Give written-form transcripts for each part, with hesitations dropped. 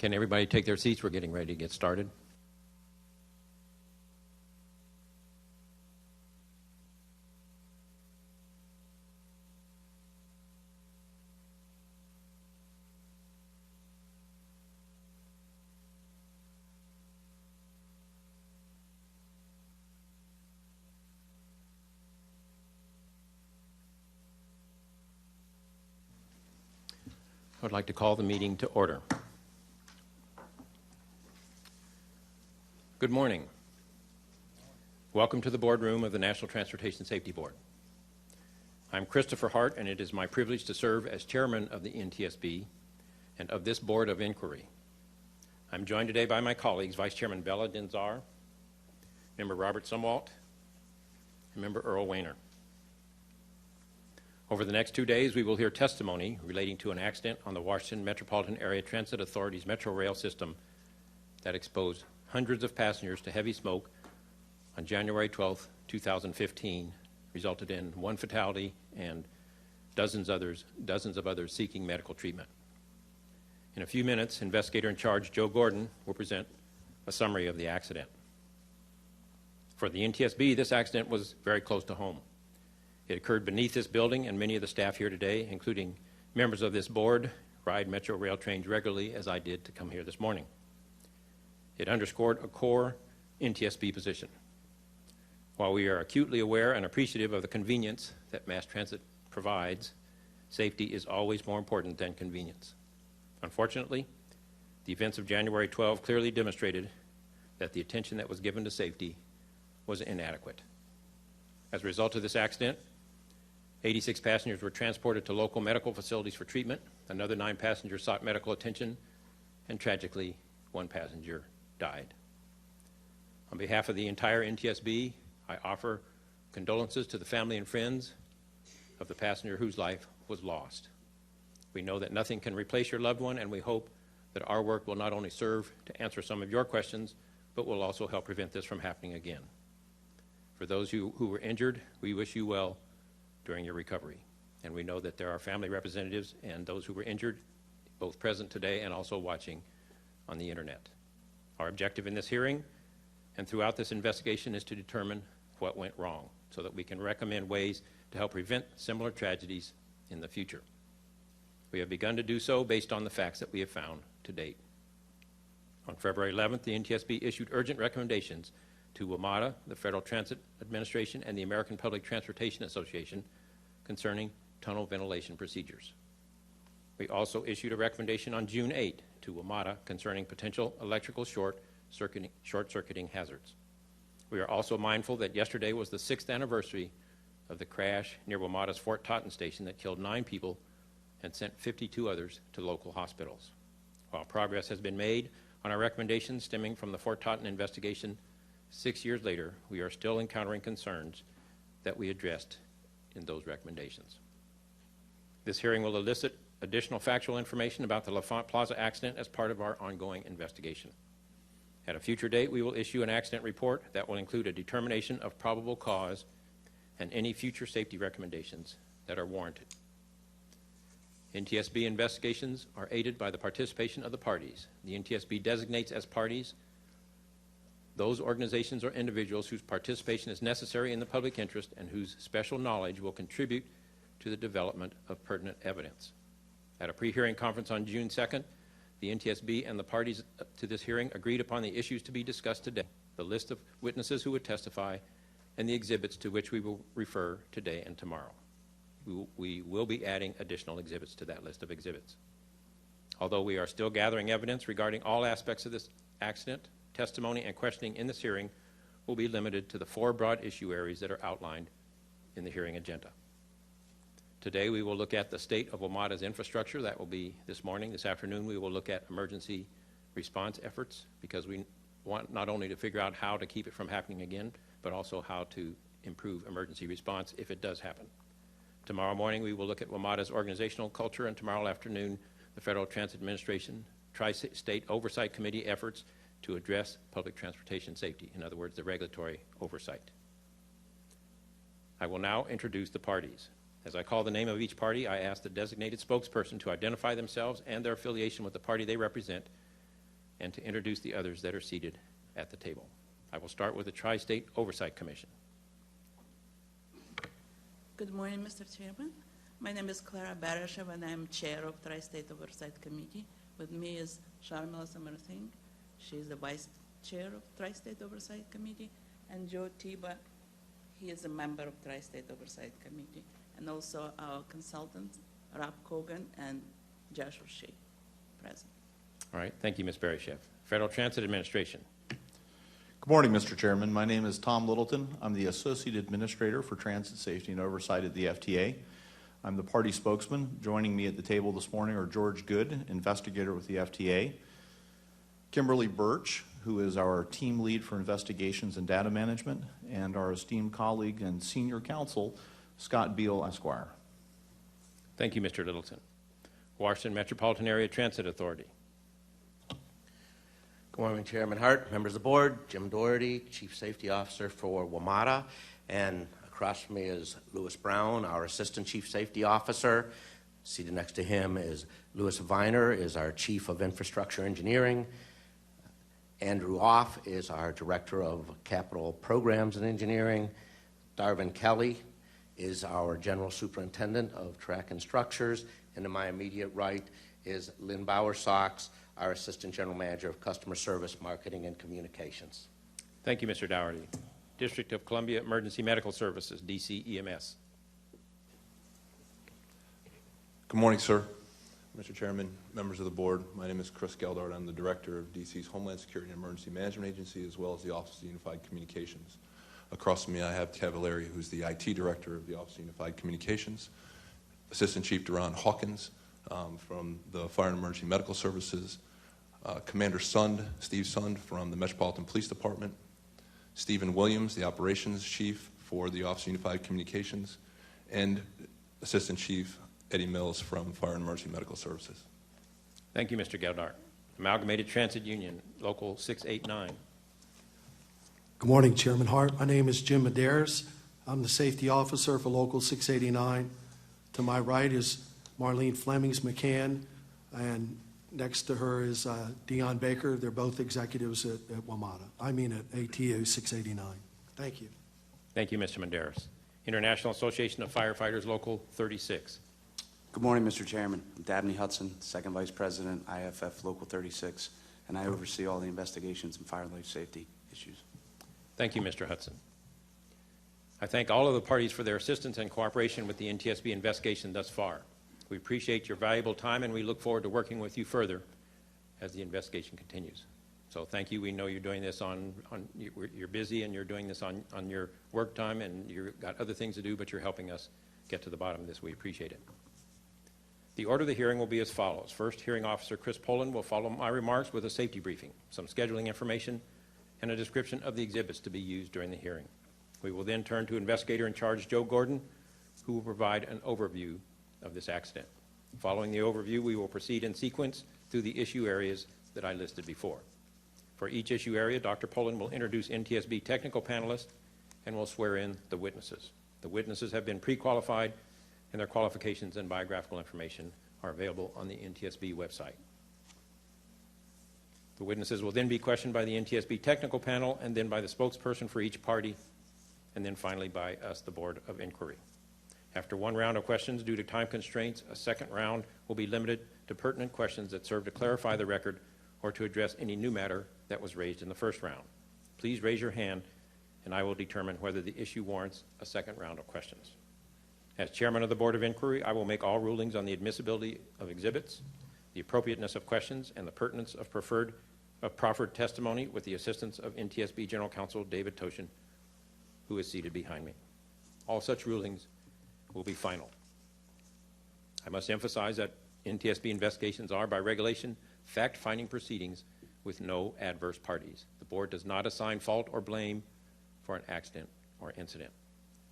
Can everybody take their seats? We're getting ready to get started. I would like to call the meeting to order. Good morning. Welcome to the boardroom of the National Transportation Safety Board. I'm Christopher Hart, and it is my privilege to serve as chairman of the NTSB and of this Board of Inquiry. I'm joined today by my colleagues, Vice Chairman Bella Denzar, Member Robert Sumwalt, and Member Earl Weiner. Over the next 2 days, we will hear testimony relating to an accident on the Washington Metropolitan Area Transit Authority's Metro Rail system that exposed hundreds of passengers to heavy smoke on January 12, 2015, resulted in one fatality and dozens of others seeking medical treatment. In a few minutes, investigator in charge Joe Gordon will present a summary of the accident. For the NTSB, this accident was very close to home. It occurred beneath this building, and many of the staff here today, including members of this board, ride Metro Rail trains regularly, as I did to come here this morning. It underscored a core NTSB position. While we are acutely aware and appreciative of the convenience that mass transit provides, safety is always more important than convenience. Unfortunately, the events of January 12 clearly demonstrated that the attention that was given to safety was inadequate. As a result of this accident, 86 passengers were transported to local medical facilities for treatment. Another 9 passengers sought medical attention, and tragically, 1 passenger died. On behalf of the entire NTSB, I offer condolences to the family and friends of the passenger whose life was lost. We know that nothing can replace your loved one, and we hope that our work will not only serve to answer some of your questions, but will also help prevent this from happening again. For those who were injured, we wish you well during your recovery. And we know that there are family representatives and those who were injured, both present today and also watching on the internet. Our objective in this hearing and throughout this investigation is to determine what went wrong so that we can recommend ways to help prevent similar tragedies in the future. We have begun to do so based on the facts that we have found to date. On February 11th, the NTSB issued urgent recommendations to WMATA, the Federal Transit Administration, and the American Public Transportation Association concerning tunnel ventilation procedures. We also issued a recommendation on June 8 to WMATA concerning potential electrical short-circuiting hazards. We are also mindful that yesterday was the 6th anniversary of the crash near WMATA's Fort Totten station that killed 9 people and sent 52 others to local hospitals. While progress has been made on our recommendations stemming from the Fort Totten investigation, 6 years later, we are still encountering concerns that we addressed in those recommendations. This hearing will elicit additional factual information about the LaFont Plaza accident as part of our ongoing investigation. At a future date, we will issue an accident report that will include a determination of probable cause and any future safety recommendations that are warranted. NTSB investigations are aided by the participation of the parties. The NTSB designates as parties those organizations or individuals whose participation is necessary in the public interest and whose special knowledge will contribute to the development of pertinent evidence. At a pre-hearing conference on June 2nd, the NTSB and the parties to this hearing agreed upon the issues to be discussed today, the list of witnesses who would testify, and the exhibits to which we will refer today and tomorrow. We will be adding additional exhibits to that list of exhibits. Although we are still gathering evidence regarding all aspects of this accident, testimony and questioning in this hearing will be limited to the 4 broad issue areas that are outlined in the hearing agenda. Today we will look at the state of WMATA's infrastructure. That will be this morning. This afternoon we will look at emergency response efforts, because we want not only to figure out how to keep it from happening again, but also how to improve emergency response if it does happen. Tomorrow morning we will look at WMATA's organizational culture, and tomorrow afternoon the Federal Transit Administration Tri-State Oversight Committee efforts to address public transportation safety, in other words, the regulatory oversight. I will now introduce the parties. As I call the name of each party, I ask the designated spokesperson to identify themselves and their affiliation with the party they represent, and to introduce the others that are seated at the table. I will start with the Tri-State Oversight Commission. Good morning, Mr. Chairman. My name is Clara Barashev, and I'm Chair of Tri-State Oversight Committee. With me is Sharmila Singh. She is the Vice Chair of Tri-State Oversight Committee. And Joe Tiba, he is a member of Tri-State Oversight Committee. And also our consultants, Rob Kogan and Joshua Shea, present. All right, thank you, Ms. Barashev. Federal Transit Administration. Good morning, Mr. Chairman. My name is Tom Littleton. I'm the Associate Administrator for Transit Safety and Oversight at the FTA. I'm the party spokesman. Joining me at the table this morning are George Good, investigator with the FTA, Kimberly Birch, who is our team lead for investigations and data management, and our esteemed colleague and senior counsel, Scott Beal, Esquire. Thank you, Mr. Littleton. Washington Metropolitan Area Transit Authority. Good morning, Chairman Hart, members of the board, Jim Doherty, Chief Safety Officer for WMATA, and across from me is Louis Brown, our Assistant Chief Safety Officer. Seated next to him is Louis Viner, is our Chief of Infrastructure Engineering. Andrew Off is our Director of Capital Programs and Engineering. Darvin Kelly is our General Superintendent of Track and Structures. And to my immediate right is Lynn Bower-Sox, our Assistant General Manager of Customer Service, Marketing, and Communications. Thank you, Mr. Dougherty. District of Columbia Emergency Medical Services, DCEMS. Good morning, sir. Mr. Chairman, members of the board, my name is Chris Geldart. I'm the Director of DC's Homeland Security and Emergency Management Agency, as well as the Office of Unified Communications. Across from me, I have Cavalieri, who's the IT Director of the Office of Unified Communications, Assistant Chief Duran Hawkins from the Fire and Emergency Medical Services, Commander Sund, Steve Sund from the Metropolitan Police Department, Stephen Williams, the Operations Chief for the Office of Unified Communications, and Assistant Chief Eddie Mills from Fire and Emergency Medical Services. Thank you, Mr. Geldart. Amalgamated Transit Union, Local 689. Good morning, Chairman Hart. My name is Jim Medeiros. I'm the Safety Officer for Local 689. To my right is Marlene Flemings McCann, and next to her is Dion Baker. They're both executives at WMATA. I mean at ATU 689. Thank you. Thank you, Mr. Medeiros. International Association of Firefighters, Local 36. Good morning, Mr. Chairman. I'm Dabney Hudson, Second Vice President, IFF Local 36, and I oversee all the investigations and fire and life safety issues. Thank you, Mr. Hudson. I thank all of the parties for their assistance and cooperation with the NTSB investigation thus far. We appreciate your valuable time, and we look forward to working with you further as the investigation continues. So thank you. We know you're doing this you're busy, and you're doing this on your work time, and you've got other things to do, but you're helping us get to the bottom of this. We appreciate it. The order of the hearing will be as follows. First, Hearing Officer Chris Poland will follow my remarks with a safety briefing, some scheduling information, and a description of the exhibits to be used during the hearing. We will then turn to Investigator in Charge Joe Gordon, who will provide an overview of this accident. Following the overview, we will proceed in sequence through the issue areas that I listed before. For each issue area, Dr. Poland will introduce NTSB technical panelists and will swear in the witnesses. The witnesses have been pre-qualified, and their qualifications and biographical information are available on the NTSB website. The witnesses will then be questioned by the NTSB technical panel, and then by the spokesperson for each party, and then finally by us, the Board of Inquiry. After one round of questions, due to time constraints, a second round will be limited to pertinent questions that serve to clarify the record or to address any new matter that was raised in the first round. Please raise your hand, and I will determine whether the issue warrants a second round of questions. As Chairman of the Board of Inquiry, I will make all rulings on the admissibility of exhibits, the appropriateness of questions, and the pertinence of proffered testimony with the assistance of NTSB General Counsel David Toshin, who is seated behind me. All such rulings will be final. I must emphasize that NTSB investigations are, by regulation, fact-finding proceedings with no adverse parties. The board does not assign fault or blame for an accident or incident.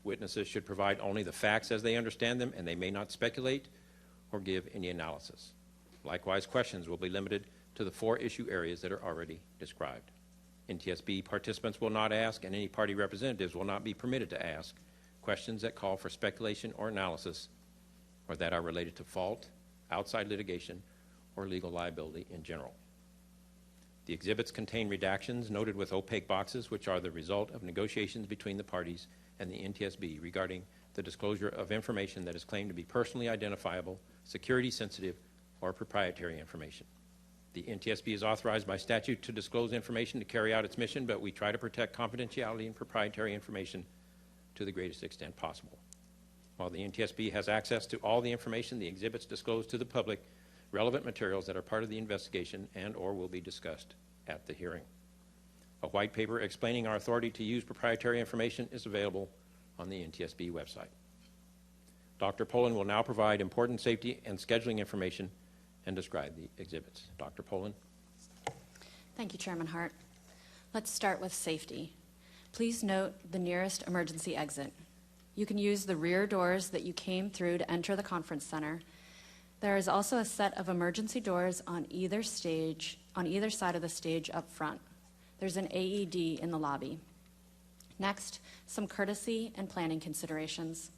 Witnesses should provide only the facts as they understand them, and they may not speculate or give any analysis. Likewise, questions will be limited to the 4 issue areas that are already described. NTSB participants will not ask, and any party representatives will not be permitted to ask, questions that call for speculation or analysis or that are related to fault, outside litigation, or legal liability in general. The exhibits contain redactions noted with opaque boxes, which are the result of negotiations between the parties and the NTSB regarding the disclosure of information that is claimed to be personally identifiable, security sensitive, or proprietary information. The NTSB is authorized by statute to disclose information to carry out its mission, but we try to protect confidentiality and proprietary information to the greatest extent possible. While the NTSB has access to all the information, the exhibits disclose to the public relevant materials that are part of the investigation and or will be discussed at the hearing. A white paper explaining our authority to use proprietary information is available on the NTSB website. Dr. Poland will now provide important safety and scheduling information and describe the exhibits. Dr. Poland. Thank you, Chairman Hart. Let's start with safety. Please note the nearest emergency exit. You can use the rear doors that you came through to enter the conference center. There is also a set of emergency doors on either side of the stage up front. There's an AED in the lobby. Next, some courtesy and planning considerations.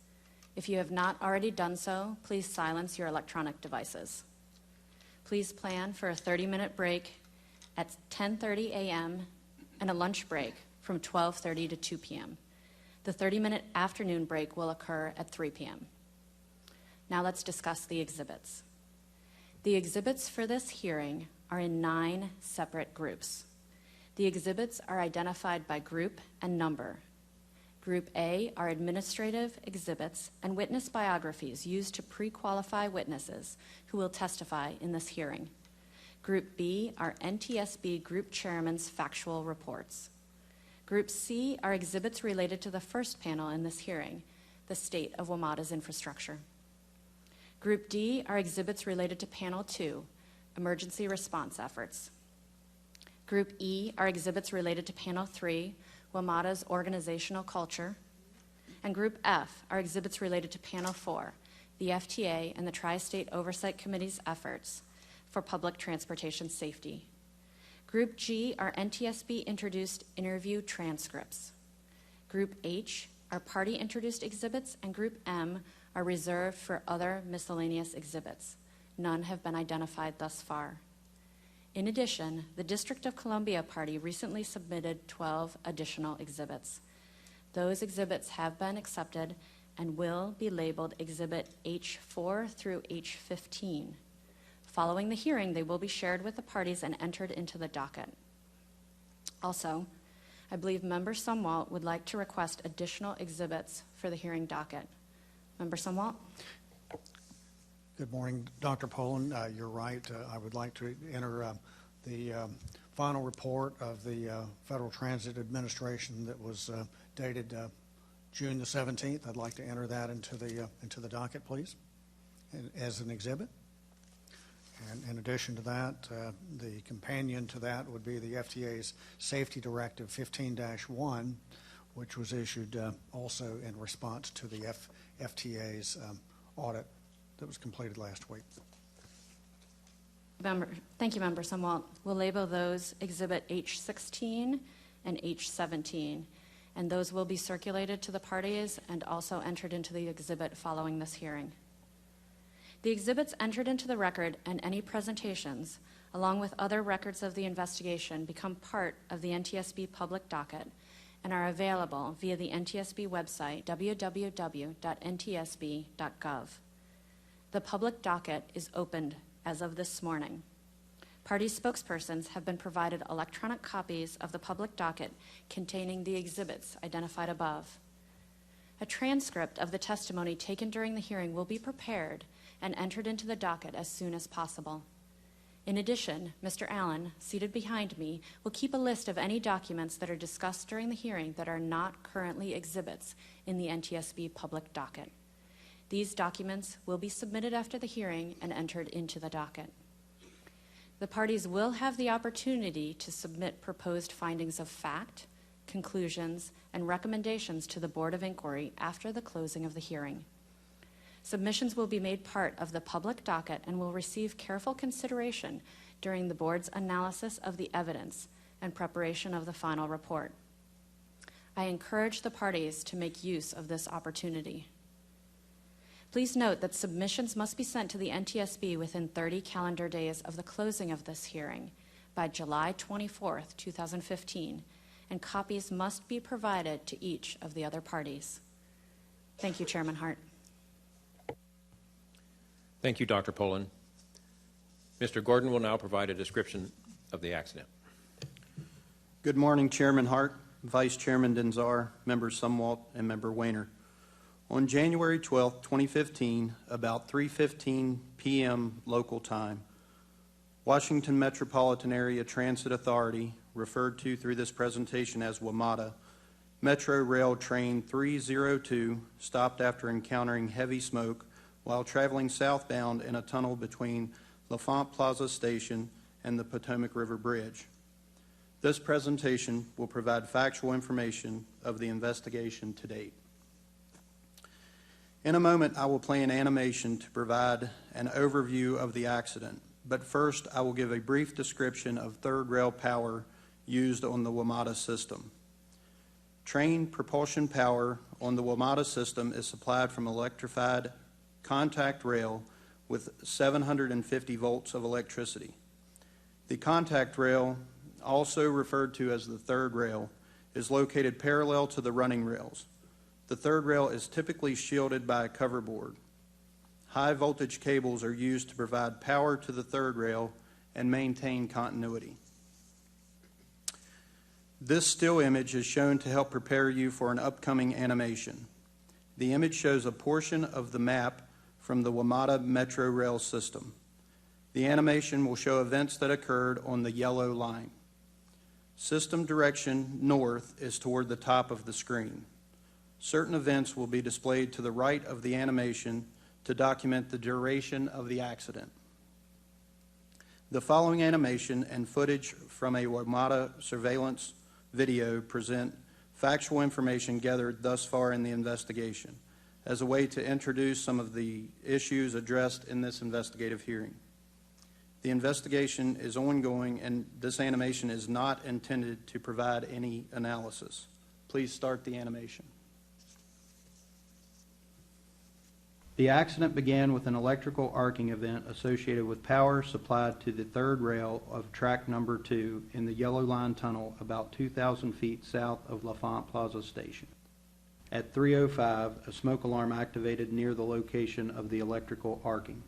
If you have not already done so, please silence your electronic devices. Please plan for a 30-minute break at 10:30 a.m. and a lunch break from 12:30 to 2 p.m. The 30-minute afternoon break will occur at 3 p.m. Now let's discuss the exhibits. The exhibits for this hearing are in 9 separate groups. The exhibits are identified by group and number. Group A are administrative exhibits and witness biographies used to pre-qualify witnesses who will testify in this hearing. Group B are NTSB group chairman's factual reports. Group C are exhibits related to the first panel in this hearing, the state of WMATA's infrastructure. Group D are exhibits related to Panel 2, emergency response efforts. Group E are exhibits related to Panel 3, WMATA's organizational culture. And Group F are exhibits related to Panel 4, the FTA and the Tri-State Oversight Committee's efforts for public transportation safety. Group G are NTSB-introduced interview transcripts. Group H are party-introduced exhibits, and Group M are reserved for other miscellaneous exhibits. None have been identified thus far. In addition, the District of Columbia Party recently submitted 12 additional exhibits. Those exhibits have been accepted and will be labeled Exhibit H4 through H15. Following the hearing, they will be shared with the parties and entered into the docket. Also, I believe Member Sumwalt would like to request additional exhibits for the hearing docket. Member Sumwalt? Good morning, Dr. Poland. You're right. I would like to enter the final report of the Federal Transit Administration that was dated June the 17th. I'd like to enter that into the docket, please, as an exhibit. And in addition to that, the companion to that would be the FTA's Safety Directive 15-1, which was issued also in response to the FTA's audit that was completed last week. Thank you, Member Sumwalt. We'll label those Exhibit H16 and H17, and those will be circulated to the parties and also entered into the exhibit following this hearing. The exhibits entered into the record and any presentations, along with other records of the investigation, become part of the NTSB public docket and are available via the NTSB website, www.ntsb.gov. The public docket is opened as of this morning. Party spokespersons have been provided electronic copies of the public docket containing the exhibits identified above. A transcript of the testimony taken during the hearing will be prepared and entered into the docket as soon as possible. In addition, Mr. Allen, seated behind me, will keep a list of any documents that are discussed during the hearing that are not currently exhibits in the NTSB public docket. These documents will be submitted after the hearing and entered into the docket. The parties will have the opportunity to submit proposed findings of fact, conclusions, and recommendations to the Board of Inquiry after the closing of the hearing. Submissions will be made part of the public docket and will receive careful consideration during the Board's analysis of the evidence and preparation of the final report. I encourage the parties to make use of this opportunity. Please note that submissions must be sent to the NTSB within 30 calendar days of the closing of this hearing by July 24th, 2015, and copies must be provided to each of the other parties. Thank you, Chairman Hart. Thank you, Dr. Poland. Mr. Gordon will now provide a description of the accident. Good morning, Chairman Hart, Vice Chairman Denzar, Member Sumwalt, and Member Weiner. On January 12, 2015, about 3:15 p.m. local time, Washington Metropolitan Area Transit Authority, referred to through this presentation as WMATA, Metro Rail Train 302 stopped after encountering heavy smoke while traveling southbound in a tunnel between L'Enfant Plaza Station and the Potomac River Bridge. This presentation will provide factual information of the investigation to date. In a moment, I will play an animation to provide an overview of the accident, but first I will give a brief description of third rail power used on the WMATA system. Train propulsion power on the WMATA system is supplied from electrified contact rail with 750 volts of electricity. The contact rail, also referred to as the third rail, is located parallel to the running rails. The third rail is typically shielded by a cover board. High voltage cables are used to provide power to the third rail and maintain continuity. This still image is shown to help prepare you for an upcoming animation. The image shows a portion of the map from the WMATA Metro Rail system. The animation will show events that occurred on the yellow line. System direction north is toward the top of the screen. Certain events will be displayed to the right of the animation to document the duration of the accident. The following animation and footage from a WMATA surveillance video present factual information gathered thus far in the investigation as a way to introduce some of the issues addressed in this investigative hearing. The investigation is ongoing and this animation is not intended to provide any analysis. Please start the animation. The accident began with an electrical arcing event associated with power supplied to the third rail of track number 2 in the Yellow Line Tunnel about 2,000 feet south of L'Enfant Plaza Station. At 3:05, a smoke alarm activated near the location of the electrical arcing.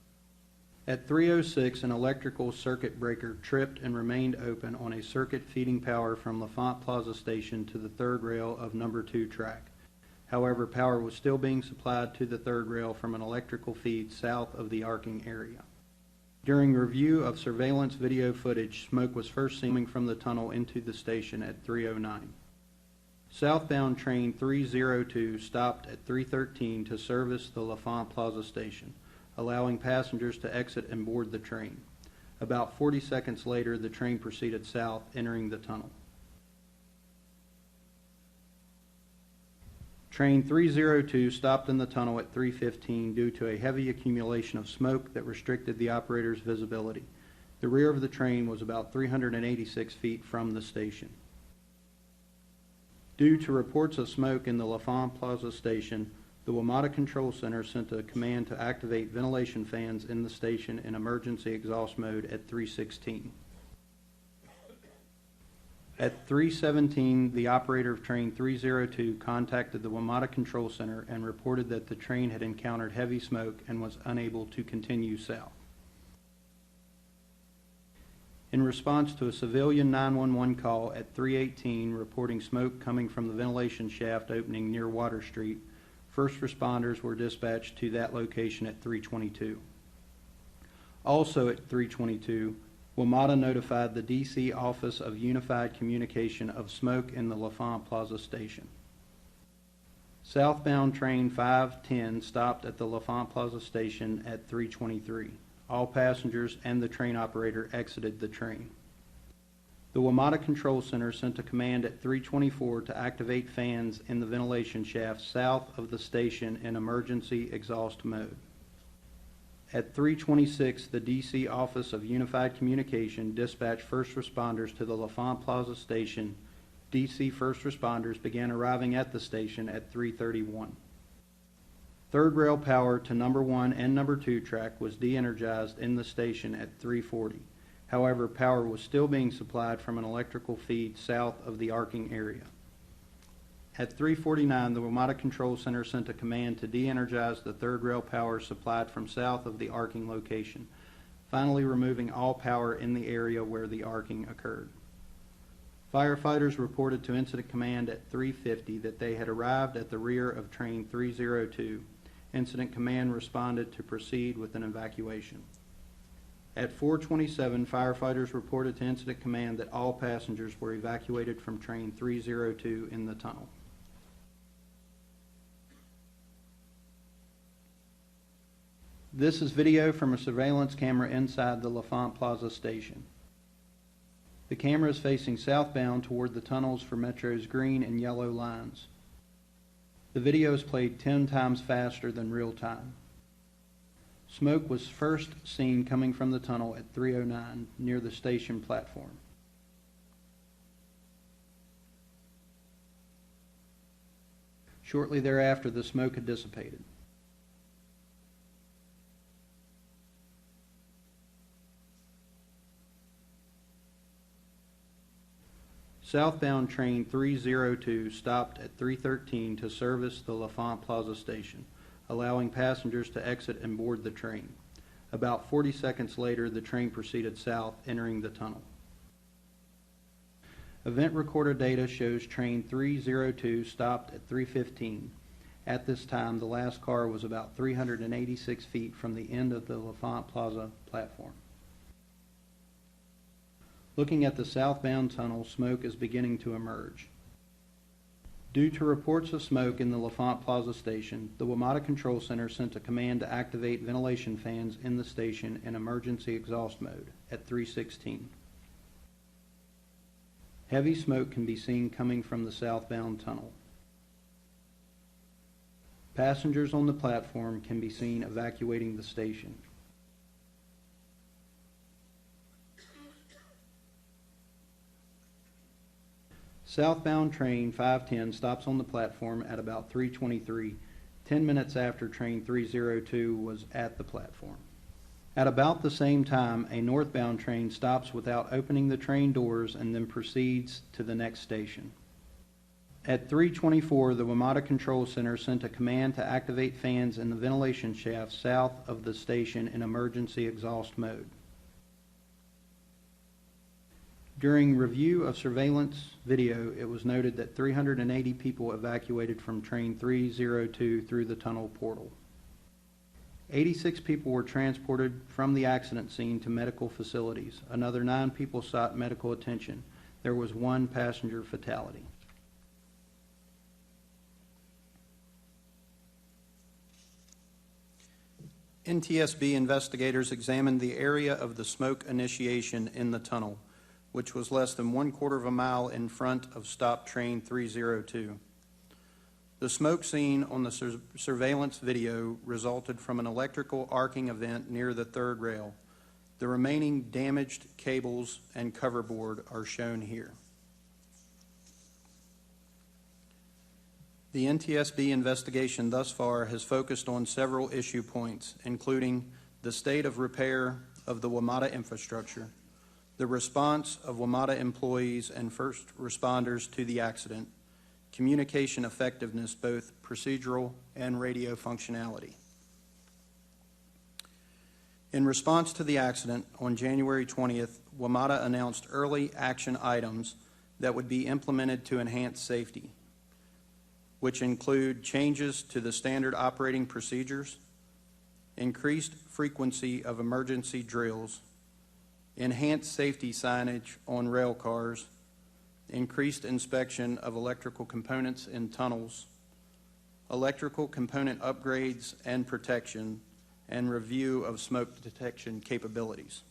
At 3:06, an electrical circuit breaker tripped and remained open on a circuit feeding power from L'Enfant Plaza Station to the third rail of number 2 track. However, power was still being supplied to the third rail from an electrical feed south of the arcing area. During review of surveillance video footage, smoke was first seen coming from the tunnel into the station at 3:09. Southbound train 302 stopped at 3:13 to service the L'Enfant Plaza Station, allowing passengers to exit and board the train. About 40 seconds later, the train proceeded south, entering the tunnel. Train 302 stopped in the tunnel at 3:15 due to a heavy accumulation of smoke that restricted the operator's visibility. The rear of the train was about 386 feet from the station. Due to reports of smoke in the L'Enfant Plaza Station, the WMATA Control Center sent a command to activate ventilation fans in the station in emergency exhaust mode at 3:16. At 3:17, the operator of train 302 contacted the WMATA Control Center and reported that the train had encountered heavy smoke and was unable to continue south. In response to a civilian 911 call at 3:18 reporting smoke coming from the ventilation shaft opening near Water Street, first responders were dispatched to that location at 3:22. Also at 3:22, WMATA notified the D.C. Office of Unified Communication of smoke in the L'Enfant Plaza Station. Southbound train 510 stopped at the L'Enfant Plaza Station at 3:23. All passengers and the train operator exited the train. The WMATA Control Center sent a command at 3:24 to activate fans in the ventilation shaft south of the station in emergency exhaust mode. At 3:26, the D.C. Office of Unified Communication dispatched first responders to the L'Enfant Plaza Station. D.C. first responders began arriving at the station at 3:31. Third rail power to number 1 and number 2 track was de-energized in the station at 3:40. However, power was still being supplied from an electrical feed south of the arcing area. At 3:49, the WMATA Control Center sent a command to de-energize the third rail power supplied from south of the arcing location, finally removing all power in the area where the arcing occurred. Firefighters reported to Incident Command at 3:50 that they had arrived at the rear of Train 302. Incident Command responded to proceed with an evacuation. At 4:27, firefighters reported to Incident Command that all passengers were evacuated from Train 302 in the tunnel. This is video from a surveillance camera inside the L'Enfant Plaza station. The camera is facing southbound toward the tunnels for Metro's green and yellow lines. The video is played 10 times faster than real time. Smoke was first seen coming from the tunnel at 3:09 near the station platform. Shortly thereafter, the smoke had dissipated. Southbound train 302 stopped at 3:13 to service the L'Enfant Plaza station, allowing passengers to exit and board the train. About 40 seconds later, the train proceeded south, entering the tunnel. Event recorder data shows train 302 stopped at 3:15. At this time, the last car was about 386 feet from the end of the L'Enfant Plaza platform. Looking at the southbound tunnel, smoke is beginning to emerge. Due to reports of smoke in the L'Enfant Plaza station, the WMATA Control Center sent a command to activate ventilation fans in the station in emergency exhaust mode at 3:16. Heavy smoke can be seen coming from the southbound tunnel. Passengers on the platform can be seen evacuating the station. Southbound train 510 stops on the platform at about 3:23, 10 minutes after train 302 was at the platform. At about the same time, a northbound train stops without opening the train doors and then proceeds to the next station. At 3:24, the WMATA Control Center sent a command to activate fans in the ventilation shaft south of the station in emergency exhaust mode. During review of surveillance video, it was noted that 380 people evacuated from train 302 through the tunnel portal. 86 people were transported from the accident scene to medical facilities. Another 9 people sought medical attention. There was 1 passenger fatality. NTSB investigators examined the area of the smoke initiation in the tunnel, which was less than 1/4 of a mile in front of stop train 302. The smoke seen on the surveillance video resulted from an electrical arcing event near the third rail. The remaining damaged cables and coverboard are shown here. The NTSB investigation thus far has focused on several issue points, including the state of repair of the WMATA infrastructure, the response of WMATA employees and first responders to the accident, communication effectiveness, both procedural and radio functionality. In response to the accident, on January 20th, WMATA announced early action items that would be implemented to enhance safety, which include changes to the standard operating procedures, increased frequency of emergency drills, enhanced safety signage on rail cars, increased inspection of electrical components in tunnels, electrical component upgrades and protection, and review of smoke detection capabilities.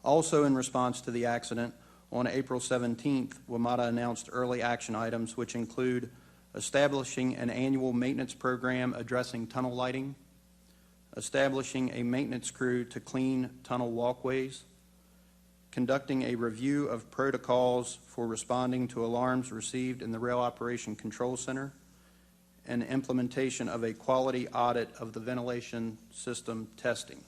Also in response to the accident, on April 17th, WMATA announced early action items which include establishing an annual maintenance program addressing tunnel lighting, establishing a maintenance crew to clean tunnel walkways, conducting a review of protocols for responding to alarms received in the Rail Operation Control Center, and implementation of a quality audit of the ventilation system testing.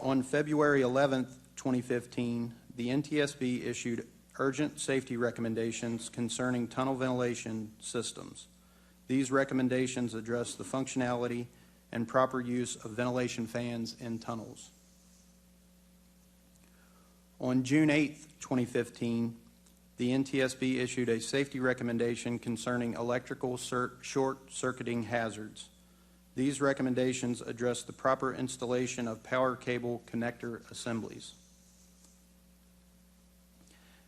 On February 11th, 2015, the NTSB issued urgent safety recommendations concerning tunnel ventilation systems. These recommendations address the functionality and proper use of ventilation fans in tunnels. On June 8th, 2015, the NTSB issued a safety recommendation concerning electrical short-circuiting hazards. These recommendations address the proper installation of power cable connector assemblies.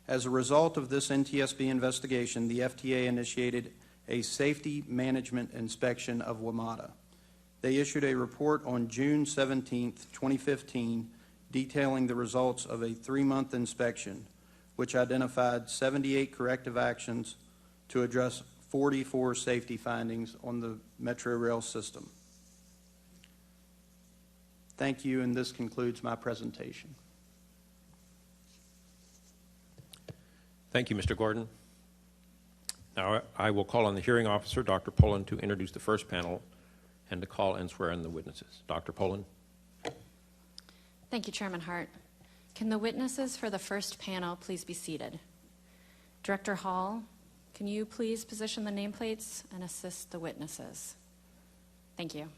As a result of this NTSB investigation, the FTA initiated a safety management inspection of WMATA. They issued a report on June 17, 2015, detailing the results of a 3-month inspection, which identified 78 corrective actions to address 44 safety findings on the Metro Rail system. Thank you, and this concludes my presentation. Thank you, Mr. Gordon. Now I will call on the hearing officer, Dr. Poland, to introduce the first panel and to call and swear in the witnesses. Dr. Poland. Thank you, Chairman Hart. Can the witnesses for the first panel please be seated? Director Hall, can you please position the nameplates and assist the witnesses? Thank you.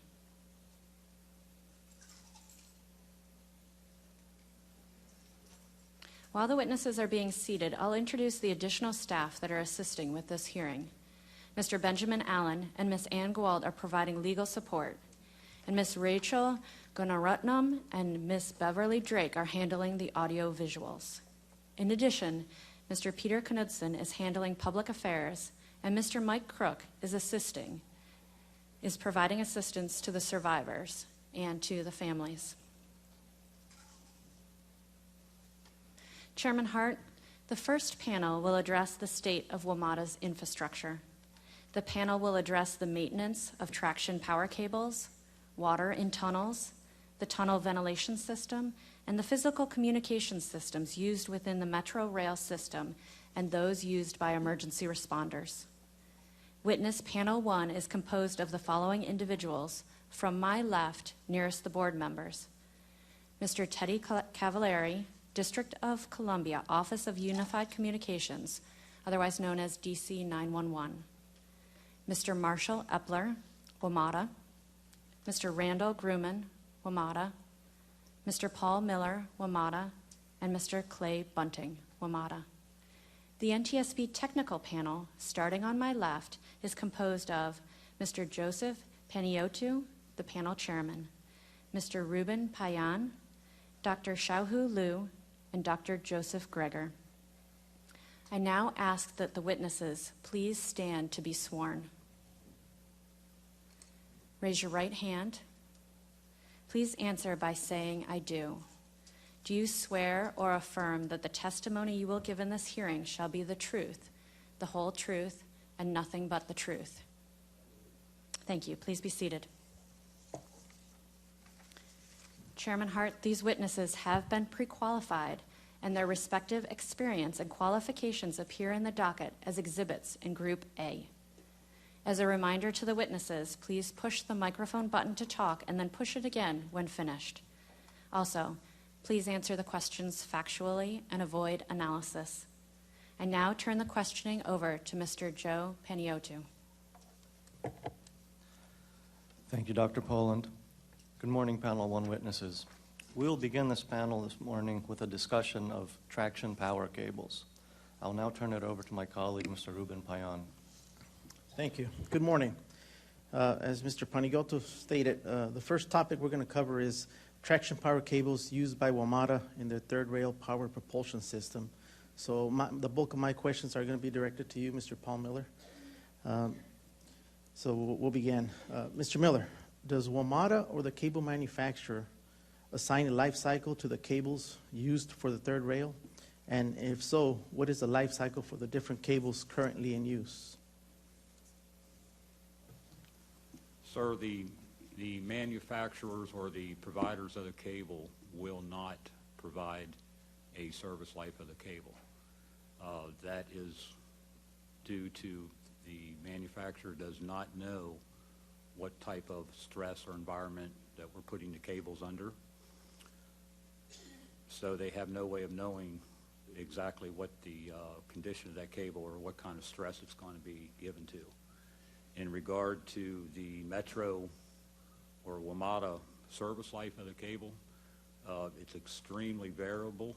While the witnesses are being seated, I'll introduce the additional staff that are assisting with this hearing. Mr. Benjamin Allen and Ms. Ann Gould are providing legal support, and Ms. Rachel Gunarutnam and Ms. Beverly Drake are handling the audio visuals. In addition, Mr. Peter Knudsen is handling public affairs, and Mr. Mike Crook is providing assistance to the survivors and to the families. Chairman Hart, the first panel will address the state of WMATA's infrastructure. The panel will address the maintenance of traction power cables, water in tunnels, the tunnel ventilation system, and the physical communication systems used within the Metro Rail system and those used by emergency responders. Witness Panel 1 is composed of the following individuals from my left, nearest the board members: Mr. Teddy Cavallari, District of Columbia, Office of Unified Communications, otherwise known as DC 911. Mr. Marshall Epler, WMATA. Mr. Randall Grumman, WMATA. Mr. Paul Miller, WMATA. And Mr. Clay Bunting, WMATA. The NTSB technical panel, starting on my left, is composed of Mr. Joseph Paniotu, the panel chairman, Mr. Ruben Payan, Dr. Xiaohu Liu, and Dr. Joseph Greger. I now ask that the witnesses please stand to be sworn. Raise your right hand. Please answer by saying, "I do." Do you swear or affirm that the testimony you will give in this hearing shall be the truth, the whole truth, and nothing but the truth? Thank you. Please be seated. Chairman Hart, these witnesses have been pre-qualified, and their respective experience and qualifications appear in the docket as exhibits in Group A. As a reminder to the witnesses, please push the microphone button to talk and then push it again when finished. Also, please answer the questions factually and avoid analysis. I now turn the questioning over to Mr. Joe Paniotu. Thank you, Dr. Poland. Good morning, Panel 1 witnesses. We'll begin this panel this morning with a discussion of traction power cables. I'll now turn it over to my colleague, Mr. Ruben Payan. Thank you. Good morning. As Mr. Panigoto stated, the first topic we're going to cover is traction power cables used by WMATA in their third rail power propulsion system. So the bulk of my questions are going to be directed to you, Mr. Paul Miller. So we'll begin. Mr. Miller, does WMATA or the cable manufacturer assign a life cycle to the cables used for the third rail? And if so, what is the life cycle for the different cables currently in use? Sir, the manufacturers or the providers of the cable will not provide a service life of the cable. That is due to the manufacturer does not know what type of stress or environment that we're putting the cables under. So they have no way of knowing exactly what the condition of that cable or what kind of stress it's going to be given to. In regard to the Metro or WMATA service life of the cable, it's extremely variable.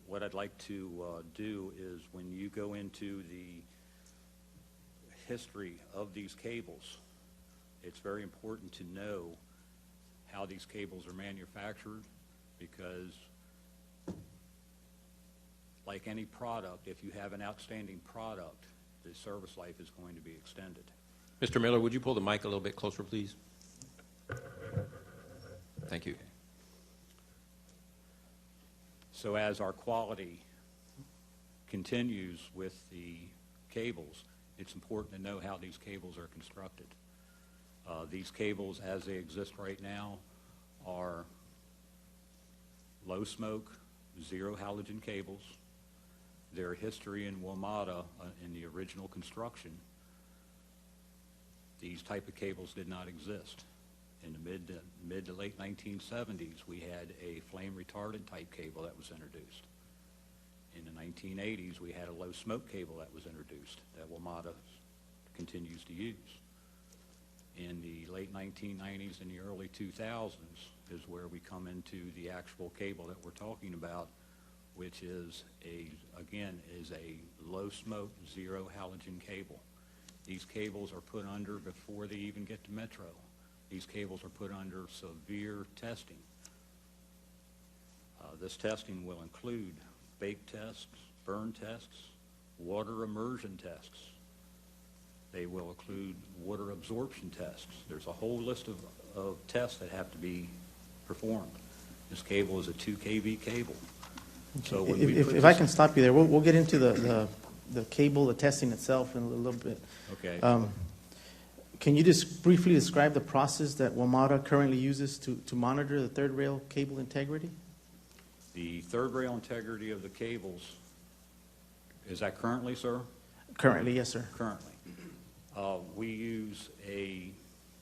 What I'd like to do is when you go into the history of these cables, it's very important to know how these cables are manufactured, because like any product, if you have an outstanding product, the service life is going to be extended. Mr. Miller, would you pull the mic a little bit closer, please? Thank you. So as our quality continues with the cables, it's important to know how these cables are constructed. These cables, as they exist right now, are low smoke, zero halogen cables. Their history in WMATA, in the original construction, these type of cables did not exist. In the mid to late 1970s, we had a flame retardant type cable that was introduced. In the 1980s, we had a low smoke cable that was introduced that WMATA continues to use. In the late 1990s and the early 2000s is where we come into the actual cable that we're talking about, which is a low smoke, zero halogen cable. These cables are put under before they even get to Metro. These cables are put under severe testing. This testing will include bake tests, burn tests, water immersion tests. They will include water absorption tests. There's a whole list of tests that have to be performed. This cable is a 2 kV cable. So when if I can stop you there, we'll get into the cable, the testing itself in a little bit. Okay. Can you just briefly describe the process that WMATA currently uses to monitor the third rail cable integrity? The third rail integrity of the cables, is that currently, sir? Currently, yes, sir. Currently. We use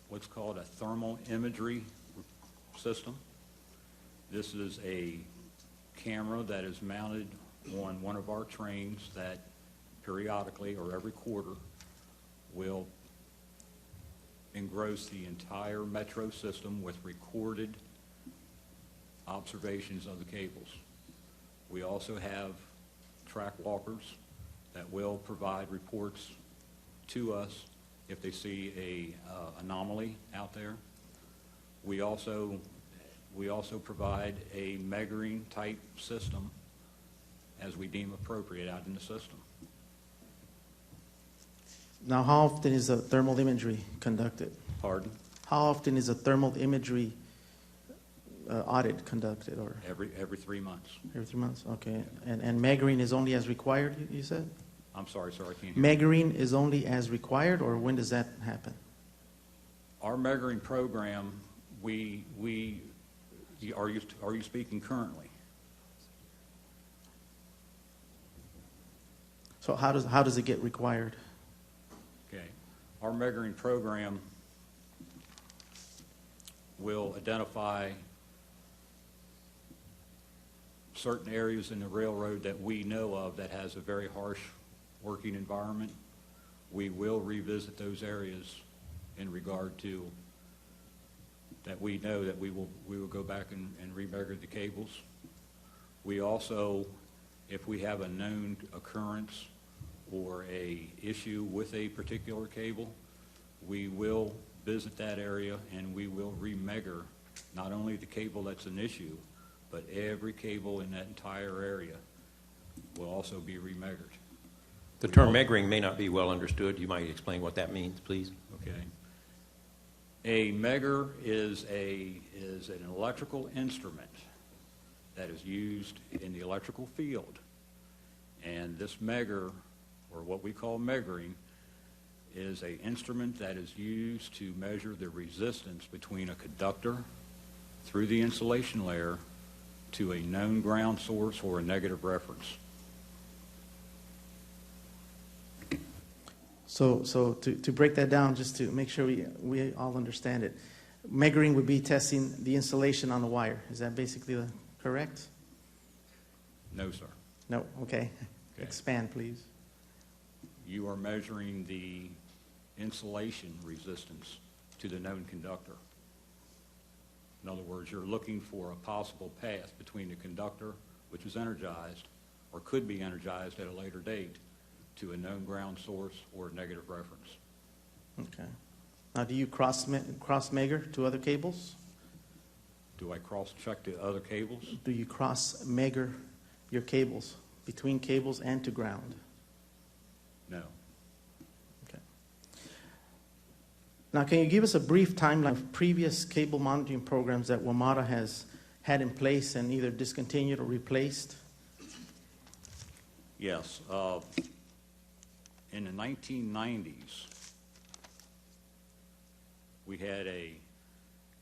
what's called a thermal imagery system. This is a camera that is mounted on one of our trains that periodically or every quarter will engross the entire Metro system with recorded observations of the cables. We also have track walkers that will provide reports to us if they see a anomaly out there. We also provide a measuring type system as we deem appropriate out in the system. Now, how often is the thermal imagery conducted? Pardon? How often is a thermal imagery audit conducted? Or Every 3 months. every 3 months? Okay. And measuring is only as required, you said? I'm sorry, sir, I can't hear. Measuring is only as required, or when does that happen? Our measuring program, are you speaking currently? So how does it get required? Okay. Our measuring program will identify certain areas in the railroad that we know of that has a very harsh working environment. We will revisit those areas in regard to that we know that we will go back and remeasure the cables. We also, if we have a known occurrence or a issue with a particular cable, we will visit that area and we will remeasure not only the cable that's an issue, but every cable in that entire area will also be remeasured. The term measuring may not be well understood. You might explain what that means, please. Okay. A megger is an electrical instrument that is used in the electrical field. And this megger, or what we call measuring, is an instrument that is used to measure the resistance between a conductor through the insulation layer to a known ground source or a negative reference. So to break that down, just to make sure we all understand it, measuring would be testing the insulation on the wire. Is that basically the correct? No, sir. No, okay. Okay. Expand, please. You are measuring the insulation resistance to the known conductor. In other words, you're looking for a possible path between the conductor, which is energized, or could be energized at a later date, to a known ground source or negative reference. Okay. Now, do you cross-measure to other cables? Do I cross-check the other cables? Do you cross-measure your cables, between cables and to ground? No. Okay. Now, can you give us a brief timeline of previous cable monitoring programs that WMATA has had in place and either discontinued or replaced? Yes. In the 1990s, we had a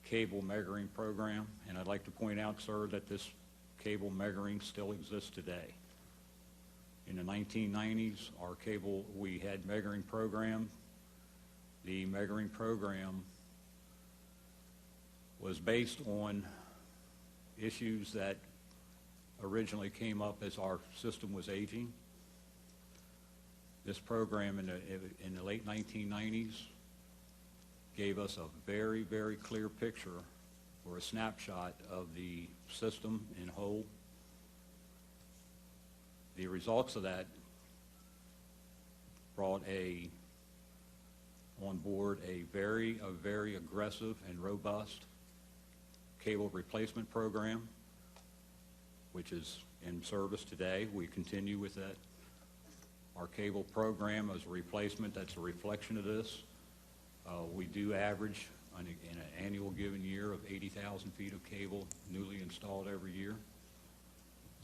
cable measuring program, and I'd like to point out, sir, that this cable measuring still exists today. In the 1990s, we had measuring program. The measuring program was based on issues that originally came up as our system was aging. This program in the late 1990s gave us a very, very clear picture or a snapshot of the system in whole. The results of that brought on board a very aggressive and robust cable replacement program, which is in service today. We continue with that. Our cable program as a replacement, that's a reflection of this. We do average in an annual given year of 80,000 feet of cable newly installed every year.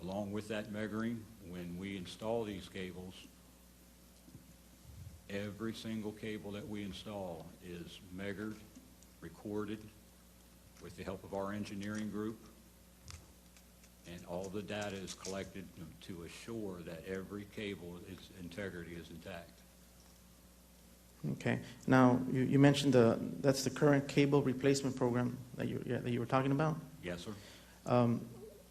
Along with that measuring, when we install these cables, every single cable that we install is measured, recorded with the help of our engineering group, and all the data is collected to assure that every cable, its integrity is intact. Okay. Now, you mentioned that's the current cable replacement program that you were talking about? Yes, sir.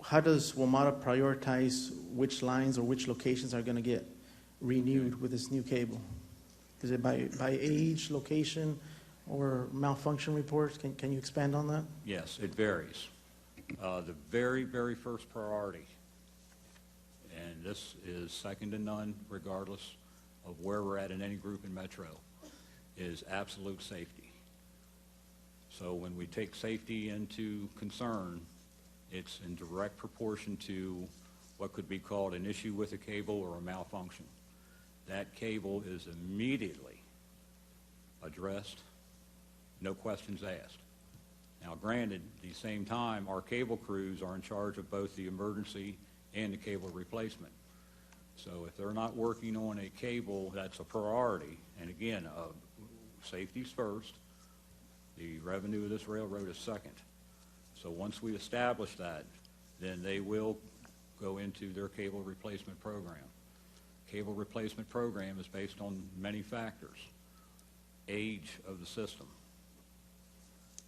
How does WMATA prioritize which lines or which locations are going to get renewed with this new cable? Is it by age, location, or malfunction reports? Can you expand on that? Yes, it varies. The very, very first priority, and this is second to none regardless of where we're at in any group in Metro, is absolute safety. So when we take safety into concern, it's in direct proportion to what could be called an issue with a cable or a malfunction. That cable is immediately addressed, no questions asked. Now, granted, at the same time, our cable crews are in charge of both the emergency and the cable replacement. So if they're not working on a cable that's a priority, and again, safety's first, the revenue of this railroad is second. So once we establish that, then they will go into their cable replacement program. Cable replacement program is based on many factors. Age of the system.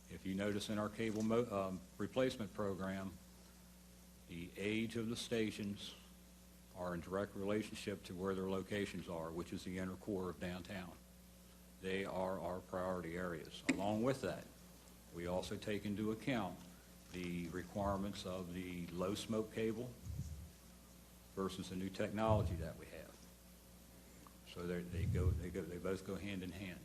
If you notice in our cable replacement program, the age of the stations are in direct relationship to where their locations are, which is the inner core of downtown. They are our priority areas. Along with that, we also take into account the requirements of the low smoke cable versus the new technology that we have. So they both go hand in hand.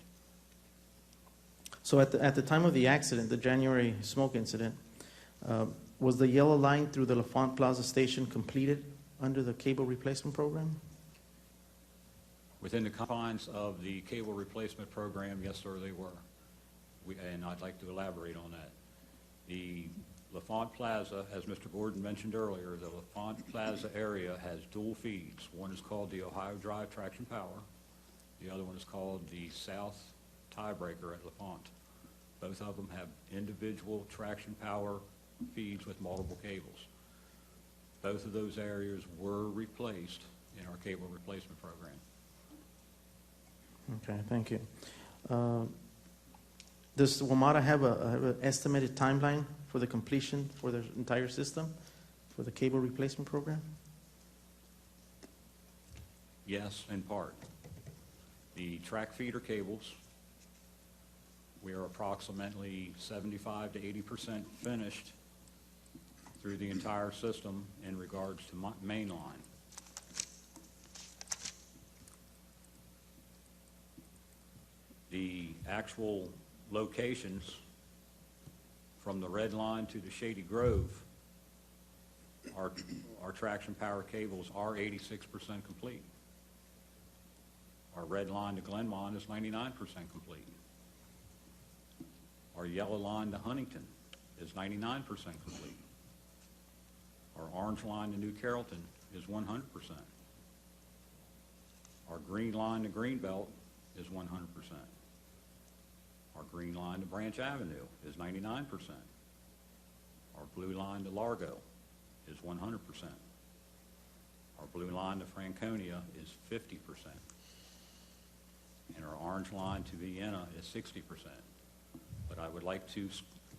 So at the time of the accident, the January smoke incident, was the yellow line through the LaFont Plaza station completed under the cable replacement program? Within the confines of the cable replacement program, yes, sir, they were. And I'd like to elaborate on that. The LaFont Plaza, as Mr. Gordon mentioned earlier, the LaFont Plaza area has dual feeds. One is called the Ohio Drive Traction Power. The other one is called the South Tiebreaker at LaFont. Both of them have individual traction power feeds with multiple cables. Both of those areas were replaced in our cable replacement program. Okay, thank you. Does WMATA have an estimated timeline for the completion for the entire system? for the cable replacement program? Yes, in part. The track feeder cables, we are approximately 75 to 80% finished through the entire system in regards to main line. The actual locations from the red line to the Shady Grove, our traction power cables are 86% complete. Our red line to Glenmont is 99% complete. Our yellow line to Huntington is 99% complete. Our orange line to New Carrollton is 100%. Our green line to Greenbelt is 100%. Our green line to Branch Avenue is 99%. Our blue line to Largo is 100%. Our blue line to Franconia is 50%. And our orange line to Vienna is 60%. But I would like to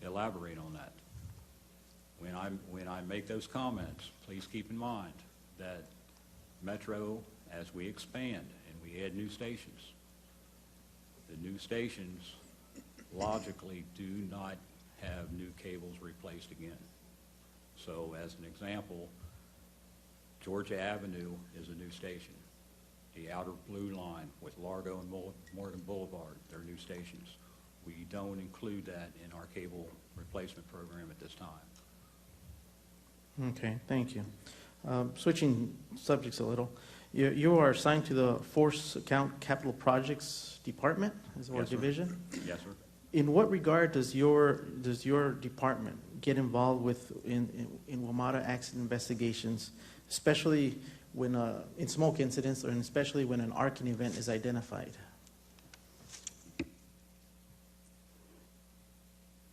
elaborate on that. When I make those comments, please keep in mind that Metro, as we expand and we add new stations, the new stations logically do not have new cables replaced again. So as an example, Georgia Avenue is a new station. The outer blue line with Largo and Morgan Boulevard, they're new stations. We don't include that in our cable replacement program at this time. Okay, thank you. Switching subjects a little, you are assigned to the Force Account Capital Projects Department, or Yes, sir. division? Yes, sir. In what regard does your department get involved with in WMATA accident investigations, especially when in smoke incidents, or especially when an arcing event is identified?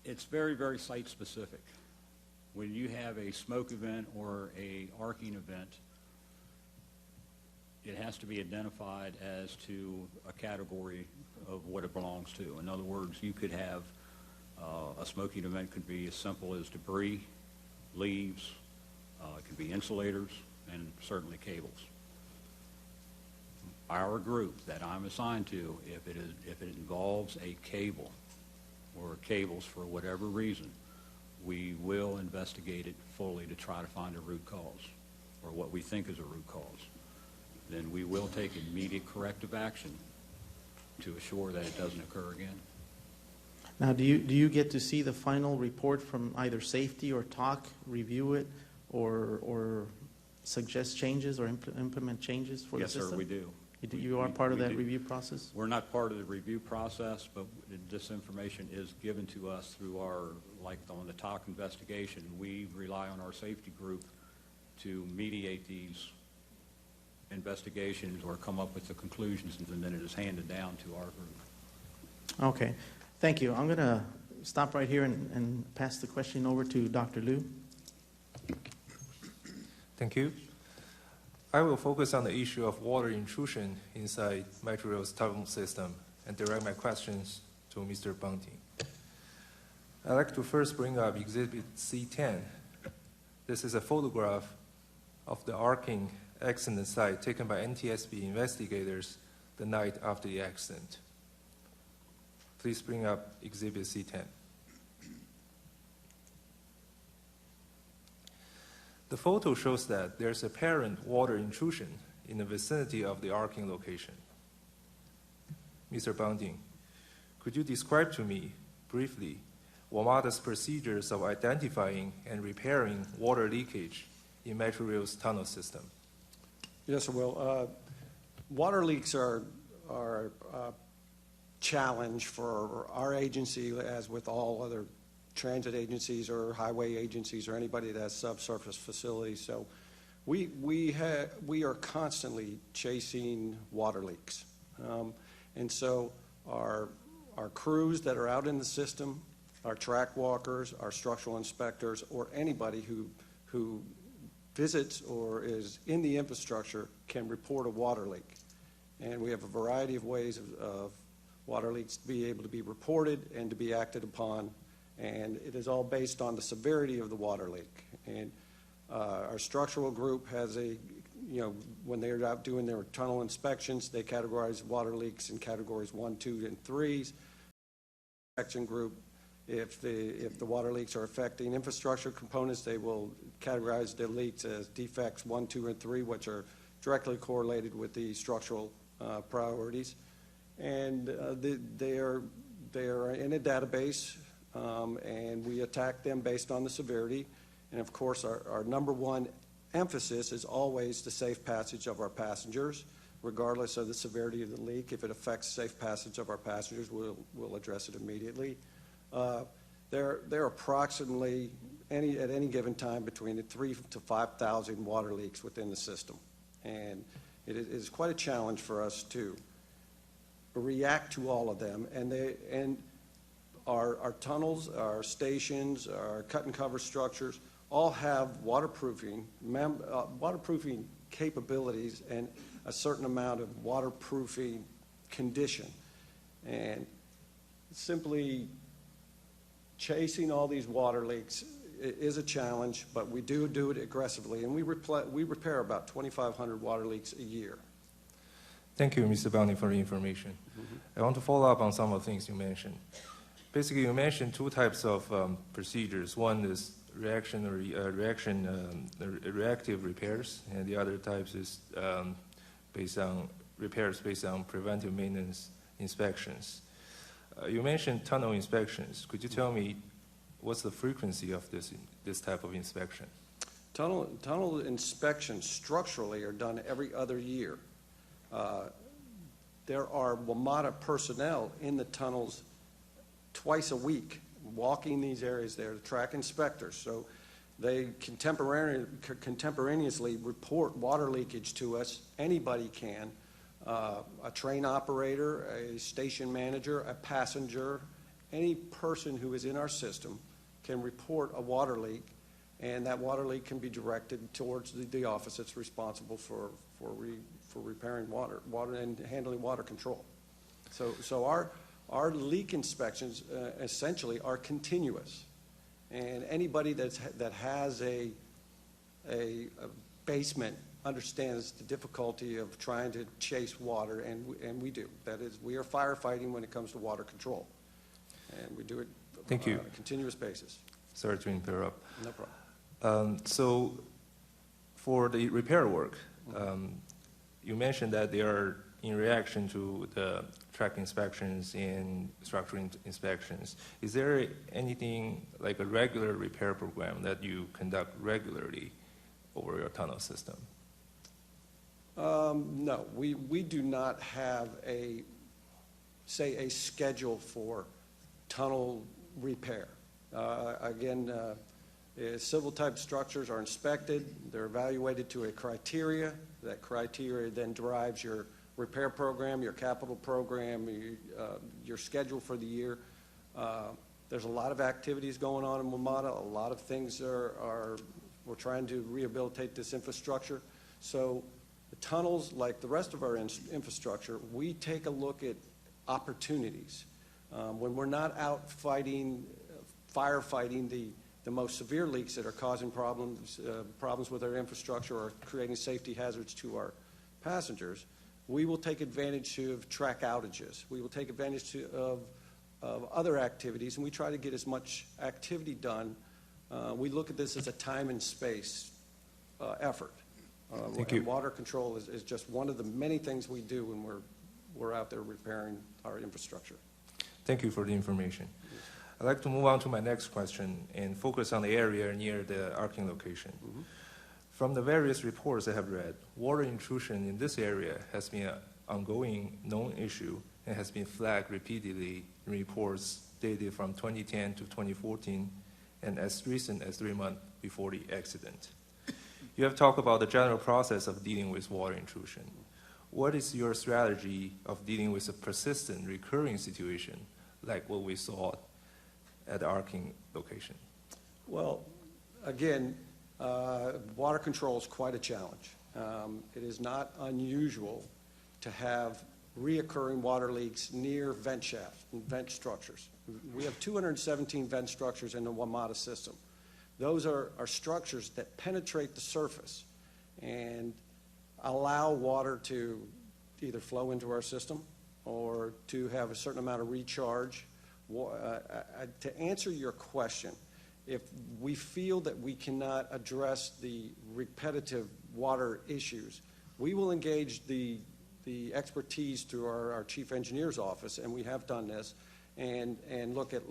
It's very, very site specific. When you have a smoke event or a arcing event, it has to be identified as to a category of what it belongs to. In other words, you could have a smoking event could be as simple as debris, leaves, it could be insulators, and certainly cables. Our group that I'm assigned to, if it involves a cable or cables for whatever reason, we will investigate it fully to try to find a root cause, or what we think is a root cause. Then we will take immediate corrective action to assure that it doesn't occur again. Now, do you get to see the final report from either safety or TAC, review it, or suggest changes or implement changes for the system? Yes, sir, we do. You are part of that review process? We're not part of the review process, but this information is given to us through our, like on the TAC investigation. We rely on our safety group to mediate these investigations or come up with the conclusions, and then it is handed down to our group. Okay, thank you. I'm going to stop right here and pass the question over to Dr. Liu. Thank you. I will focus on the issue of water intrusion inside Metro Rail's tunnel system and direct my questions to Mr. Bunting. I'd like to first bring up Exhibit C10. This is a photograph of the arcing accident site taken by NTSB investigators the night after the accident. Please bring up Exhibit C10. The photo shows that there's apparent water intrusion in the vicinity of the arcing location. Mr. Bunting, could you describe to me briefly WMATA's procedures of identifying and repairing water leakage in Metro Rail's tunnel system? Yes, I will. Water leaks are a challenge for our agency, as with all other transit agencies or highway agencies or anybody that has subsurface facilities. So we are constantly chasing water leaks. And so our crews that are out in the system, our track walkers, our structural inspectors, or anybody who visits or is in the infrastructure can report a water leak. And we have a variety of ways of water leaks to be able to be reported and to be acted upon. And it is all based on the severity of the water leak. And Our structural group has when they're out doing their tunnel inspections, they categorize water leaks in categories 1, 2, and 3s. Inspection group, if the water leaks are affecting infrastructure components, they will categorize the leaks as defects 1, 2, and 3, which are directly correlated with the structural priorities. And they are in a database, and we attack them based on the severity. And of course, our number one emphasis is always the safe passage of our passengers, regardless of the severity of the leak. If it affects safe passage of our passengers, we'll address it immediately. There are approximately, at any given time, between 3,000 to 5,000 water leaks within the system. And it is quite a challenge for us to react to all of them. And our tunnels, our stations, our cut and cover structures all have waterproofing capabilities and a certain amount of waterproofing condition. And simply chasing all these water leaks is a challenge, but we do it aggressively, and we repair about 2,500 water leaks a year. Thank you, Mr. Bounty, for the information. I want to follow up on some of the things you mentioned. Basically, you mentioned two types of procedures. One is reactive repairs, and the other types is based on repairs based on preventive maintenance inspections. You mentioned tunnel inspections. Could you tell me what's the frequency of this type of inspection? Tunnel inspections structurally are done every other year. There are WMATA personnel in the tunnels twice a week walking these areas there, the track inspectors. So they contemporaneously report water leakage to us. Anybody can. A train operator, a station manager, a passenger, any person who is in our system can report a water leak, and that water leak can be directed towards the office that's responsible for repairing water and handling water control. So our leak inspections essentially are continuous, and anybody that has a basement understands the difficulty of trying to chase water, and we do. That is, we are firefighting when it comes to water control, and we do it Thank you. on a continuous basis. Sorry to interrupt. No problem. So for the repair work, you mentioned that they are in reaction to the track inspections and structural inspections. Is there anything like a regular repair program that you conduct regularly over your tunnel system? No, we do not have a schedule for tunnel repair. Civil type structures are inspected, they're evaluated to a criteria. That criteria then drives your repair program, your capital program, your schedule for the year. There's a lot of activities going on in WMATA. A lot of things we're trying to rehabilitate this infrastructure. So the tunnels, like the rest of our infrastructure, we take a look at opportunities. When we're not out firefighting the most severe leaks that are causing problems with our infrastructure or creating safety hazards to our passengers, we will take advantage of track outages. We will take advantage of other activities, and we try to get as much activity done. We look at this as a time and space effort. Thank you. And water control is just one of the many things we do when we're out there repairing our infrastructure. Thank you for the information. I'd like to move on to my next question and focus on the area near the arcing location. From the various reports I have read, water intrusion in this area has been an ongoing known issue and has been flagged repeatedly in reports dated from 2010 to 2014 and as recent as 3 months before the accident. You have talked about the general process of dealing with water intrusion. What is your strategy of dealing with a persistent, recurring situation like what we saw at the arcing location? Well, again, water control is quite a challenge. It is not unusual to have reoccurring water leaks near vent shafts and vent structures. We have 217 vent structures in the WMATA system. Those are structures that penetrate the surface and allow water to either flow into our system or to have a certain amount of recharge. To answer your question, if we feel that we cannot address the repetitive water issues, we will engage the expertise through our chief engineer's office, and we have done this, and look at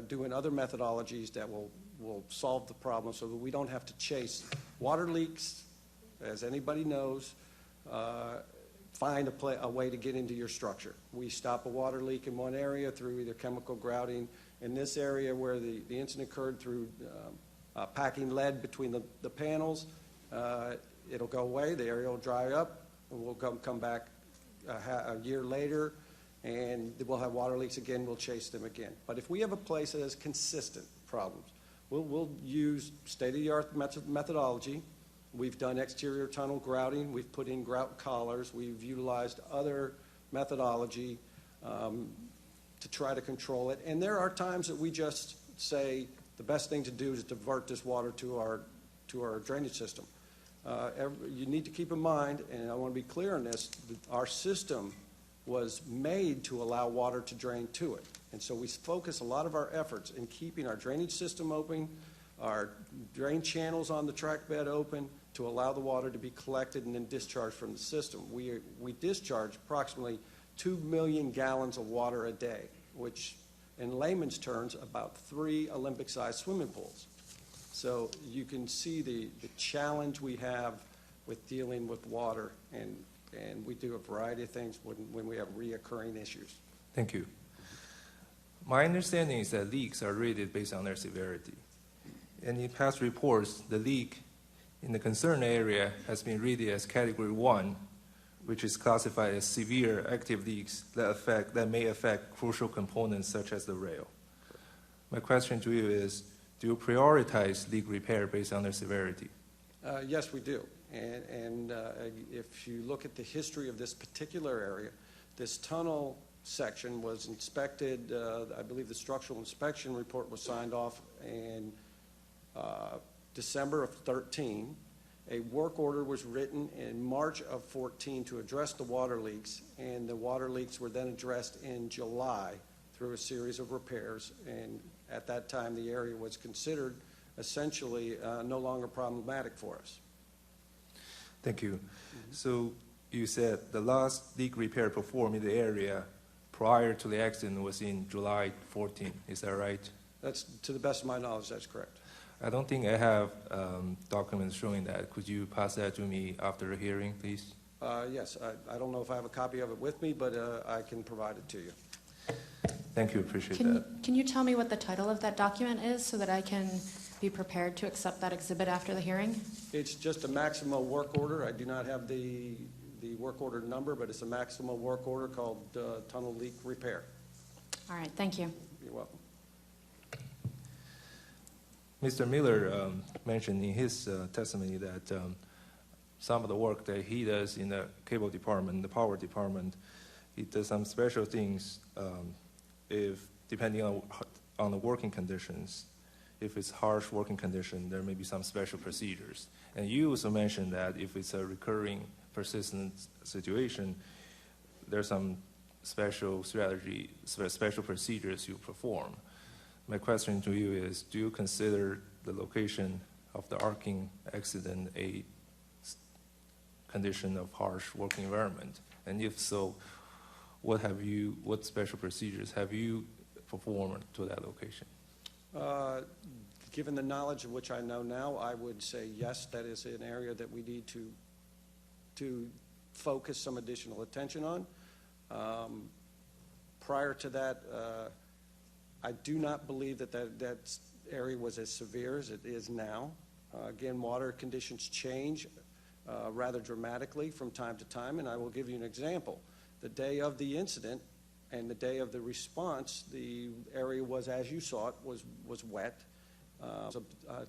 doing other methodologies that will solve the problem so that we don't have to chase water leaks. As anybody knows, find a way to get into your structure. We stop a water leak in one area through either chemical grouting. In this area where the incident occurred through packing lead between the panels, it'll go away, the area will dry up, and we'll come back a year later, and we'll have water leaks again, we'll chase them again. But if we have a place that has consistent problems, we'll use state-of-the-art methodology. We've done exterior tunnel grouting, we've put in grout collars, we've utilized other methodology to try to control it. And there are times that we just say the best thing to do is divert this water to our drainage system. You need to keep in mind, and I want to be clear on this, our system was made to allow water to drain to it. And so we focus a lot of our efforts in keeping our drainage system open, our drain channels on the track bed open to allow the water to be collected and then discharged from the system. We discharge approximately 2 million gallons of water a day, which in layman's terms about 3 Olympic-sized swimming pools. So you can see the challenge we have with dealing with water, and we do a variety of things when we have reoccurring issues. Thank you. My understanding is that leaks are rated based on their severity. And in past reports, the leak in the concerned area has been rated as Category 1, which is classified as severe active leaks that may affect crucial components such as the rail. My question to you is, do you prioritize leak repair based on their severity? Yes, we do. And if you look at the history of this particular area, this tunnel section was inspected. I believe the structural inspection report was signed off in December of 13. A work order was written in March of 14 to address the water leaks, and the water leaks were then addressed in July through a series of repairs. And at that time, the area was considered essentially no longer problematic for us. Thank you. So you said the last leak repair performed in the area prior to the accident was in July 14. Is that right? That's, to the best of my knowledge, that's correct. I don't think I have documents showing that. Could you pass that to me after the hearing, please? Yes, I don't know if I have a copy of it with me, but I can provide it to you. Thank you, appreciate that. Can you tell me what the title of that document is so that I can be prepared to accept that exhibit after the hearing? It's just a maximum work order. I do not have the work order number, but it's a maximum work order called tunnel leak repair. All right, thank you. You're welcome. Mr. Miller mentioned in his testimony that some of the work that he does in the cable department, the power department, he does some special things depending on the working conditions. If it's harsh working condition, there may be some special procedures. And you also mentioned that if it's a recurring, persistent situation, there's some special strategy, special procedures you perform. My question to you is, do you consider the location of the arcing accident a condition of harsh working environment? And if so, what special procedures have you performed to that location? Given the knowledge of which I know now, I would say yes, that is an area that we need to focus some additional attention on. Prior to that, I do not believe that area was as severe as it is now. Again, water conditions change rather dramatically from time to time, and I will give you an example. The day of the incident and the day of the response, the area was, as you saw it, was wet. A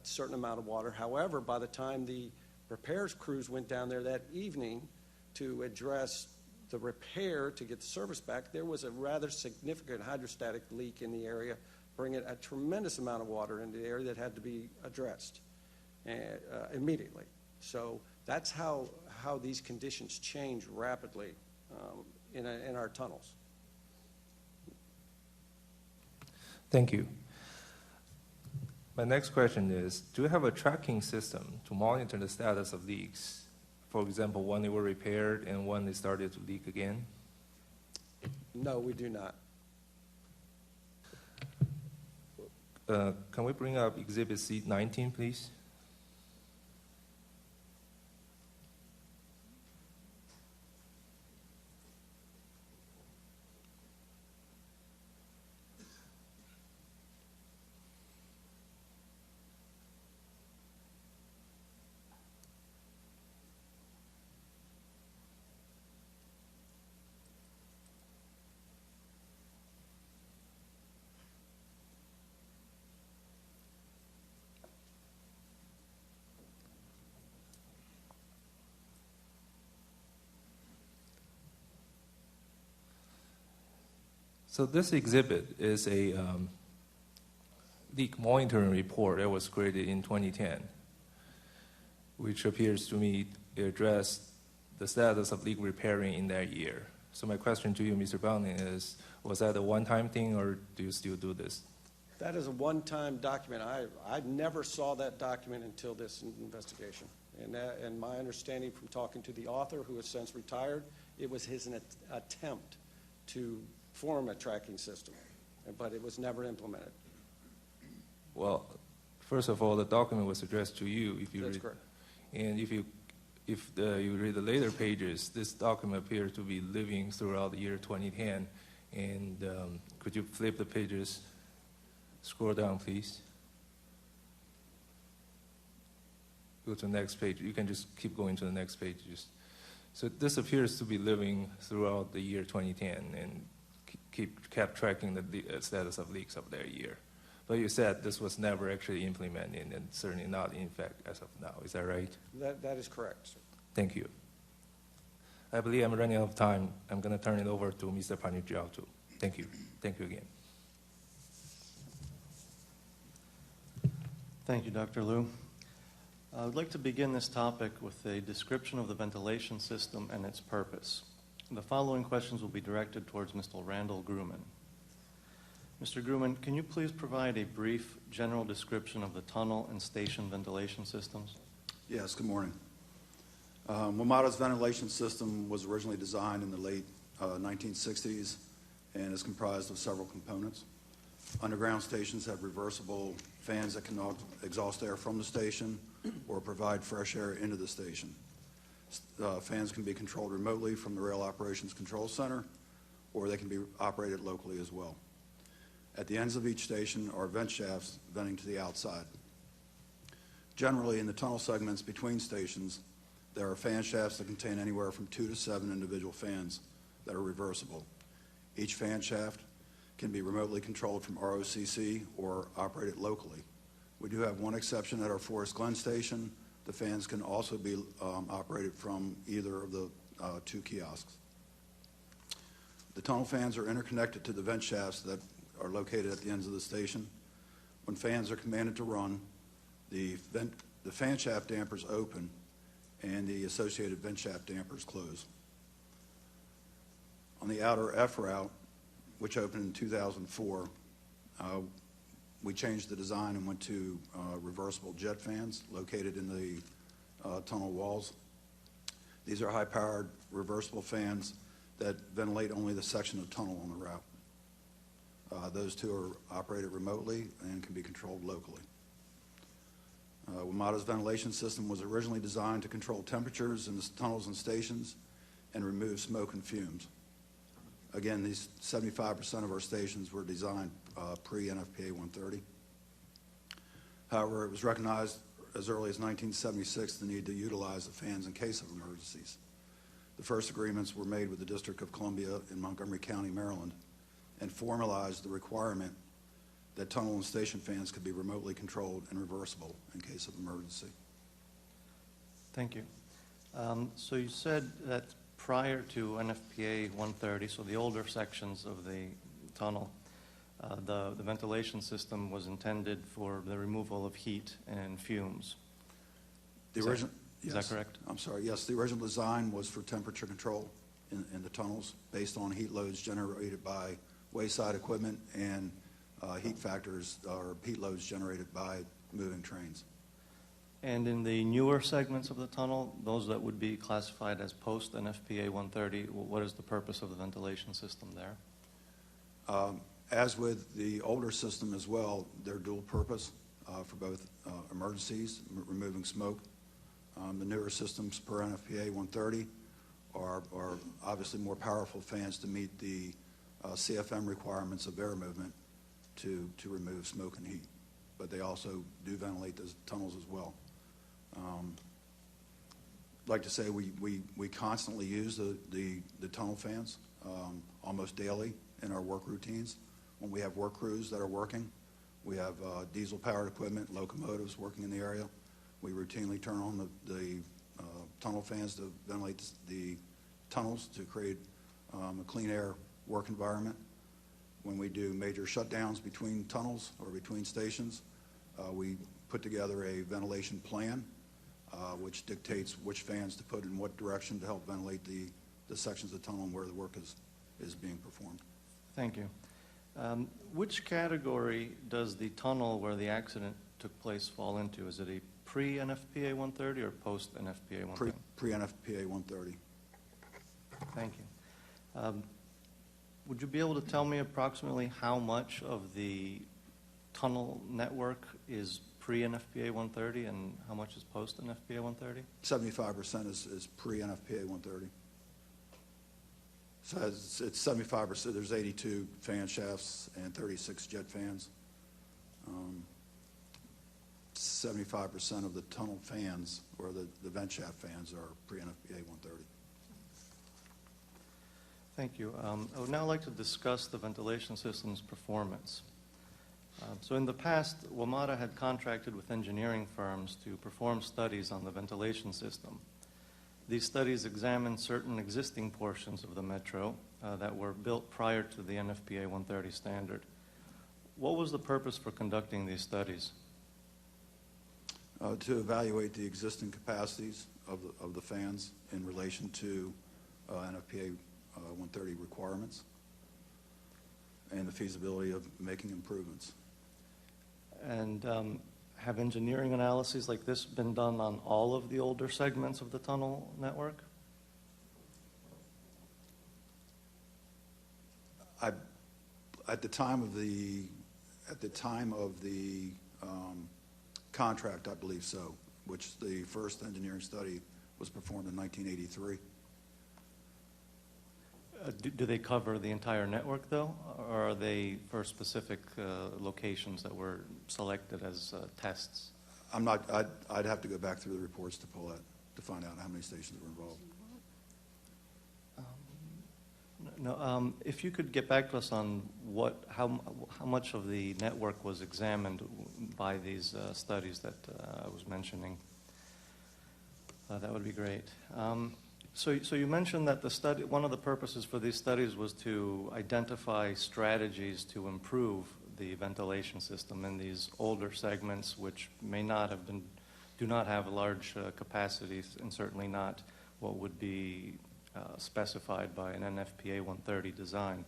certain amount of water. However, by the time the repairs crews went down there that evening to address the repair to get the service back, there was a rather significant hydrostatic leak in the area bringing a tremendous amount of water into the area that had to be addressed immediately. So that's how these conditions change rapidly in our tunnels. Thank you. My next question is, do you have a tracking system to monitor the status of leaks? For example, when they were repaired and when they started to leak again? No, we do not. Can we bring up Exhibit C19, please? So this exhibit is a leak monitoring report that was created in 2010, which appears to me to address the status of leak repairing in that year. So my question to you, Mr. Bunting, is, was that a one-time thing, or do you still do this? That is a one-time document. I never saw that document until this investigation. And my understanding from talking to the author, who has since retired, it was his attempt to form a tracking system, but it was never implemented. Well, first of all, the document was addressed to you. That's correct. And if you read the later pages, this document appears to be living throughout the year 2010. And could you flip the pages? Scroll down, please. Go to the next page. You can just keep going to the next page. So this appears to be living throughout the year 2010 and kept tracking the status of leaks of their year. But you said this was never actually implemented and certainly not in effect as of now. Is that right? That is correct, sir. Thank you. I believe I'm running out of time. I'm going to turn it over to Mr. Panigiotto. Thank you. Thank you again. Thank you, Dr. Liu. I would like to begin this topic with a description of the ventilation system and its purpose. The following questions will be directed towards Mr. Randall Grumman. Mr. Grumman, can you please provide a brief general description of the tunnel and station ventilation systems? Yes, good morning. WMATA's ventilation system was originally designed in the late 1960s and is comprised of several components. Underground stations have reversible fans that can exhaust air from the station or provide fresh air into the station. Fans can be controlled remotely from the Rail Operations Control Center, or they can be operated locally as well. At the ends of each station are vent shafts venting to the outside. Generally, in the tunnel segments between stations, there are fan shafts that contain anywhere from 2 to 7 individual fans that are reversible. Each fan shaft can be remotely controlled from ROCC or operated locally. We do have one exception at our Forest Glen station. The fans can also be operated from either of the 2 kiosks. The tunnel fans are interconnected to the vent shafts that are located at the ends of the station. When fans are commanded to run, the fan shaft dampers open and the associated vent shaft dampers close. On the outer F route, which opened in 2004, we changed the design and went to reversible jet fans located in the tunnel walls. These are high-powered reversible fans that ventilate only the section of tunnel on the route. Those 2 are operated remotely and can be controlled locally. WMATA's ventilation system was originally designed to control temperatures in the tunnels and stations and remove smoke and fumes. Again, these 75% of our stations were designed pre-NFPA 130. However, it was recognized as early as 1976 the need to utilize the fans in case of emergencies. The first agreements were made with the District of Columbia in Montgomery County, Maryland, and formalized the requirement that tunnel and station fans could be remotely controlled and reversible in case of emergency. Thank you. So you said that prior to NFPA 130, so the older sections of the tunnel, The ventilation system was intended for the removal of heat and fumes. The Is that- original, Is yes. that correct? I'm sorry, yes, the original design was for temperature control in the tunnels based on heat loads generated by wayside equipment and heat factors or heat loads generated by moving trains. And in the newer segments of the tunnel, those that would be classified as post-NFPA 130, what is the purpose of the ventilation system there? As with the older system as well, they're dual purpose for both emergencies, removing smoke. The newer systems per NFPA 130 are obviously more powerful fans to meet the CFM requirements of air movement to remove smoke and heat. But they also do ventilate those tunnels as well. I'd like to say we constantly use the tunnel fans almost daily in our work routines. When we have work crews that are working, we have diesel-powered equipment, locomotives working in the area. We routinely turn on the tunnel fans to ventilate the tunnels to create a clean air work environment. When we do major shutdowns between tunnels or between stations, we put together a ventilation plan which dictates which fans to put in what direction to help ventilate the sections of the tunnel where the work is being performed. Thank you. Which category does the tunnel where the accident took place fall into? Is it a pre-NFPA 130 or post-NFPA 130? Pre-NFPA 130. Thank you. Would you be able to tell me approximately how much of the tunnel network is pre-NFPA 130 and how much is post-NFPA 130? 75% is pre-NFPA 130. So it's 75%. There's 82 fan shafts and 36 jet fans. 75% of the tunnel fans or the vent shaft fans are pre-NFPA 130. Thank you. I would now like to discuss the ventilation system's performance. So in the past, WMATA had contracted with engineering firms to perform studies on the ventilation system. These studies examined certain existing portions of the metro that were built prior to the NFPA 130 standard. What was the purpose for conducting these studies? To evaluate the existing capacities of the fans in relation to NFPA 130 requirements and the feasibility of making improvements. And have engineering analyses like this been done on all of the older segments of the tunnel network? At the time of the contract, I believe so, which the first engineering study was performed in 1983. Do they cover the entire network, though, or are they for specific locations that were selected as tests? I'd have to go back through the reports to pull that to find out how many stations were involved. No, if you could get back to us on how much of the network was examined by these studies that I was mentioning, that would be great. So you mentioned that one of the purposes for these studies was to identify strategies to improve the ventilation system in these older segments, which do not have large capacities, and certainly not what would be specified by an NFPA 130 design.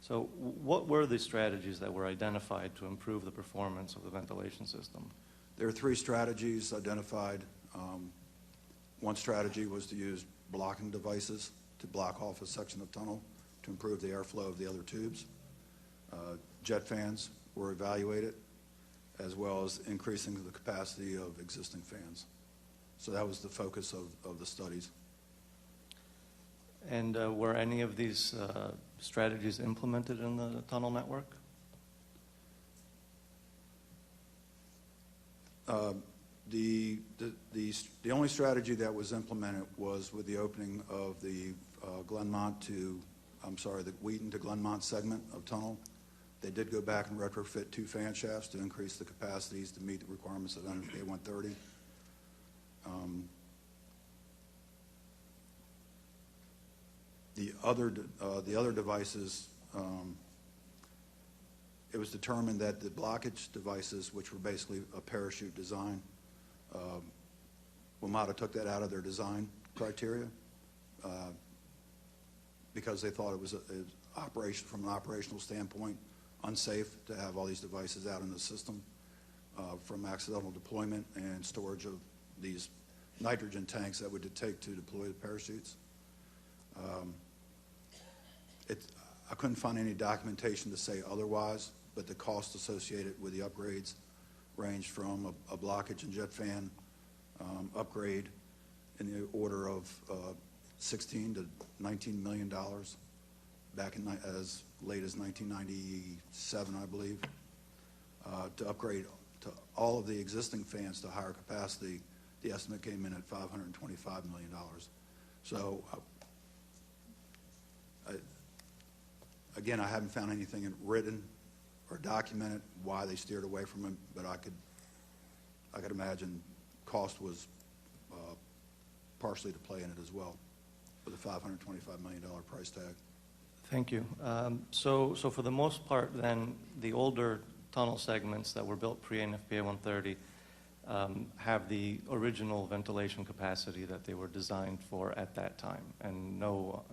So what were the strategies that were identified to improve the performance of the ventilation system? There are 3 strategies identified. One strategy was to use blocking devices to block off a section of tunnel to improve the airflow of the other tubes. Jet fans were evaluated, as well as increasing the capacity of existing fans. So that was the focus of the studies. And were any of these strategies implemented in the tunnel network? The only strategy that was implemented was with the opening of the the Wheaton to Glenmont segment of tunnel. They did go back and retrofit 2 fan shafts to increase the capacities to meet the requirements of NFPA 130. The other devices It was determined that the blockage devices, which were basically a parachute design, WMATA took that out of their design criteria because they thought it was from an operational standpoint unsafe to have all these devices out in the system from accidental deployment and storage of these nitrogen tanks that would take to deploy the parachutes. I couldn't find any documentation to say otherwise, but the cost associated with the upgrades ranged from a blockage and jet fan upgrade in the order of $16 to $19 million back in as late as 1997, I believe, to upgrade to all of the existing fans to higher capacity. The estimate came in at $525 million. So, again, I haven't found anything written or documented why they steered away from it, but I could imagine cost was partially to play in it as well, with a $525 million price tag. Thank you. So for the most part, then, the older tunnel segments that were built pre-NFPA 130 have the original ventilation capacity that they were designed for at that time, and no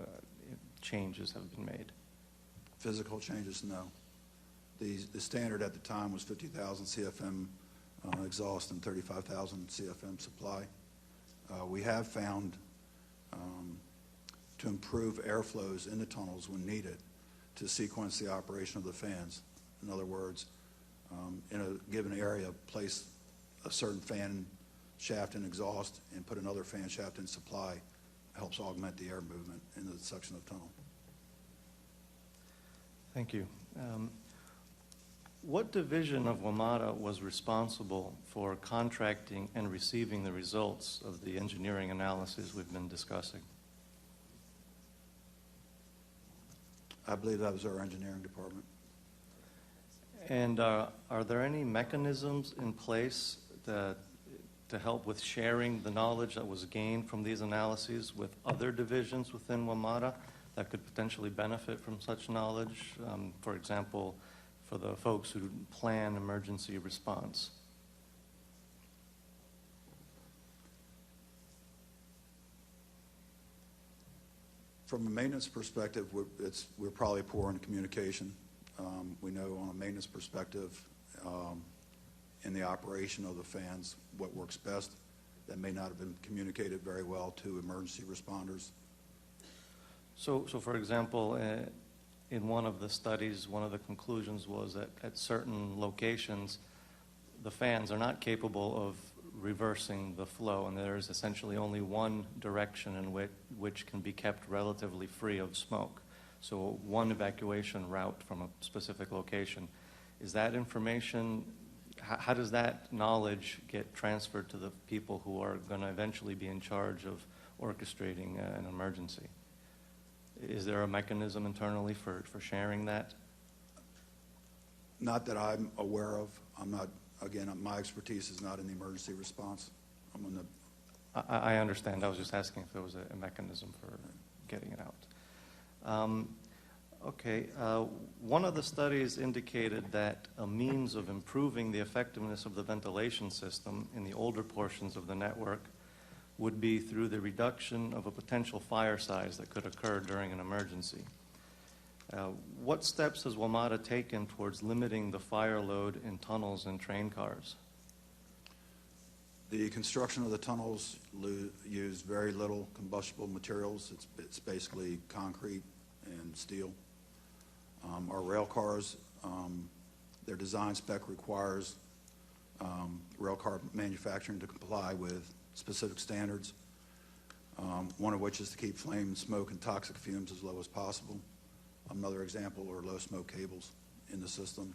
changes have been made. Physical changes, no. The standard at the time was 50,000 CFM exhaust and 35,000 CFM supply. We have found to improve airflows in the tunnels when needed to sequence the operation of the fans. In other words, in a given area, place a certain fan shaft in exhaust and put another fan shaft in supply helps augment the air movement in the section of tunnel. Thank you. What division of WMATA was responsible for contracting and receiving the results of the engineering analysis we've been discussing? I believe that was our engineering department. And are there any mechanisms in place to help with sharing the knowledge that was gained from these analyses with other divisions within WMATA that could potentially benefit from such knowledge? For example, for the folks who plan emergency response. From a maintenance perspective, we're probably poor in communication. We know on a maintenance perspective, in the operation of the fans, what works best. That may not have been communicated very well to emergency responders. So for example, in one of the studies, one of the conclusions was that at certain locations, the fans are not capable of reversing the flow, and there is essentially only one direction in which can be kept relatively free of smoke. So one evacuation route from a specific location. Is that information, how does that knowledge get transferred to the people who are going to eventually be in charge of orchestrating an emergency? Is there a mechanism internally for sharing that? Not that I'm aware of. I'm not, again, my expertise is not in the emergency response. I'm on the... I understand. I was just asking if there was a mechanism for getting it out. Okay. One of the studies indicated that a means of improving the effectiveness of the ventilation system in the older portions of the network would be through the reduction of a potential fire size that could occur during an emergency. What steps has WMATA taken towards limiting the fire load in tunnels and train cars? The construction of the tunnels use very little combustible materials. It's basically concrete and steel. Our rail cars, their design spec requires rail car manufacturing to comply with specific standards, one of which is to keep flame, smoke, and toxic fumes as low as possible. Another example are low smoke cables in the system.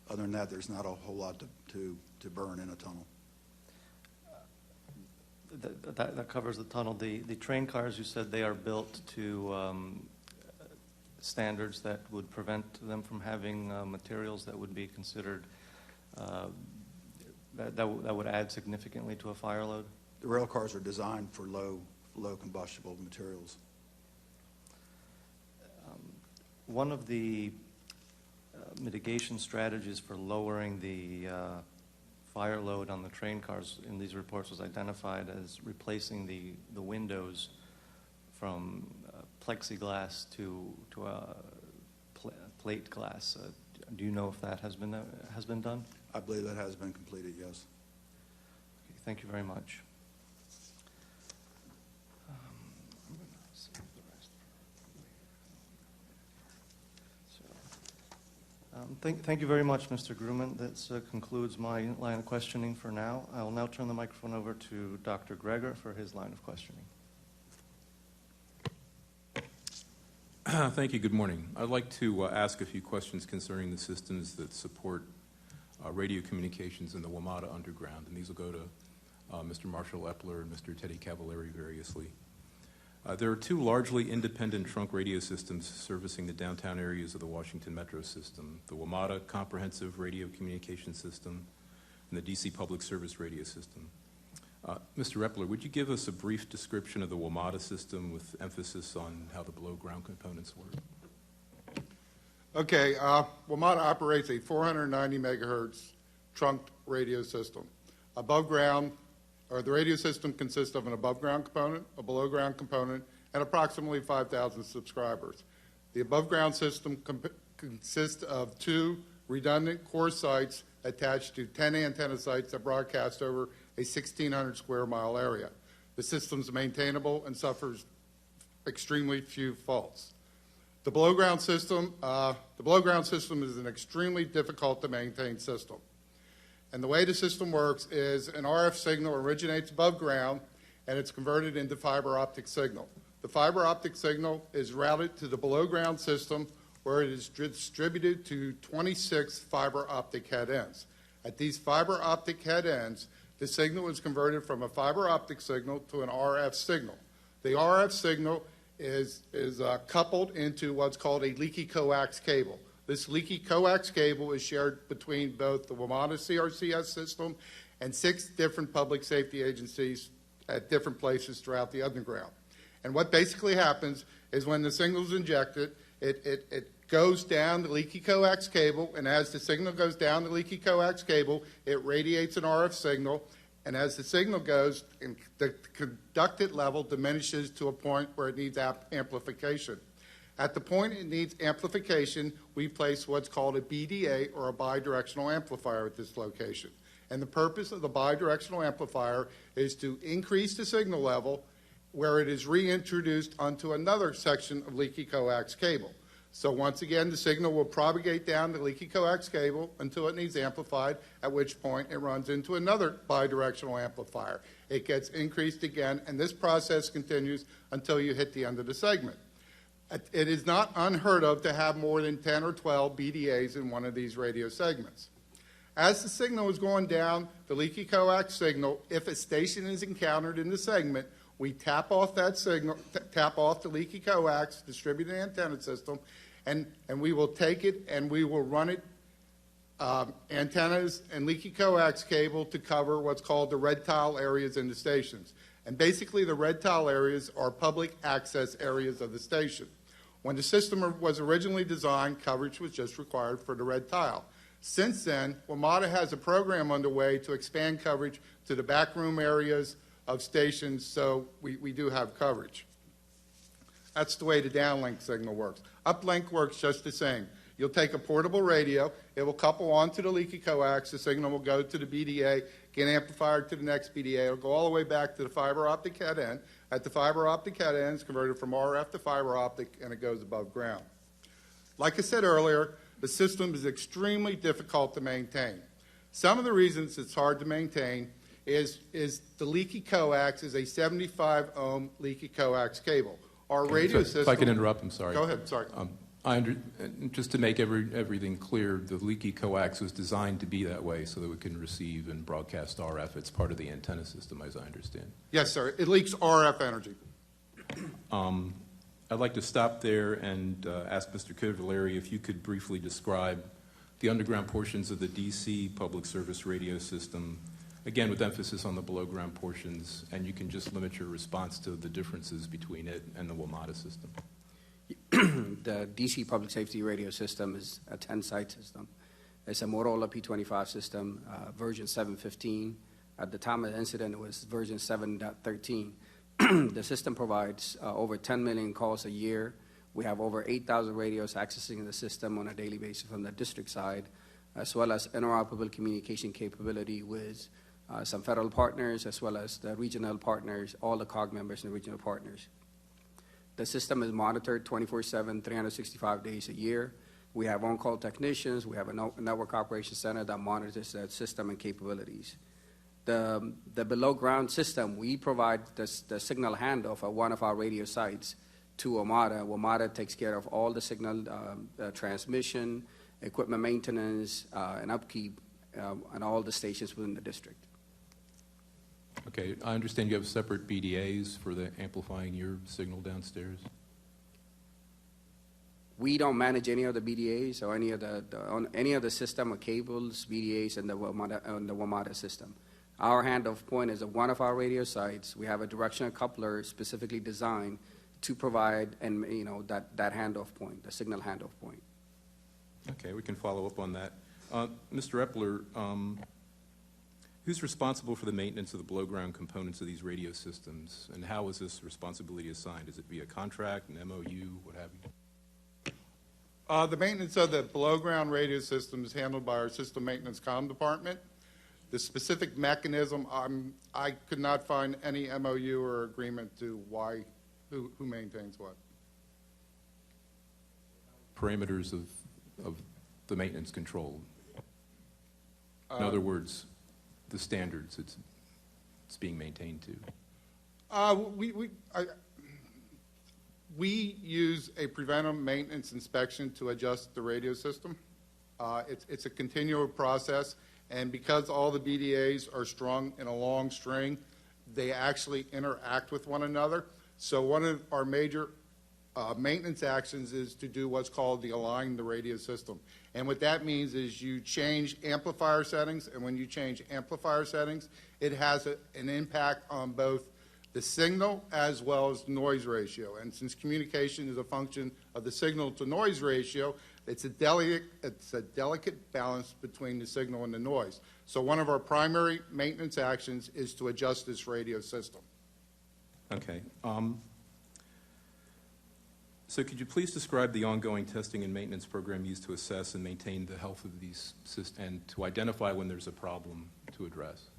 Other than that, there's not a whole lot to burn in a tunnel. That covers the tunnel. The train cars, you said they are built to standards that would prevent them from having materials that would be considered that would add significantly to a fire load? The rail cars are designed for low combustible materials. One of the mitigation strategies for lowering the fire load on the train cars in these reports was identified as replacing the windows from plexiglass to plate glass. Do you know if that has been done? I believe that has been completed, yes. Okay, thank you very much. Thank you very much, Mr. Grumman. That concludes my line of questioning for now. I will now turn the microphone over to Dr. Greger for his line of questioning. Thank you. Good morning. I'd like to ask a few questions concerning the systems that support radio communications in the WMATA underground, and these will go to Mr. Marshall Epler and Mr. Teddy Cavallari variously. There are two largely independent trunk radio systems servicing the downtown areas of the Washington Metro system, the WMATA Comprehensive Radio Communication System and the DC Public Service Radio System. Mr. Epler, would you give us a brief description of the WMATA system with emphasis on how the below-ground components work? Okay, WMATA operates a 490 megahertz trunked radio system. Above ground, or the radio system consists of an above-ground component, a below-ground component, and approximately 5,000 subscribers. The above-ground system consists of 2 redundant core sites attached to 10 antenna sites that broadcast over a 1,600 square mile area. The system is maintainable and suffers extremely few faults. The below-ground system is an extremely difficult to maintain system. And the way the system works is an RF signal originates above ground and it's converted into fiber optic signal. The fiber optic signal is routed to the below ground system where it is distributed to 26 fiber optic head ends. At these fiber optic head ends, the signal is converted from a fiber optic signal to an RF signal. The RF signal is coupled into what's called a leaky coax cable. This leaky coax cable is shared between both the WMATA CRCS system and 6 different public safety agencies at different places throughout the underground. And what basically happens is when the signal is injected, it goes down the leaky coax cable, and as the signal goes down the leaky coax cable, it radiates an RF signal, and as the signal goes, the conducted level diminishes to a point where it needs amplification. At the point it needs amplification, we place what's called a BDA, or a bidirectional amplifier, at this location. And the purpose of the bidirectional amplifier is to increase the signal level where it is reintroduced onto another section of leaky coax cable. So once again, the signal will propagate down the leaky coax cable until it needs amplified, at which point it runs into another bidirectional amplifier. It gets increased again, and this process continues until you hit the end of the segment. It is not unheard of to have more than 10 or 12 BDAs in one of these radio segments. As the signal is going down the leaky coax signal, if a station is encountered in the segment, we tap off that signal, tap off the leaky coax distributed antenna system, and we will take it and we will run it antennas and leaky coax cable to cover what's called the red tile areas in the stations. And basically the red tile areas are public access areas of the station. When the system was originally designed, coverage was just required for the red tile. Since then, WMATA has a program underway to expand coverage to the backroom areas of stations, so we do have coverage. That's the way the downlink signal works. Uplink works just the same. You'll take a portable radio, it will couple onto the leaky coax, the signal will go to the BDA, get amplified to the next BDA, it'll go all the way back to the fiber optic head end. At the fiber optic head end, it's converted from RF to fiber optic, and it goes above ground. Like I said earlier, the system is extremely difficult to maintain. Some of the reasons it's hard to maintain is the leaky coax is a 75 ohm leaky coax cable. Our radio system... If I can interrupt, I'm sorry. Go ahead, sorry. Just to make everything clear, the leaky coax was designed to be that way so that we can receive and broadcast RF. It's part of the antenna system, as I understand. Yes, sir. It leaks RF energy. I'd like to stop there and ask Mr. Cavallari if you could briefly describe the underground portions of the DC Public Service Radio System, again with emphasis on the below-ground portions, and you can just limit your response to the differences between it and the WMATA system. The DC Public Safety Radio System is a 10-site system. It's a Motorola P25 system, version 7.15. At the time of the incident, it was version 7.13. The system provides over 10 million calls a year. We have over 8,000 radios accessing the system on a daily basis from the district side, as well as interoperable communication capability with some federal partners, as well as the regional partners, all the COG members and regional partners. The system is monitored 24/7, 365 days a year. We have on-call technicians. We have a network operations center that monitors the system and capabilities. The below-ground system, we provide the signal handoff at one of our radio sites to WMATA. WMATA takes care of all the signal transmission, equipment maintenance, and upkeep on all the stations within the district. Okay, I understand you have separate BDAs for the amplifying your signal downstairs. We don't manage any of the BDAs or any of the system or cables, BDAs, and the WMATA system. Our handoff point is at one of our radio sites. We have a directional coupler specifically designed to provide that handoff point, the signal handoff point. Okay, we can follow up on that. Mr. Epler, who's responsible for the maintenance of the below-ground components of these radio systems, and how is this responsibility assigned? Is it via contract, an MOU, what have you? The maintenance of the below-ground radio system is handled by our System Maintenance Comm Department. The specific mechanism, I could not find any MOU or agreement to who maintains what. Parameters of the maintenance control. In other words, the standards it's being maintained to. We use a preventive maintenance inspection to adjust the radio system. It's a continual process, and because all the BDAs are strung in a long string, they actually interact with one another. So one of our major maintenance actions is to do what's called the align the radio system. And what that means is you change amplifier settings, and when you change amplifier settings, it has an impact on both the signal as well as noise ratio. And since communication is a function of the signal to noise ratio, it's a delicate balance between the signal and the noise. So one of our primary maintenance actions is to adjust this radio system. Okay. So could you please describe the ongoing testing and maintenance program used to assess and maintain the health of these systems and to identify when there's a problem to address?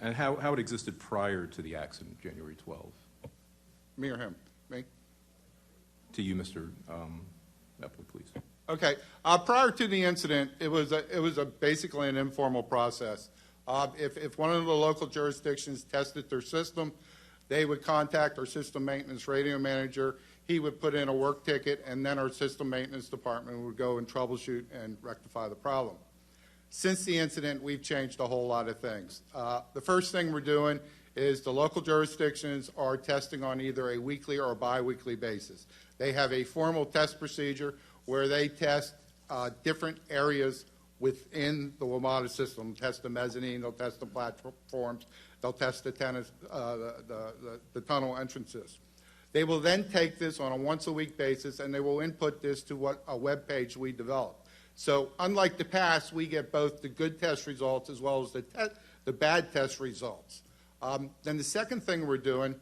And how it existed prior to the accident, January 12th? Me or him? Me? To you, Mr. Epler, please. Okay. Prior to the incident, it was basically an informal process. If one of the local jurisdictions tested their system, they would contact our system maintenance radio manager. He would put in a work ticket, and then our system maintenance department would go and troubleshoot and rectify the problem. Since the incident, we've changed a whole lot of things. The first thing we're doing is the local jurisdictions are testing on either a weekly or a biweekly basis. They have a formal test procedure where they test different areas within the WMATA system. Test the mezzanine, they'll test the platforms, they'll test the tunnel entrances. They will then take this on a once-a-week basis, and they will input this to a web page we develop. So unlike the past, we get both the good test results as well as the bad test results. Then the second thing we're doing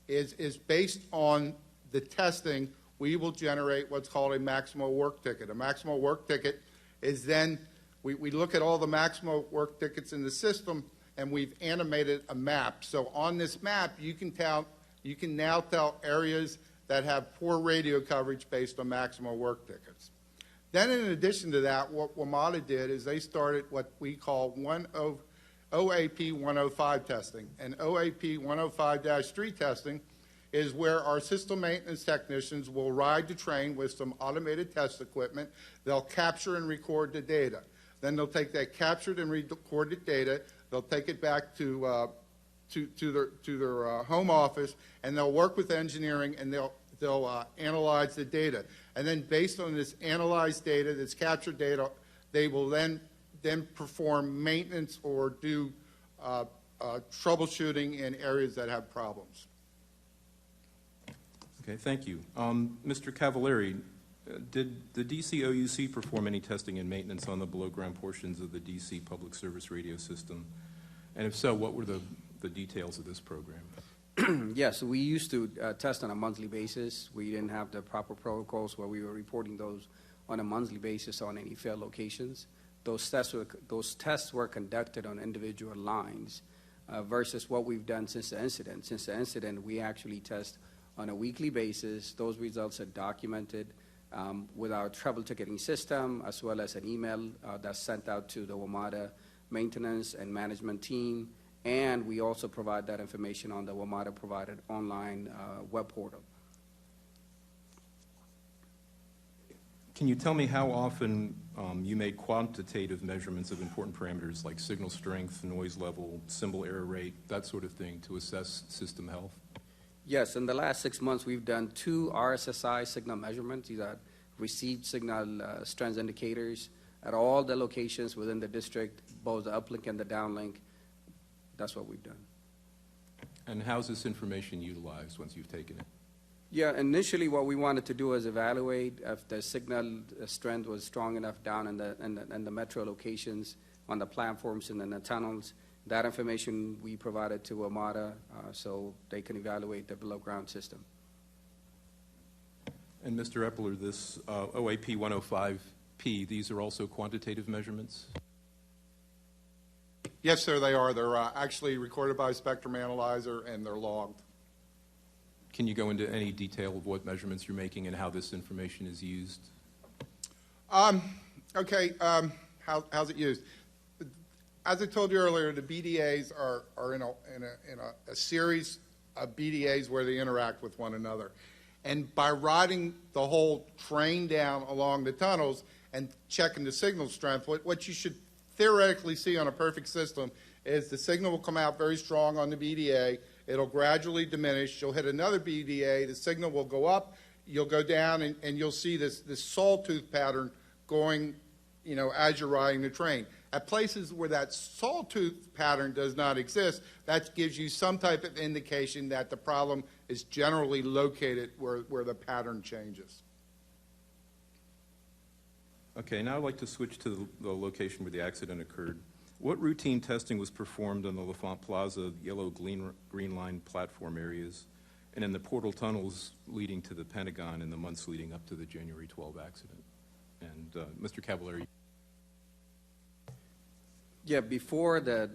is based on the testing, we will generate what's called a maximal work ticket. A maximal work ticket is then, we look at all the maximal work tickets in the system, and we've animated a map. So on this map, you can now tell areas that have poor radio coverage based on maximal work tickets. Then in addition to that, what WMATA did is they started what we call OAP 105 testing. And OAP 105-3 testing is where our system maintenance technicians will ride the train with some automated test equipment. They'll capture and record the data. Then they'll take that captured and recorded data, they'll take it back to their home office, and they'll work with engineering, and they'll analyze the data. And then based on this analyzed data, this captured data, they will then perform maintenance or do troubleshooting in areas that have problems. Okay, thank you. Mr. Cavallari, did the DC OUC perform any testing and maintenance on the below-ground portions of the DC Public Service radio system? And if so, what were the details of this program? Yes, we used to test on a monthly basis. We didn't have the proper protocols where we were reporting those on a monthly basis on any failed locations. Those tests were conducted on individual lines versus what we've done since the incident. Since the incident, we actually test on a weekly basis. Those results are documented with our trouble ticketing system, as well as an email that's sent out to the WMATA maintenance and management team. And we also provide that information on the WMATA provided online web portal. Can you tell me how often you made quantitative measurements of important parameters like signal strength, noise level, symbol error rate, that sort of thing, to assess system health? Yes, in the last 6 months, we've done 2 RSSI signal measurements. These are received signal strength indicators at all the locations within the district, both the uplink and the downlink. That's what we've done. And how's this information utilized once you've taken it? Yeah, initially what we wanted to do is evaluate if the signal strength was strong enough down in the metro locations, on the platforms and in the tunnels. That information we provided to WMATA so they can evaluate the below-ground system. And Mr. Epler, this OAP 105P, these are also quantitative measurements? Yes, sir, they are. They're actually recorded by a spectrum analyzer, and they're logged. Can you go into any detail of what measurements you're making and how this information is used? Okay, how's it used? As I told you earlier, the BDAs are in a series of BDAs where they interact with one another. And by riding the whole train down along the tunnels and checking the signal strength, what you should theoretically see on a perfect system is the signal will come out very strong on the BDA. It'll gradually diminish. You'll hit another BDA. The signal will go up. You'll go down, and you'll see this sawtooth pattern going, as you're riding the train. At places where that sawtooth pattern does not exist, that gives you some type of indication that the problem is generally located where the pattern changes. Okay, now I'd like to switch to the location where the accident occurred. What routine testing was performed on the L'Enfant Plaza yellow green line platform areas and in the portal tunnels leading to the Pentagon in the months leading up to the January 12 accident? And Mr. Cavallari. Yeah, before the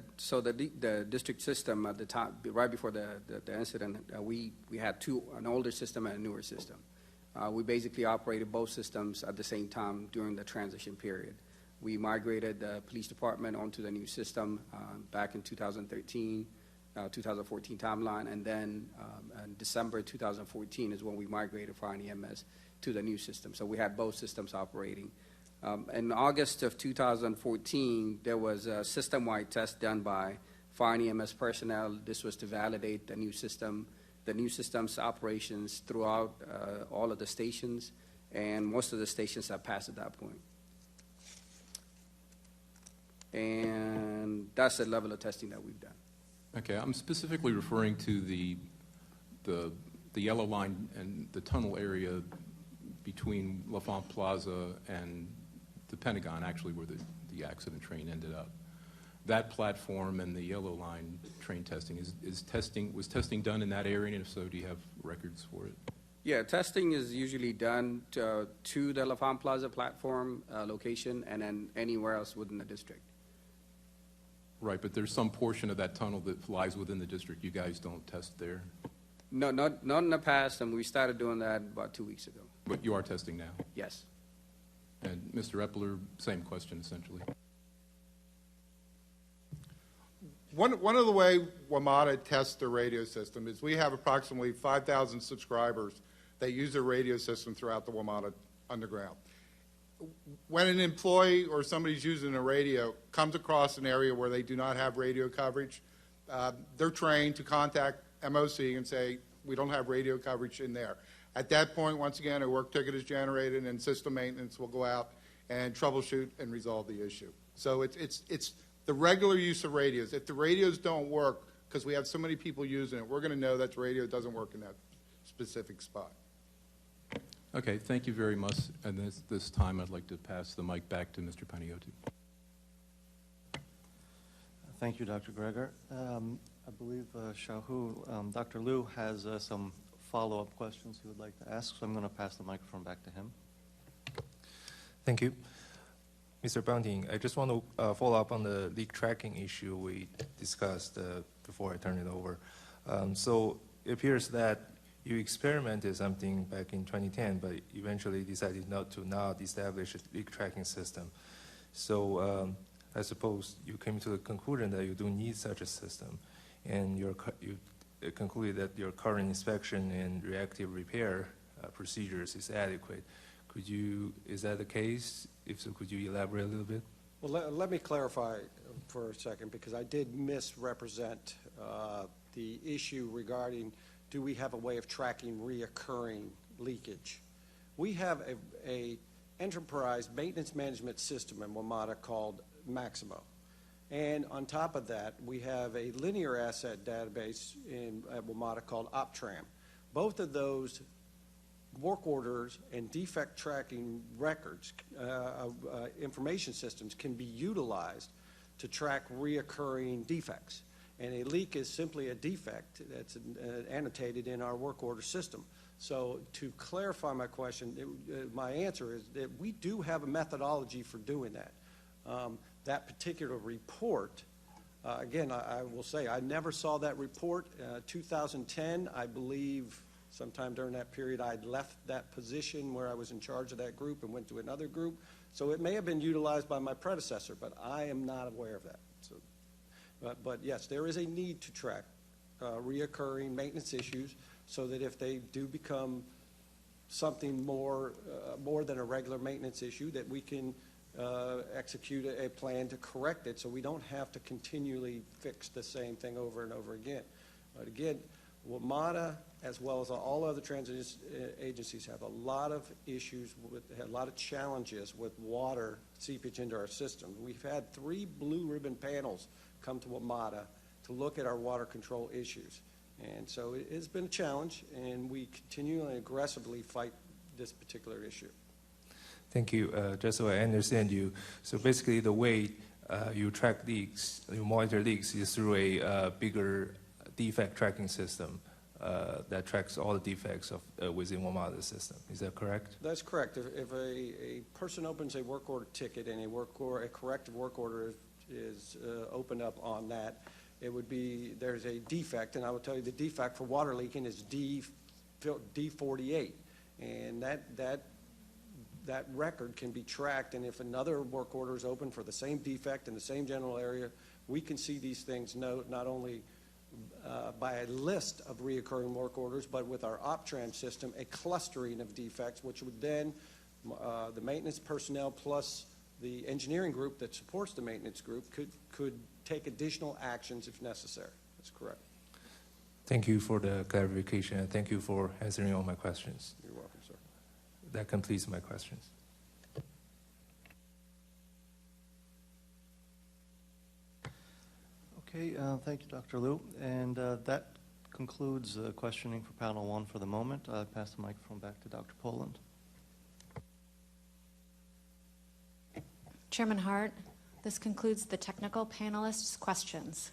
district system at the time, right before the incident, we had an older system and a newer system. We basically operated both systems at the same time during the transition period. We migrated the police department onto the new system back in 2013, 2014 timeline, and then in December 2014 is when we migrated Fire and EMS to the new system. So we had both systems operating. In August of 2014, there was a system-wide test done by Fire and EMS personnel. This was to validate the new system's operations throughout all of the stations, and most of the stations have passed at that point. And that's the level of testing that we've done. Okay, I'm specifically referring to the yellow line and the tunnel area between L'Enfant Plaza and the Pentagon, actually where the accident train ended up. That platform and the yellow line train testing, was testing done in that area, and if so, do you have records for it? Yeah, testing is usually done to the L'Enfant Plaza platform location and then anywhere else within the district. Right, but there's some portion of that tunnel that lies within the district. You guys don't test there? No, not in the past, and we started doing that about 2 weeks ago. But you are testing now? Yes. And Mr. Epler, same question, essentially. One of the way WMATA tests their radio system is we have approximately 5,000 subscribers that use their radio system throughout the WMATA underground. When an employee or somebody's using a radio comes across an area where they do not have radio coverage, they're trained to contact MOC and say, we don't have radio coverage in there. At that point, once again, a work ticket is generated and system maintenance will go out and troubleshoot and resolve the issue. So it's the regular use of radios. If the radios don't work, because we have so many people using it, we're going to know that the radio doesn't work in that specific spot. Okay, thank you very much. And this time, I'd like to pass the mic back to Mr. Paniotto. Thank you, Dr. Greger. I believe Dr. Liu has some follow-up questions he would like to ask, so I'm going to pass the microphone back to him. Thank you. Mr. Bunting, I just want to follow up on the leak tracking issue we discussed before I turn it over. So it appears that you experimented something back in 2010, but eventually decided not to now establish a leak tracking system. So I suppose you came to the conclusion that you don't need such a system, and you concluded that your current inspection and reactive repair procedures is adequate. Is that the case? If so, could you elaborate a little bit? Well, let me clarify for a second, because I did misrepresent the issue regarding, do we have a way of tracking reoccurring leakage? We have a enterprise maintenance management system in WMATA called Maximo. And on top of that, we have a linear asset database at WMATA called OpTram. Both of those work orders and defect tracking records, information systems can be utilized to track reoccurring defects. And a leak is simply a defect that's annotated in our work order system. So to clarify my question, my answer is that we do have a methodology for doing that. That particular report, again, I will say I never saw that report. 2010, I believe, sometime during that period, I'd left that position where I was in charge of that group and went to another group. So it may have been utilized by my predecessor, but I am not aware of that. So, but yes, there is a need to track reoccurring maintenance issues so that if they do become something more than a regular maintenance issue, that we can execute a plan to correct it so we don't have to continually fix the same thing over and over again. But again, WMATA, as well as all other transit agencies, have a lot of issues, a lot of challenges with water seepage into our system. We've had 3 blue ribbon panels come to WMATA to look at our water control issues. And so it has been a challenge, and we continually aggressively fight this particular issue. Thank you. Just so I understand you, so basically the way you track leaks, you monitor leaks, is through a bigger defect tracking system that tracks all the defects within WMATA system. Is that correct? That's correct. If a person opens a work order ticket and a corrective work order is opened up on that, it would be, there's a defect, and I will tell you the defect for water leaking is D48, and that record can be tracked, and if another work order is open for the same defect in the same general area, we can see these things not only by a list of reoccurring work orders, but with our OpTram system, a clustering of defects, which would then, the maintenance personnel plus the engineering group that supports the maintenance group could take additional actions if necessary. That's correct. Thank you for the clarification, and thank you for answering all my questions. You're welcome, sir. That completes my questions. Okay, thank you, Dr. Liu. And that concludes questioning for panel 1 for the moment. I pass the microphone back to Dr. Poland. Chairman Hart, this concludes the technical panelists' questions.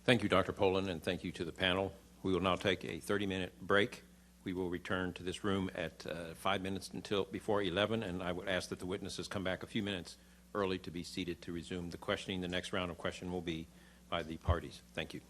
Thank you, Dr. Poland, and thank you to the panel. We will now take a 30-minute break. We will return to this room at 5 minutes before 11, and I would ask that the witnesses come back a few minutes early to be seated to resume the questioning. The next round of question will be by the parties. Thank you.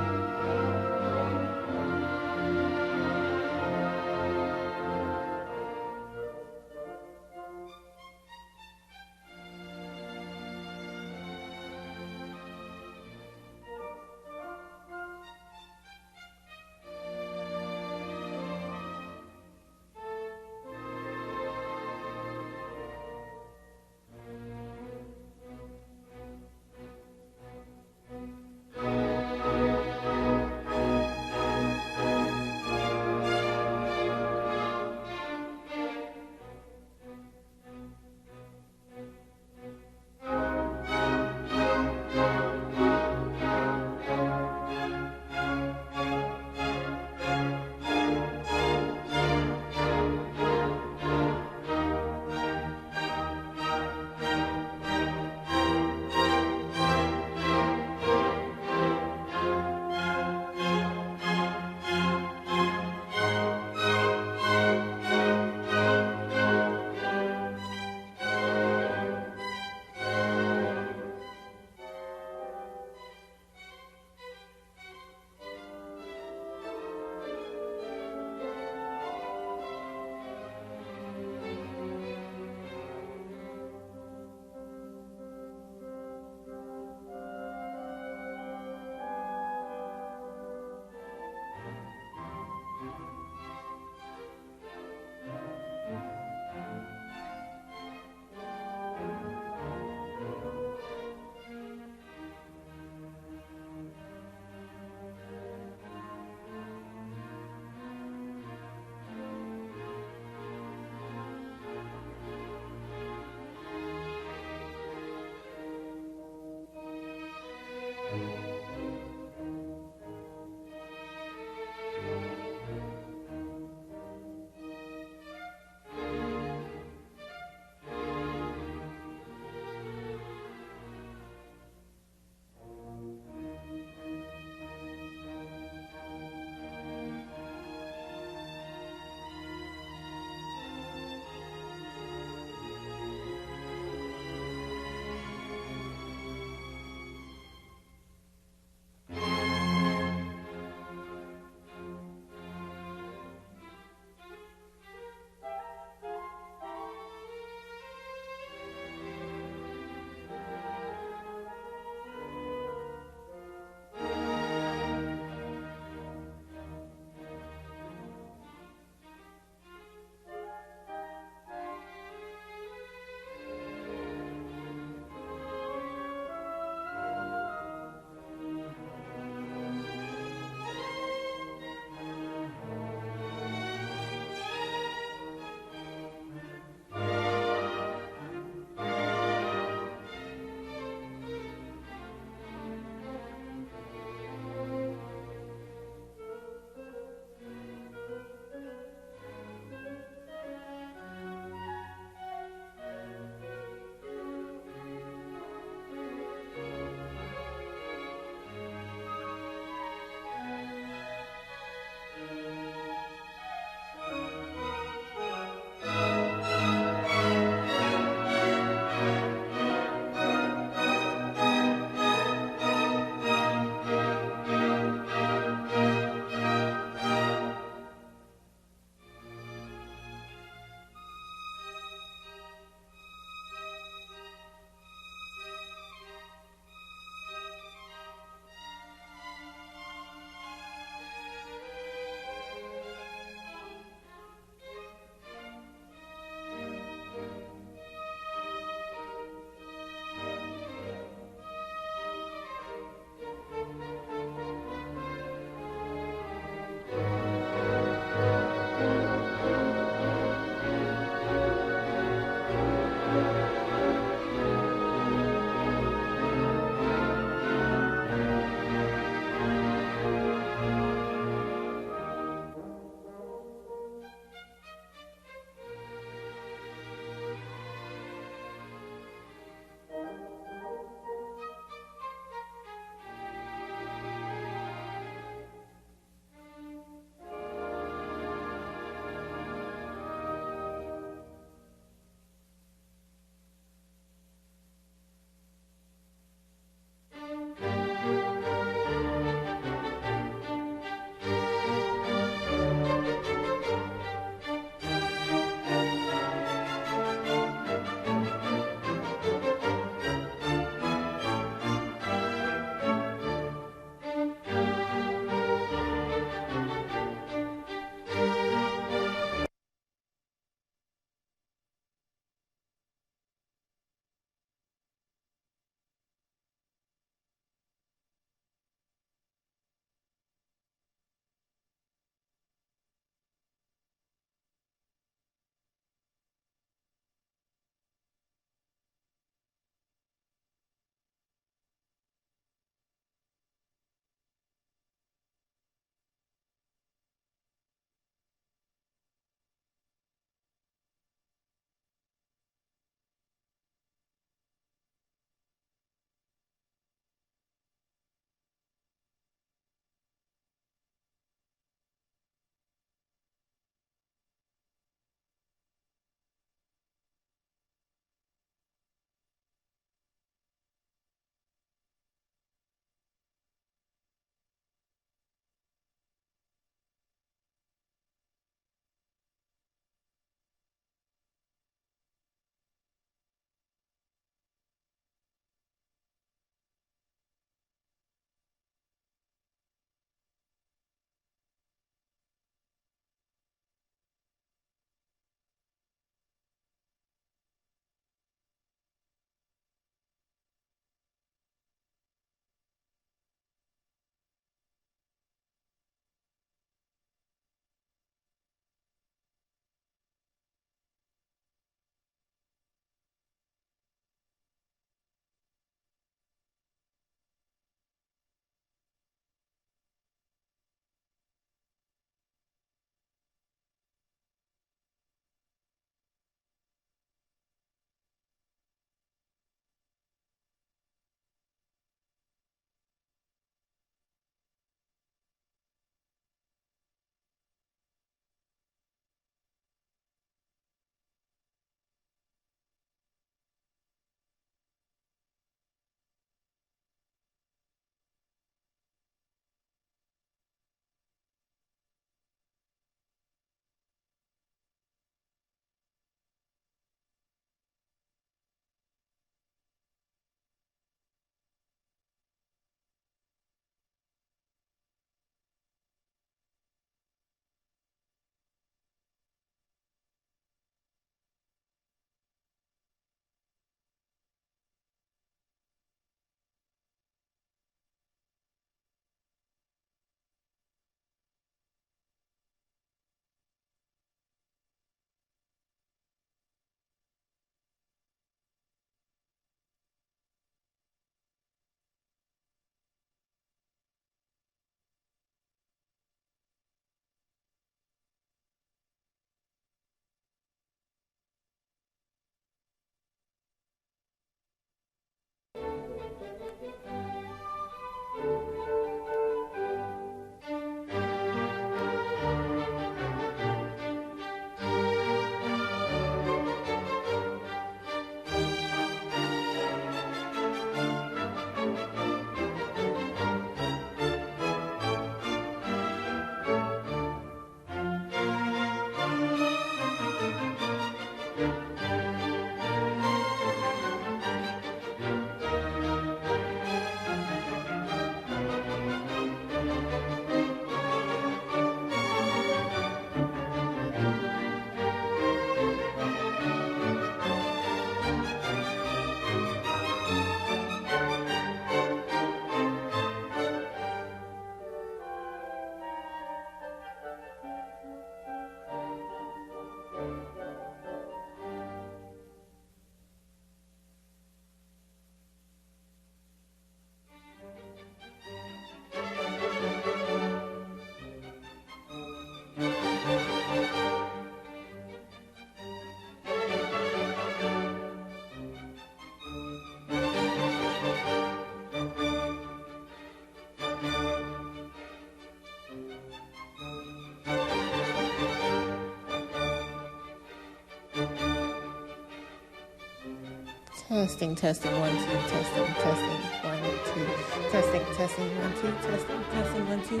Testing, testing, 1, 2, testing, testing, 1, 2, testing, testing, 1, 2, testing, testing, 1, 2,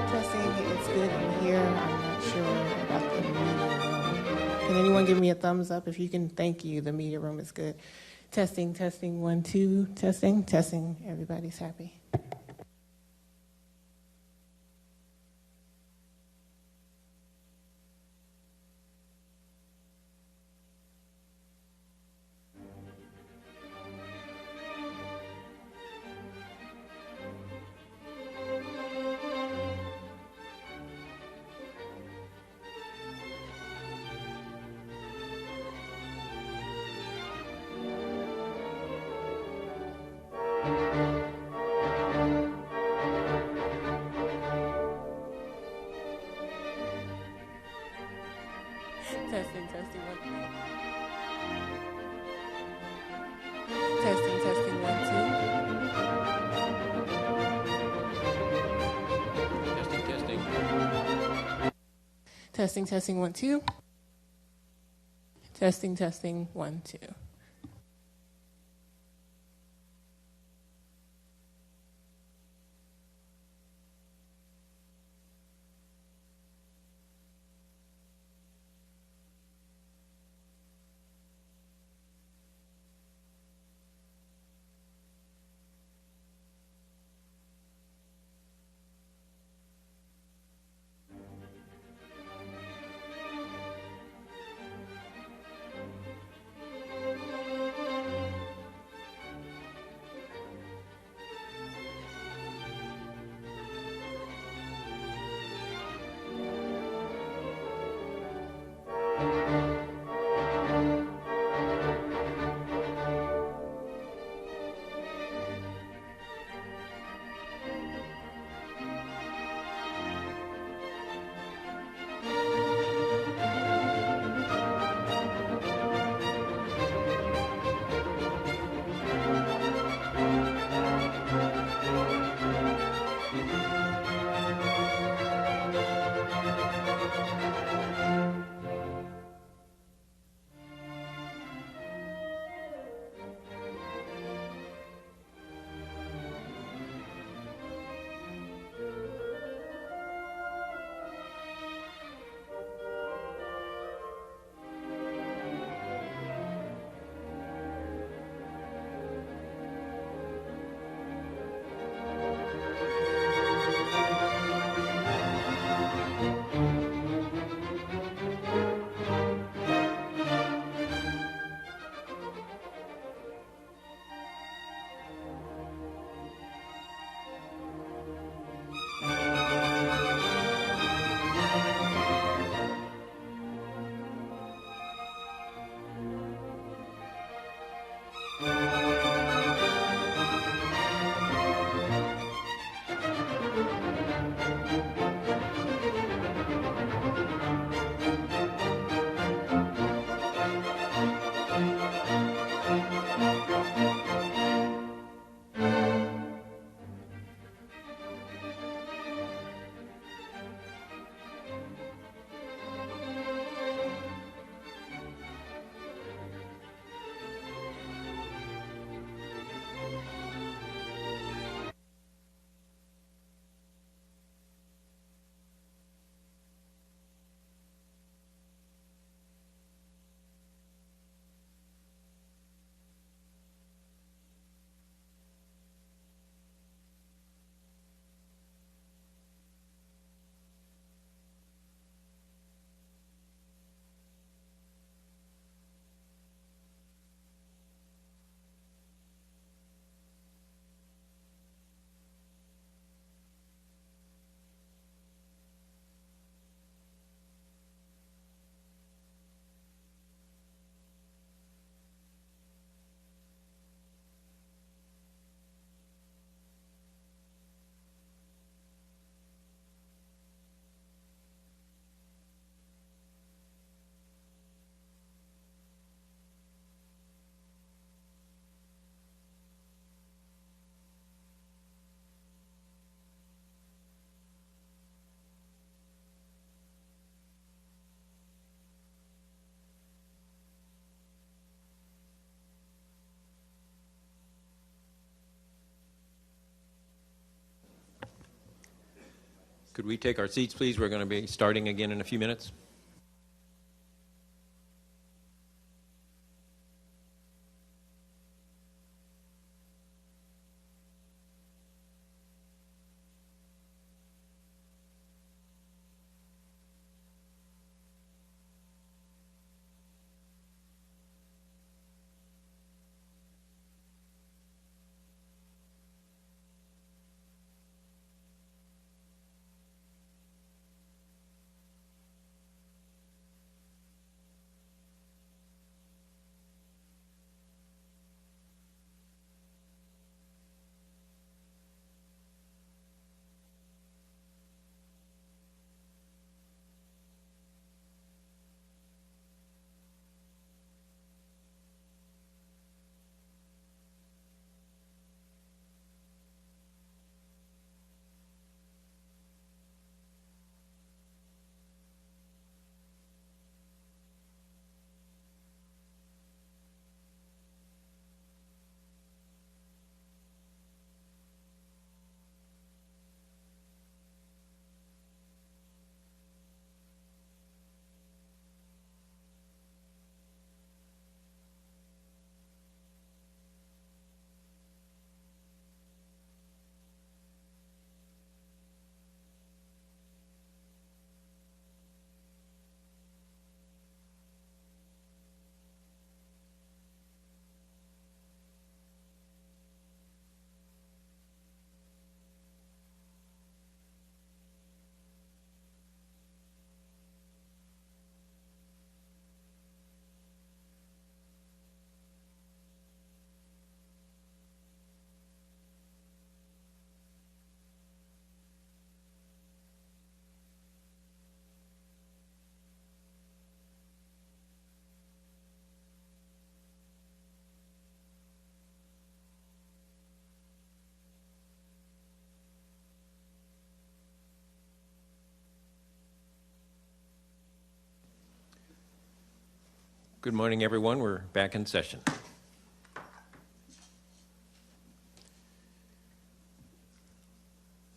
testing. It's good in here. I'm not sure about the media room. Can anyone give me a thumbs up if you can? Thank you. The media room is good. Testing, testing, 1, 2, testing, testing. Everybody's happy. Testing, testing, 1, 2. Testing, testing, 1, 2. Testing, testing. Testing, testing, 1, 2. Testing, testing, 1, 2. Could we take our seats, please? We're going to be starting again in a few minutes. Good morning, everyone. We're back in session.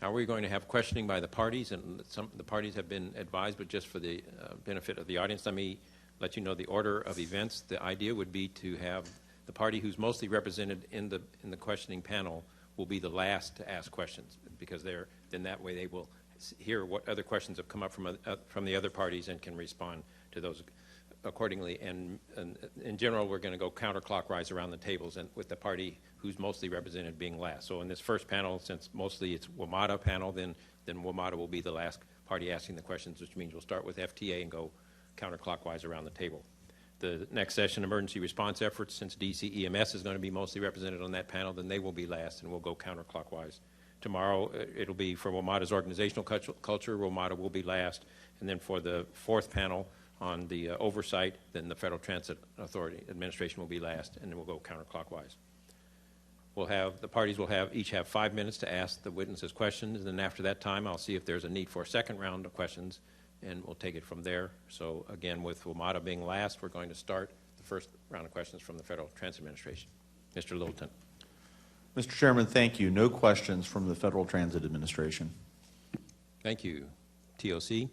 Now we're going to have questioning by the parties, and some of the parties have been advised, but just for the benefit of the audience, let me let you know the order of events. The idea would be to have the party who's mostly represented in the questioning panel will be the last to ask questions, because then that way they will hear what other questions have come up from the other parties and can respond to those accordingly. And in general, we're going to go counterclockwise around the tables, and with the party who's mostly represented being last. So in this first panel, since mostly it's WMATA panel, then WMATA will be the last party asking the questions, which means we'll start with FTA and go counterclockwise around the table. The next session, emergency response efforts, since DC EMS is going to be mostly represented on that panel, then they will be last, and we'll go counterclockwise. Tomorrow, it'll be for WMATA's organizational culture. WMATA will be last. And then for the fourth panel on the oversight, then the Federal Transit Authority Administration will be last, and then we'll go counterclockwise. The parties will each have 5 minutes to ask the witnesses questions, and then after that time, I'll see if there's a need for a second round of questions, and we'll take it from there. So again, with WMATA being last, we're going to start the first round of questions from the Federal Transit Administration. Mr. Littleton. Mr. Chairman, thank you. No questions from the Federal Transit Administration. Thank you. TOC.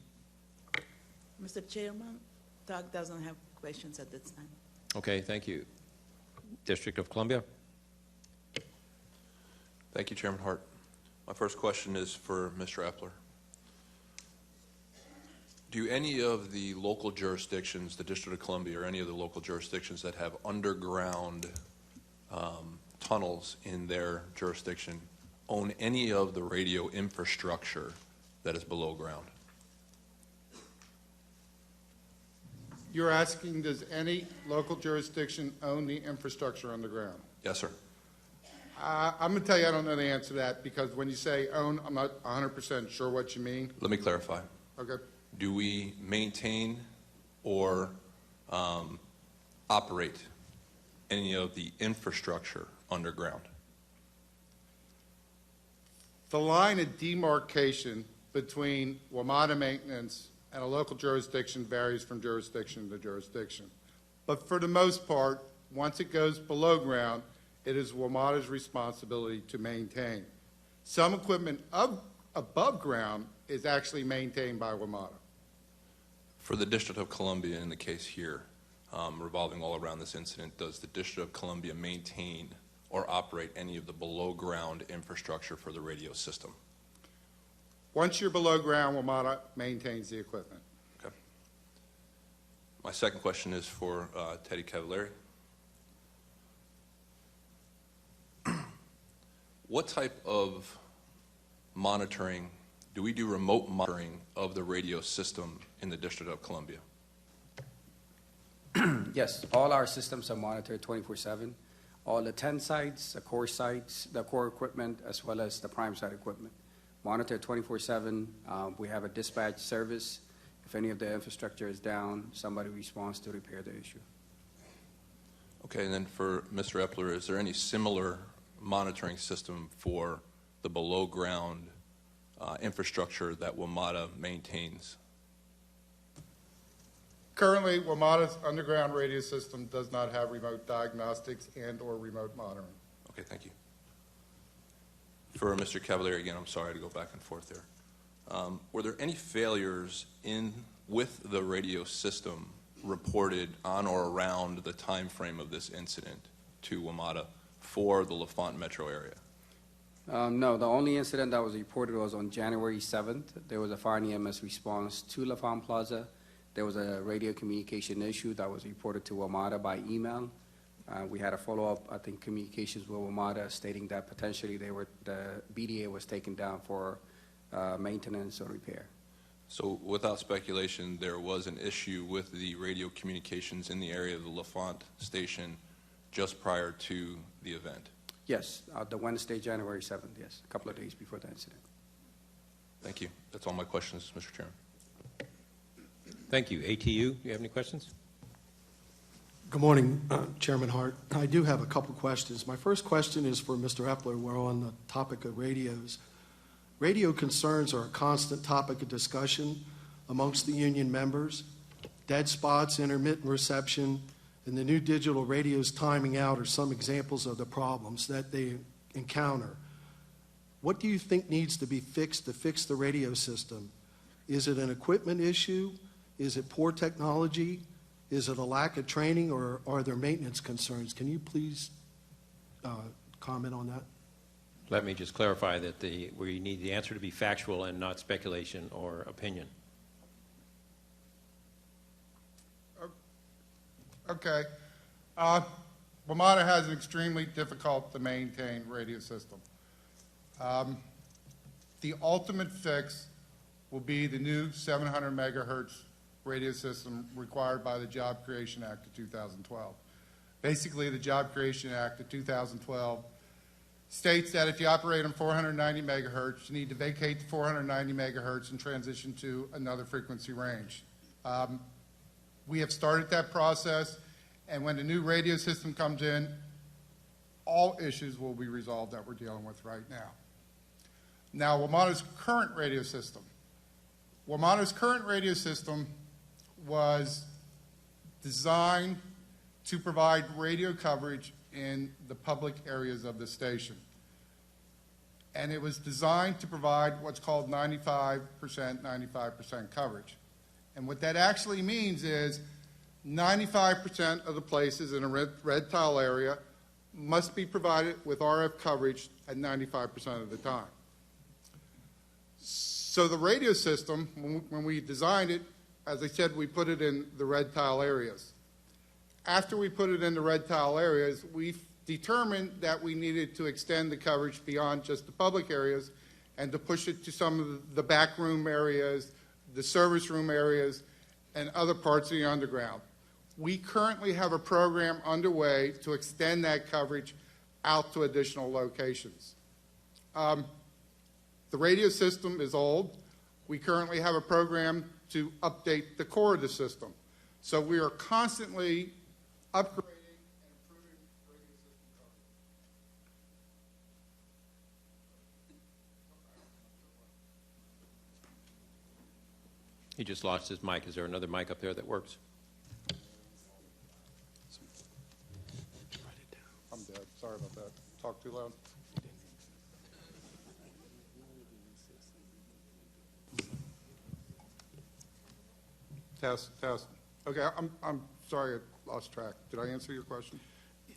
Mr. Chairman, TOC doesn't have questions at this time. Okay, thank you. District of Columbia. Thank you, Chairman Hart. My first question is for Mr. Epler. Do any of the local jurisdictions, the District of Columbia, or any of the local jurisdictions that have underground tunnels in their jurisdiction own any of the radio infrastructure that is below ground? You're asking, does any local jurisdiction own the infrastructure underground? Yes, sir. I'm going to tell you I don't know the answer to that, because when you say own, I'm not 100% sure what you mean. Let me clarify. Okay. Do we maintain or operate any of the infrastructure underground? The line of demarcation between WMATA maintenance and a local jurisdiction varies from jurisdiction to jurisdiction. But for the most part, once it goes below ground, it is WMATA's responsibility to maintain. Some equipment above ground is actually maintained by WMATA. For the District of Columbia, in the case here, revolving all around this incident, does the District of Columbia maintain or operate any of the below-ground infrastructure for the radio system? Once you're below ground, WMATA maintains the equipment. Okay. My second question is for Teddy Cavallari. What type of monitoring, do we do remote monitoring of the radio system in the District of Columbia? Yes, all our systems are monitored 24/7. All the 10 sites, the core equipment, as well as the prime site equipment. Monitor 24/7. We have a dispatch service. If any of the infrastructure is down, somebody responds to repair the issue. Okay, and then for Mr. Epler, is there any similar monitoring system for the below-ground infrastructure that WMATA maintains? Currently, WMATA's underground radio system does not have remote diagnostics and/or remote monitoring. Okay, thank you. For Mr. Cavallari, again, I'm sorry to go back and forth there. Were there any failures with the radio system reported on or around the time frame of this incident to WMATA for the L'Enfant metro area? No, the only incident that was reported was on January 7th. There was a fire and EMS response to L'Enfant Plaza. There was a radio communication issue that was reported to WMATA by email. We had a follow-up, I think, communications with WMATA stating that potentially the BDA was taken down for maintenance or repair. So without speculation, there was an issue with the radio communications in the area of the L'Enfant station just prior to the event? Yes, the Wednesday, January 7th, yes, a couple of days before the incident. Thank you. That's all my questions, Mr. Chairman. Thank you. ATU, do you have any questions? Good morning, Chairman Hart. I do have a couple questions. My first question is for Mr. Epler. We're on the topic of radios. Radio concerns are a constant topic of discussion amongst the union members. Dead spots, intermittent reception, and the new digital radios timing out are some examples of the problems that they encounter. What do you think needs to be fixed to fix the radio system? Is it an equipment issue? Is it poor technology? Is it a lack of training, or are there maintenance concerns? Can you please comment on that? Let me just clarify that we need the answer to be factual and not speculation or opinion. Okay. WMATA has an extremely difficult to maintain radio system. The ultimate fix will be the new 700 megahertz radio system required by the Job Creation Act of 2012. Basically, the Job Creation Act of 2012 states that if you operate on 490 megahertz, you need to vacate the 490 megahertz and transition to another frequency range. We have started that process, and when the new radio system comes in, all issues will be resolved that we're dealing with right now. Now, WMATA's current radio system. WMATA's current radio system was designed to provide radio coverage in the public areas of the station. And it was designed to provide what's called 95% coverage. And what that actually means is 95% of the places in a red tile area must be provided with RF coverage at 95% of the time. So the radio system, when we designed it, as I said, we put it in the red tile areas. After we put it in the red tile areas, we determined that we needed to extend the coverage beyond just the public areas and to push it to some of the back room areas, the service room areas, and other parts of the underground. We currently have a program underway to extend that coverage out to additional locations. The radio system is old. We currently have a program to update the core of the system. So we are constantly upgrading and improving radio system coverage. He just lost his mic. Is there another mic up there that works? I'm dead. Sorry about that. Talk too loud. Test. Okay, I'm sorry, I lost track. Did I answer your question?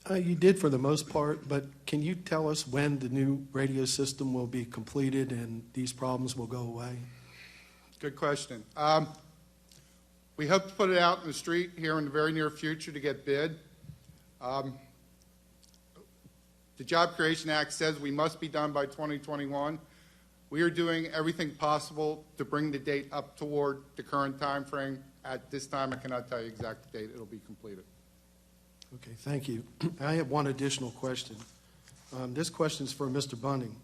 You did for the most part, but can you tell us when the new radio system will be completed and these problems will go away? Good question. We hope to put it out in the street here in the very near future to get bid. The Job Creation Act says we must be done by 2021. We are doing everything possible to bring the date up toward the current time frame. At this time, I cannot tell you exact date it'll be completed. Okay, thank you. I have one additional question. This question is for Mr. Bunting.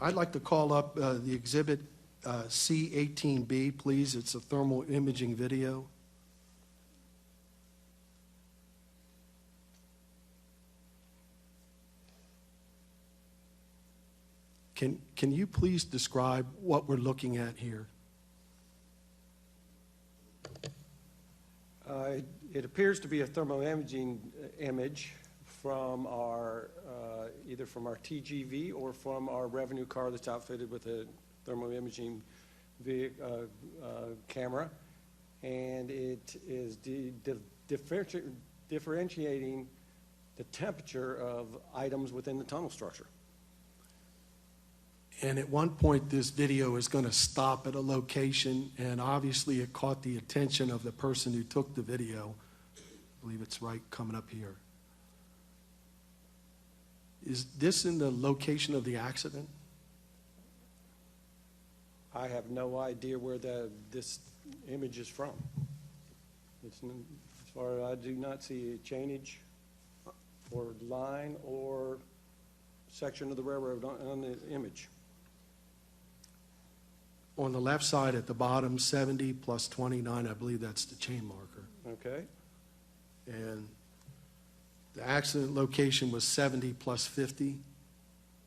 I'd like to call up the exhibit C18B, please. It's a thermal imaging video. Can you please describe what we're looking at here? It appears to be a thermal imaging image from our, either from our TGV or from our revenue car that's outfitted with a thermal imaging camera. And it is differentiating the temperature of items within the tunnel structure. And at one point, this video is going to stop at a location, and obviously it caught the attention of the person who took the video. I believe it's right coming up here. Is this in the location of the accident? I have no idea where this image is from. As far as I do not see a chainage or line or section of the railroad on the image. On the left side at the bottom, 70 plus 29, I believe that's the chain marker. Okay. And the accident location was 70 plus 50,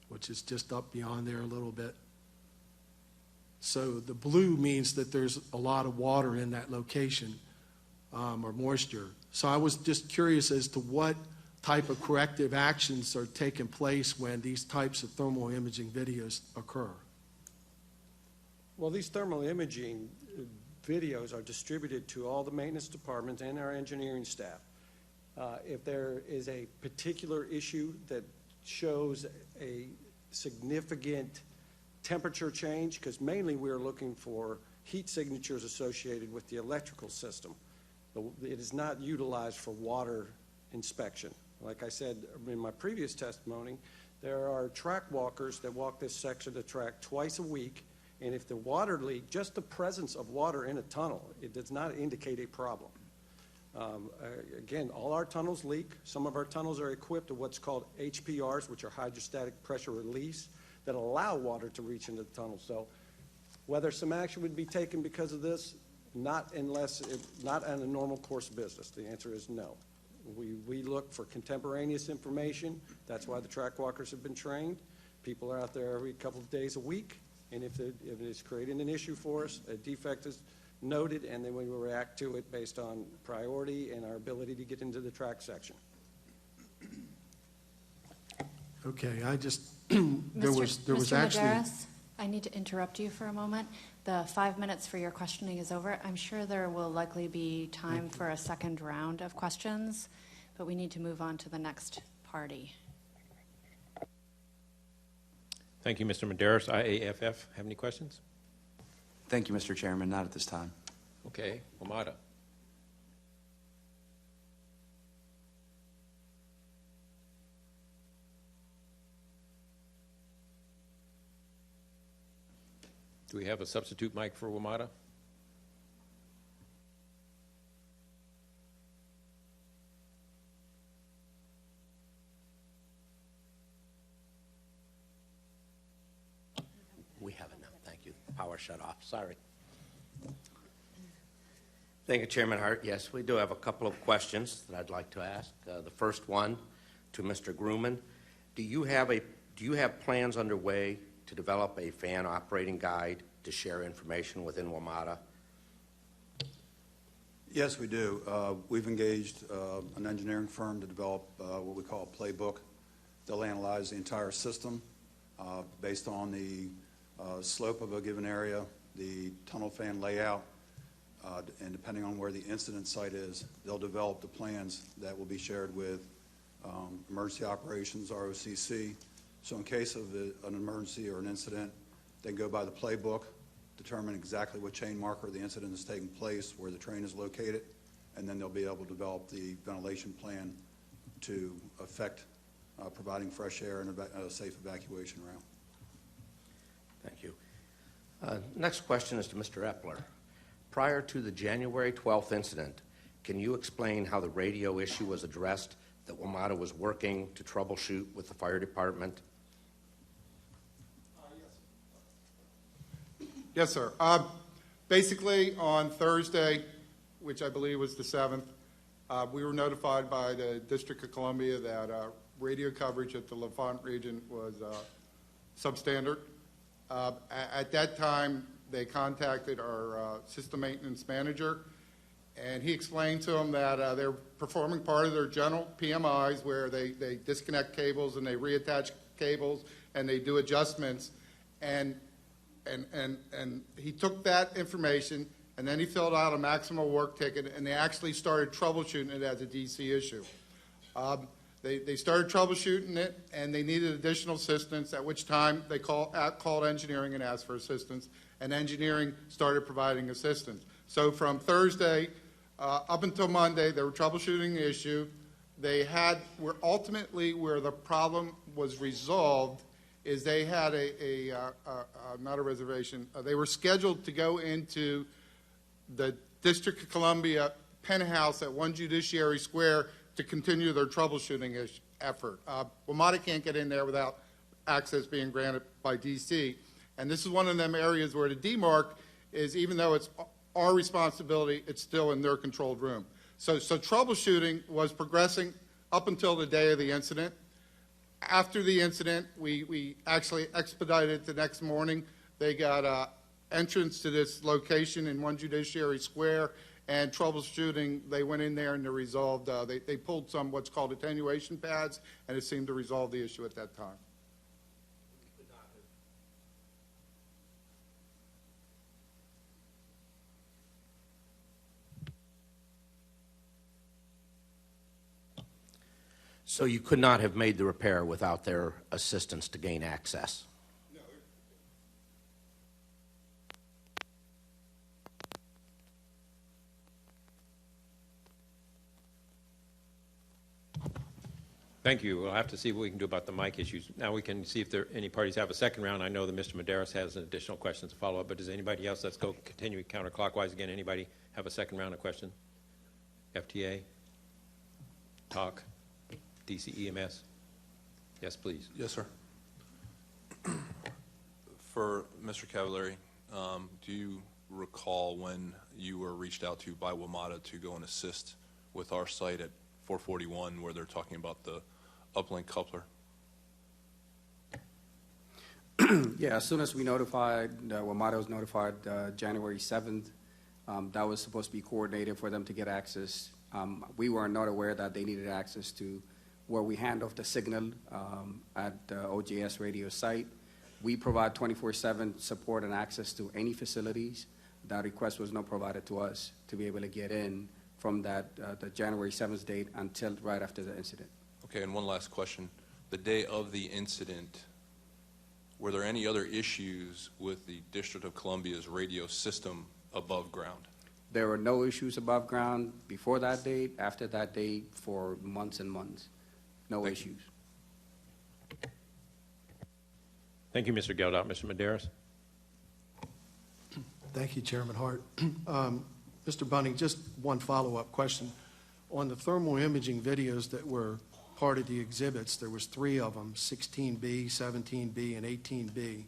which is just up beyond there a little bit. So the blue means that there's a lot of water in that location, or moisture. So I was just curious as to what type of corrective actions are taking place when these types of thermal imaging videos occur. Well, these thermal imaging videos are distributed to all the maintenance departments and our engineering staff. If there is a particular issue that shows a significant temperature change, because mainly we're looking for heat signatures associated with the electrical system. It is not utilized for water inspection. Like I said in my previous testimony, there are track walkers that walk this section of the track twice a week, and if the water leak, just the presence of water in a tunnel, it does not indicate a problem. Again, all our tunnels leak. Some of our tunnels are equipped with what's called HPRs, which are hydrostatic pressure release, that allow water to reach into the tunnel. So whether some action would be taken because of this, not on a normal course of business. The answer is no. We look for contemporaneous information. That's why the track walkers have been trained. People are out there every couple of days a week. And if it is creating an issue for us, a defect is noted, and then we will react to it based on priority and our ability to get into the track section. Okay, I just, there was Mr. actually... Medeiros, I need to interrupt you for a moment. The 5 minutes for your questioning is over. I'm sure there will likely be time for a second round of questions, but we need to move on to the next party. Thank you, Mr. Medeiros. IAFF, have any questions? Thank you, Mr. Chairman. Not at this time. Okay, WMATA. Do we have a substitute mic for WMATA? We have it now. Thank you. Power shut off. Sorry. Thank you, Chairman Hart. Yes, we do have a couple of questions that I'd like to ask. The first one to Mr. Grumman. Do you have plans underway to develop a fan operating guide to share information within WMATA? Yes, we do. We've engaged an engineering firm to develop what we call a playbook. They'll analyze the entire system based on the slope of a given area, the tunnel fan layout, And depending on where the incident site is, they'll develop the plans that will be shared with emergency operations, ROCC. So in case of an emergency or an incident, they go by the playbook, determine exactly what chain marker the incident is taking place, where the train is located, and then they'll be able to develop the ventilation plan to affect providing fresh air and a safe evacuation route. Thank you. Next question is to Mr. Epler. Prior to the January 12th incident, can you explain how the radio issue was addressed that WMATA was working to troubleshoot with the fire department? Yes, sir. Basically, on Thursday, which I believe was the 7th, we were notified by the District of Columbia that radio coverage at the L'Enfant region was substandard. At that time, they contacted our system maintenance manager, and he explained to them that they're performing part of their general PMIs where they disconnect cables and they reattach cables and they do adjustments. And he took that information and then he filled out a maximal work ticket, and they actually started troubleshooting it as a DC issue. They started troubleshooting it, and they needed additional assistance, at which time they called engineering and asked for assistance, and engineering started providing assistance. So from Thursday up until Monday, they were troubleshooting the issue. They had, ultimately where the problem was resolved is they had not a reservation, they were scheduled to go into the District of Columbia penthouse at 1 Judiciary Square to continue their troubleshooting effort. WMATA can't get in there without access being granted by DC. And this is one of them areas where the DMARC is, even though it's our responsibility, it's still in their controlled room. So troubleshooting was progressing up until the day of the incident. After the incident, we actually expedited the next morning. They got entrance to this location in 1 Judiciary Square, and troubleshooting, they went in there and they resolved, they pulled some what's called attenuation pads, and it seemed to resolve the issue at that time. So you could not have made the repair without their assistance to gain access? Thank you. We'll have to see what we can do about the mic issues. Now we can see if any parties have a second round. I know that Mr. Medeiros has additional questions to follow up, but does anybody else, let's go continue counterclockwise again. Anybody have a second round of questions? FTA? Talk? DC EMS? Yes, please. Yes, sir. For Mr. Cavallari, do you recall when you were reached out to by WMATA to go and assist with our site at 441 where they're talking about the uplink coupler? Yeah, as soon as we notified, WMATA was notified January 7th, that was supposed to be coordinated for them to get access. We were not aware that they needed access to where we hand off the signal at the OJS radio site. We provide 24/7 support and access to any facilities. That request was not provided to us to be able to get in from that the January 7th date until right after the incident. Okay, and one last question. The day of the incident, were there any other issues with the District of Columbia's radio system above ground? There were no issues above ground before that date, after that date, for months and months. No issues. Thank you, Mr. Geldof. Mr. Medeiros? Thank you, Chairman Hart. Mr. Bunning, just one follow-up question. On the thermal imaging videos that were part of the exhibits, there was 3 of them, 16B, 17B, and 18B.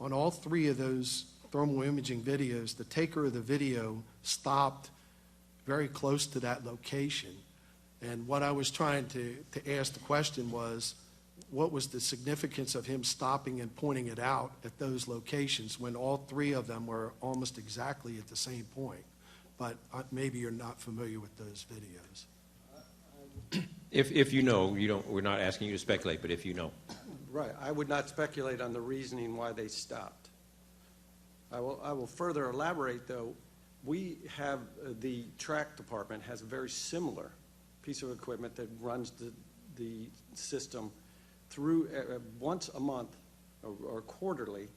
On all 3 of those thermal imaging videos, the taker of the video stopped very close to that location. And what I was trying to ask the question was, what was the significance of him stopping and pointing it out at those locations when all 3 of them were almost exactly at the same point? But maybe you're not familiar with those videos. If you know, we're not asking you to speculate, but if you know. Right. I would not speculate on the reasoning why they stopped. I will further elaborate, though. we have, the track department has a very similar piece of equipment that runs the system through once a month or quarterly,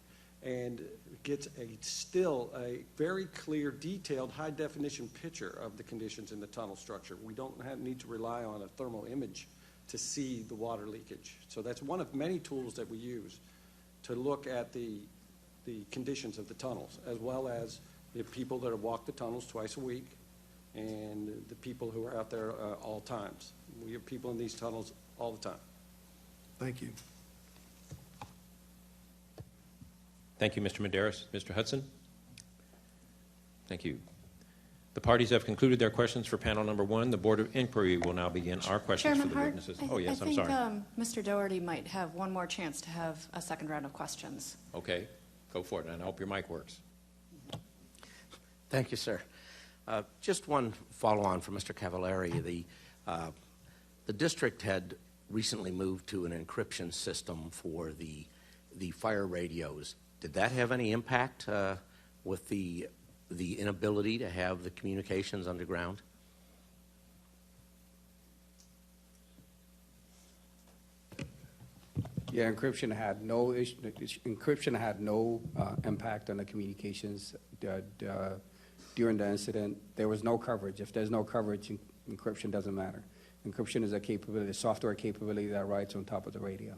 and gets still a very clear, detailed, high-definition picture of the conditions in the tunnel structure. We don't need to rely on a thermal image to see the water leakage. So that's one of many tools that we use to look at the conditions of the tunnels, as well as the people that have walked the tunnels twice a week and the people who are out there all times. We have people in these tunnels all the time. Thank you. Thank you, Mr. Medeiros. Mr. Hudson? Thank you. The parties have concluded their questions for panel number one. The Board of Inquiry will now begin our questions Chairman for the Hart, witnesses. I I'm think sorry. Mr. Doherty might have one more chance to have a second round of questions. Okay, go for it, and I hope your mic works. Thank you, sir. Just one follow-on from Mr. Cavallari. The district had recently moved to an encryption system for the fire radios. Did that have any impact with the inability to have the communications underground? Yeah, encryption had no impact on the communications during the incident. There was no coverage. If there's no coverage, encryption doesn't matter. Encryption is a capability, a software capability that rides on top of the radio.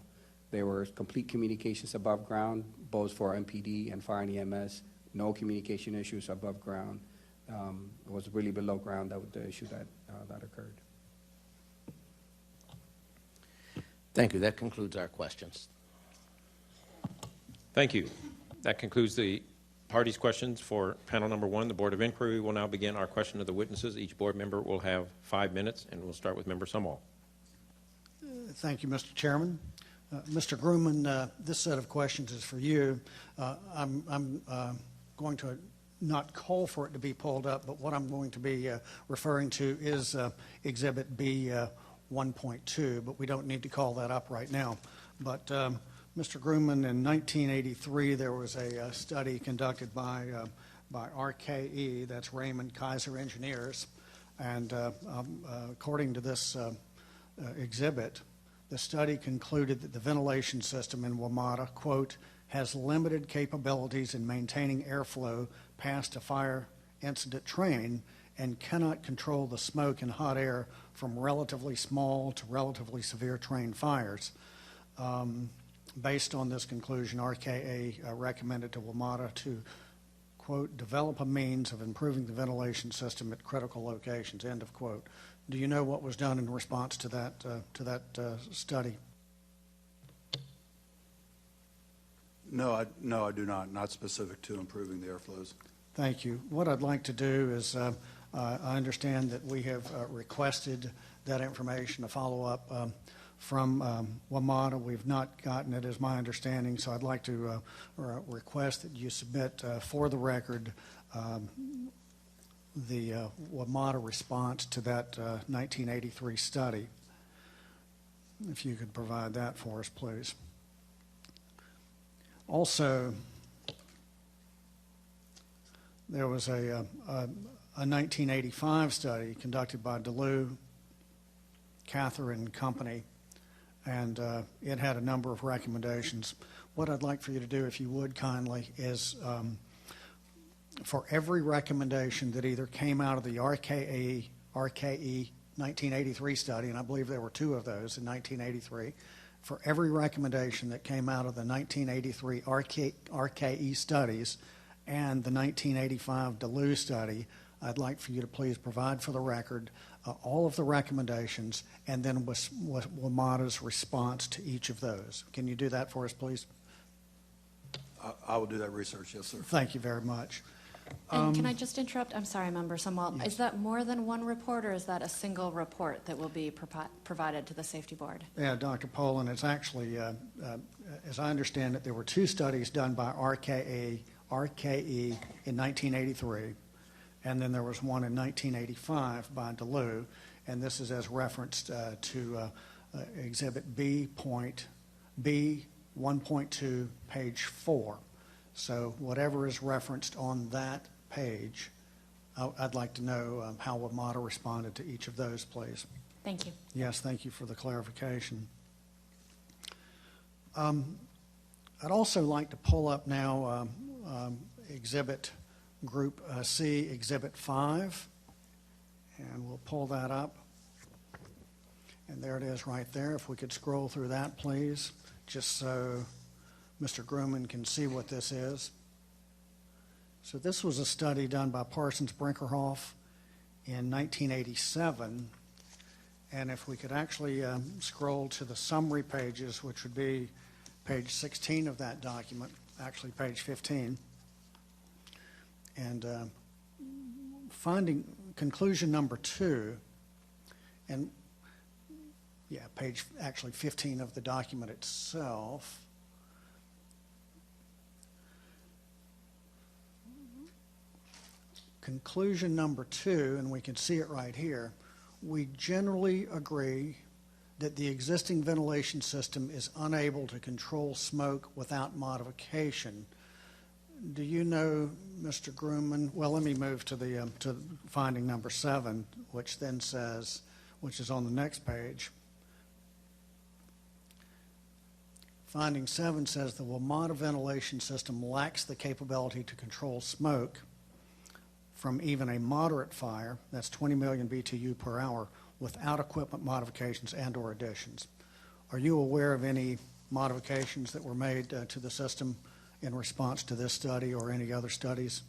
There were complete communications above ground, both for MPD and fire and EMS. No communication issues above ground. It was really below ground that was the issue that occurred. Thank you. That concludes our questions. Thank you. That concludes the parties' questions for panel number one. The Board of Inquiry will now begin our question of the witnesses. Each board member will have 5 minutes, and we'll start with Member Sumwall. Thank you, Mr. Chairman. Mr. Grumman, this set of questions is for you. I'm going to not call for it to be pulled up, but what I'm going to be referring to is Exhibit B 1.2, but we don't need to call that up right now. But Mr. Grumman, in 1983, there was a study conducted by RKE, that's Raymond Kaiser Engineers, and according to this exhibit, the study concluded that the ventilation system in WMATA, quote, has limited capabilities in maintaining airflow past a fire incident train and cannot control the smoke and hot air from relatively small to relatively severe train fires. Based on this conclusion, RKA recommended to WMATA to, quote, develop a means of improving the ventilation system at critical locations, end of quote. Do you know what was done in response to that study? No, I do not. Not specific to improving the airflows. Thank you. What I'd like to do is, I understand that we have requested that information to follow up from WMATA. We've not gotten it, is my understanding, so I'd like to request that you submit for the record the WMATA response to that 1983 study. If you could provide that for us, please. Also, there was a 1985 study conducted by Duluth, Catherine Company, and it had a number of recommendations. What I'd like for you to do, if you would kindly, is for every recommendation that either came out of the RKE 1983 study, and I believe there were 2 of those in 1983, for every recommendation that came out of the 1983 RKE studies and the 1985 Duluth study, I'd like for you to please provide for the record all of the recommendations and then WMATA's response to each of those. Can you do that for us, please? I will do that research, yes, sir. Thank you very much. And can I just interrupt? I'm sorry, Member Sumwall. Yes. Is that more than one report, or is that a single report that will be provided to the Safety Board? Yeah, Dr. Poland, it's actually, as I understand it, there were 2 studies done by RKE in 1983, and then there was one in 1985 by Duluth, and this is as referenced to Exhibit B 1.2, page 4. So whatever is referenced on that page I'd like to know how WMATA responded to each of those, please. Thank you. Yes, thank you for the clarification. I'd also like to pull up now Exhibit Group C, Exhibit 5, and we'll pull that up. And there it is right there. If we could scroll through that, please, just so Mr. Grumman can see what this is. So this was a study done by Parsons Brinkerhoff in 1987. And if we could actually scroll to the summary pages, which would be page 16 of that document, actually page 15. And conclusion number 2, and page actually 15 of the document itself. Conclusion number 2, and we can see it right here, we generally agree that the existing ventilation system is unable to control smoke without modification. Do you know, Mr. Grumman? Well, let me move to finding number 7, which then says, which is on the next page. Finding 7 says the WMATA ventilation system lacks the capability to control smoke from even a moderate fire, that's 20 million BTU per hour, without equipment modifications and or additions. Are you aware of any modifications that were made to the system in response to this study or any other studies?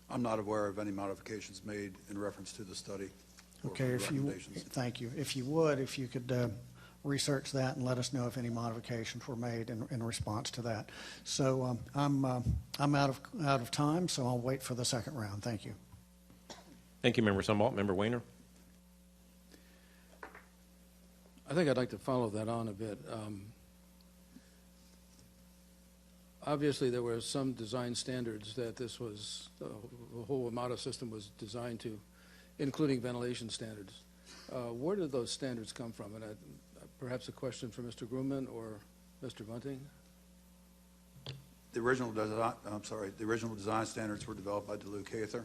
I'm not aware of any modifications made in reference to the study. Okay, thank you. If you could research that and let us know if any modifications were made in response to that. So I'm out of time, so I'll wait for the second round. Thank you. Thank you, Member Sunbalt. Member Weiner. I think I'd like to follow that on a bit. Obviously, there were some design standards that this was, the whole WMATA system was designed to, including ventilation standards. Where did those standards come from? And perhaps a question for Mr. Grumman or Mr. Bunting? The original design standards were developed by DeLuke Cather.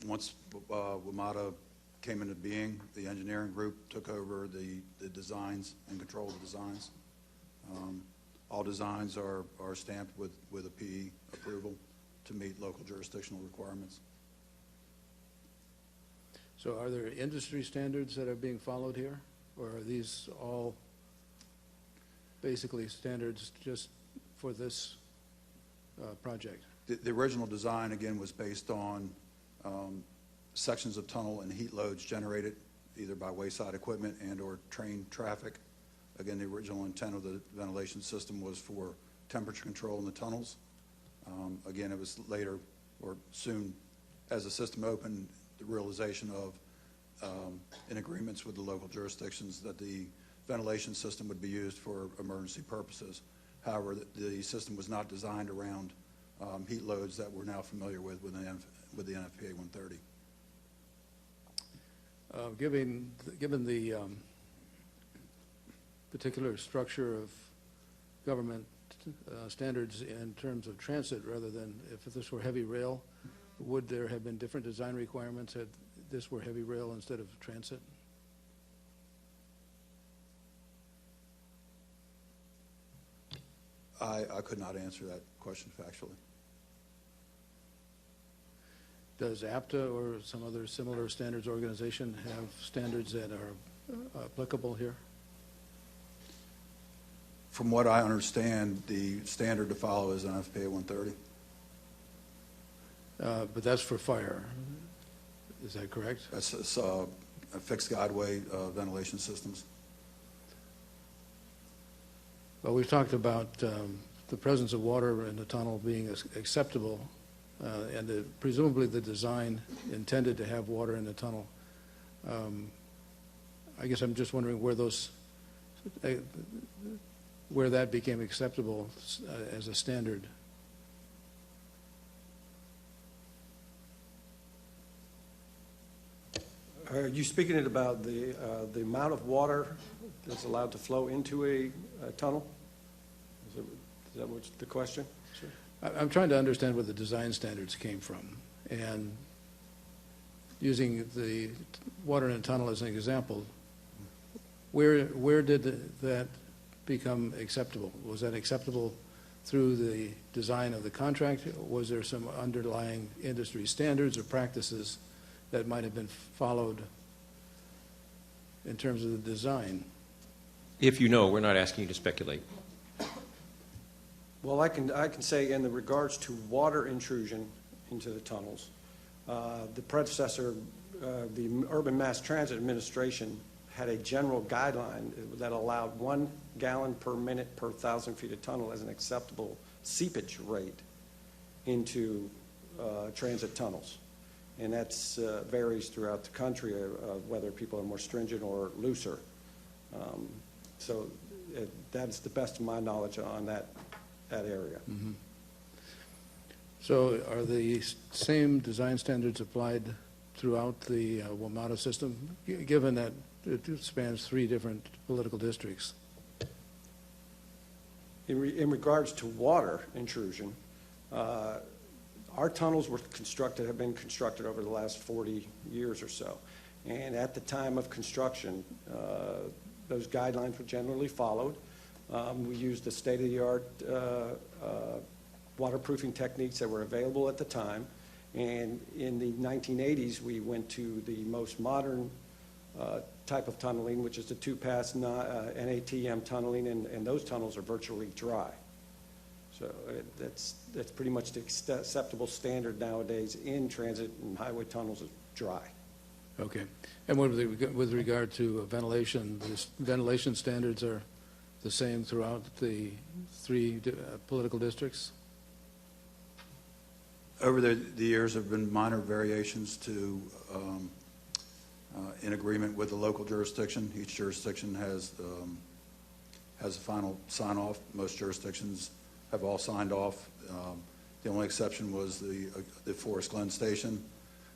Once WMATA came into being, the engineering group took over the designs and control the designs. All designs are stamped with a PE approval to meet local jurisdictional requirements. So are there industry standards that are being followed here? Or are these all basically standards just for this project? The original design, again, was based on sections of tunnel and heat loads generated either by wayside equipment and or train traffic. Again, the original intent of the ventilation system was for temperature control in the tunnels. Again, it was later or soon as the system opened, the realization of in agreements with the local jurisdictions that the ventilation system would be used for emergency purposes. However, the system was not designed around heat loads that we're now familiar with the NFPA 130. Given the particular structure of government standards in terms of transit rather than if this were heavy rail, would there have been different design requirements had this were heavy rail instead of transit? I could not answer that question factually. Does APTA or some other similar standards organization have standards that are applicable here? From what I understand, the standard to follow is NFPA 130. But that's for fire. Is that correct? That's a fixed guideway ventilation systems. Well, we've talked about the presence of water in the tunnel being acceptable, and presumably the design intended to have water in the tunnel. I guess I'm just wondering where that became acceptable as a standard. Are you speaking about the amount of water that's allowed to flow into a tunnel? Is that what's the question? Sure. I'm trying to understand where the design standards came from. And using the water in a tunnel as an example, where did that become acceptable? Was that acceptable through the design of the contract? Was there some underlying industry standards or practices that might have been followed in terms of the design? If you know, we're not asking you to speculate. Well, I can say in the regards to water intrusion into the tunnels, the predecessor, the Urban Mass Transit Administration, had a general guideline that allowed 1 gallon per minute per 1,000 feet of tunnel as an acceptable seepage rate into transit tunnels. And that varies throughout the country, whether people are more stringent or looser. So that's the best of my knowledge on that area. Mm-hmm. So are the same design standards applied throughout the WMATA system, given that it spans 3 different political districts? In regards to water intrusion, our tunnels have been constructed over the last 40 years or so. And at the time of construction, those guidelines were generally followed. We used the state-of-the-art waterproofing techniques that were available at the time. And in the 1980s, we went to the most modern type of tunneling, which is the 2-pass NATM tunneling, and those tunnels are virtually dry. So that's pretty much the acceptable standard nowadays in transit and highway tunnels is dry. Okay. And with regard to ventilation, the ventilation standards are the same throughout the 3 political districts? Over the years, there have been minor variations to, in agreement with the local jurisdiction. Each jurisdiction has a final sign-off. Most jurisdictions have all signed off. The only exception was the Forest Glen station.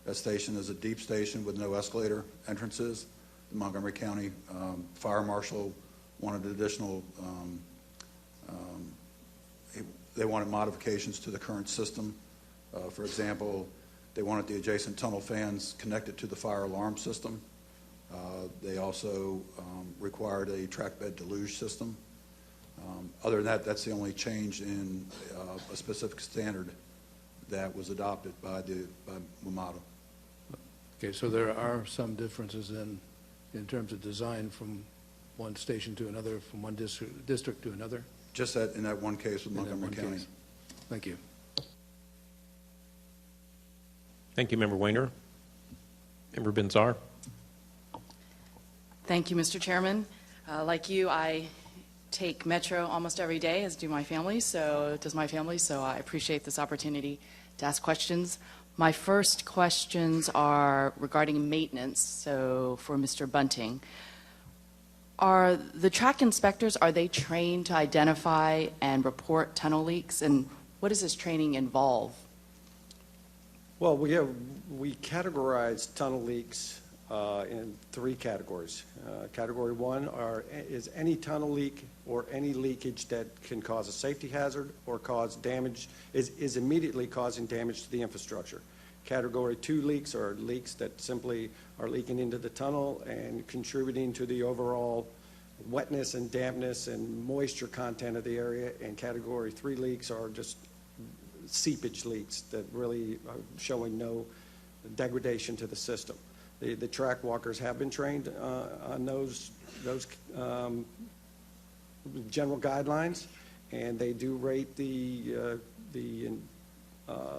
That station is a deep station with no escalator entrances. The Montgomery County Fire Marshal wanted additional, they wanted modifications to the current system. For example, they wanted the adjacent tunnel fans connected to the fire alarm system. They also required a track bed deluge system. Other than that, that's the only change in a specific standard that was adopted by WMATA. Okay, so there are some differences in terms of design from one station to another, from one district to another? Just that in that one case with Montgomery County. Case. Thank you. Thank you, Member Weiner. Member Benzar. Thank you, Mr. Chairman. Like you, I take Metro almost every day, as does my family, so I appreciate this opportunity to ask questions. My first questions are regarding maintenance, so for Mr. Bunting. Are the track inspectors, are they trained to identify and report tunnel leaks, and what does this training involve? Well, we categorize tunnel leaks in 3 categories. Category 1 is any tunnel leak or any leakage that can cause a safety hazard or cause damage, is immediately causing damage to the infrastructure. Category 2 leaks are leaks that simply are leaking into the tunnel and contributing to the overall wetness and dampness and moisture content of the area. And Category 3 leaks are just seepage leaks that really are showing no degradation to the system. The track walkers have been trained on those general guidelines, and they do rate the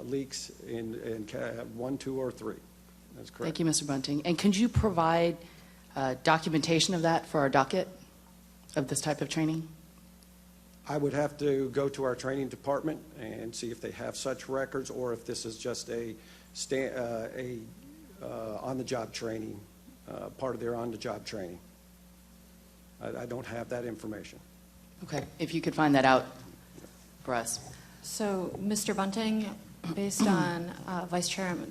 leaks in 1, 2, or 3. That's correct. Thank you, Mr. Bunting. And could you provide documentation of that for our docket of this type of training? I would have to go to our training department and see if they have such records or if this is just a on-the-job training, part of their on-the-job training. I don't have that information. Okay, if you could find that out for us. So, Mr. Bunting, based on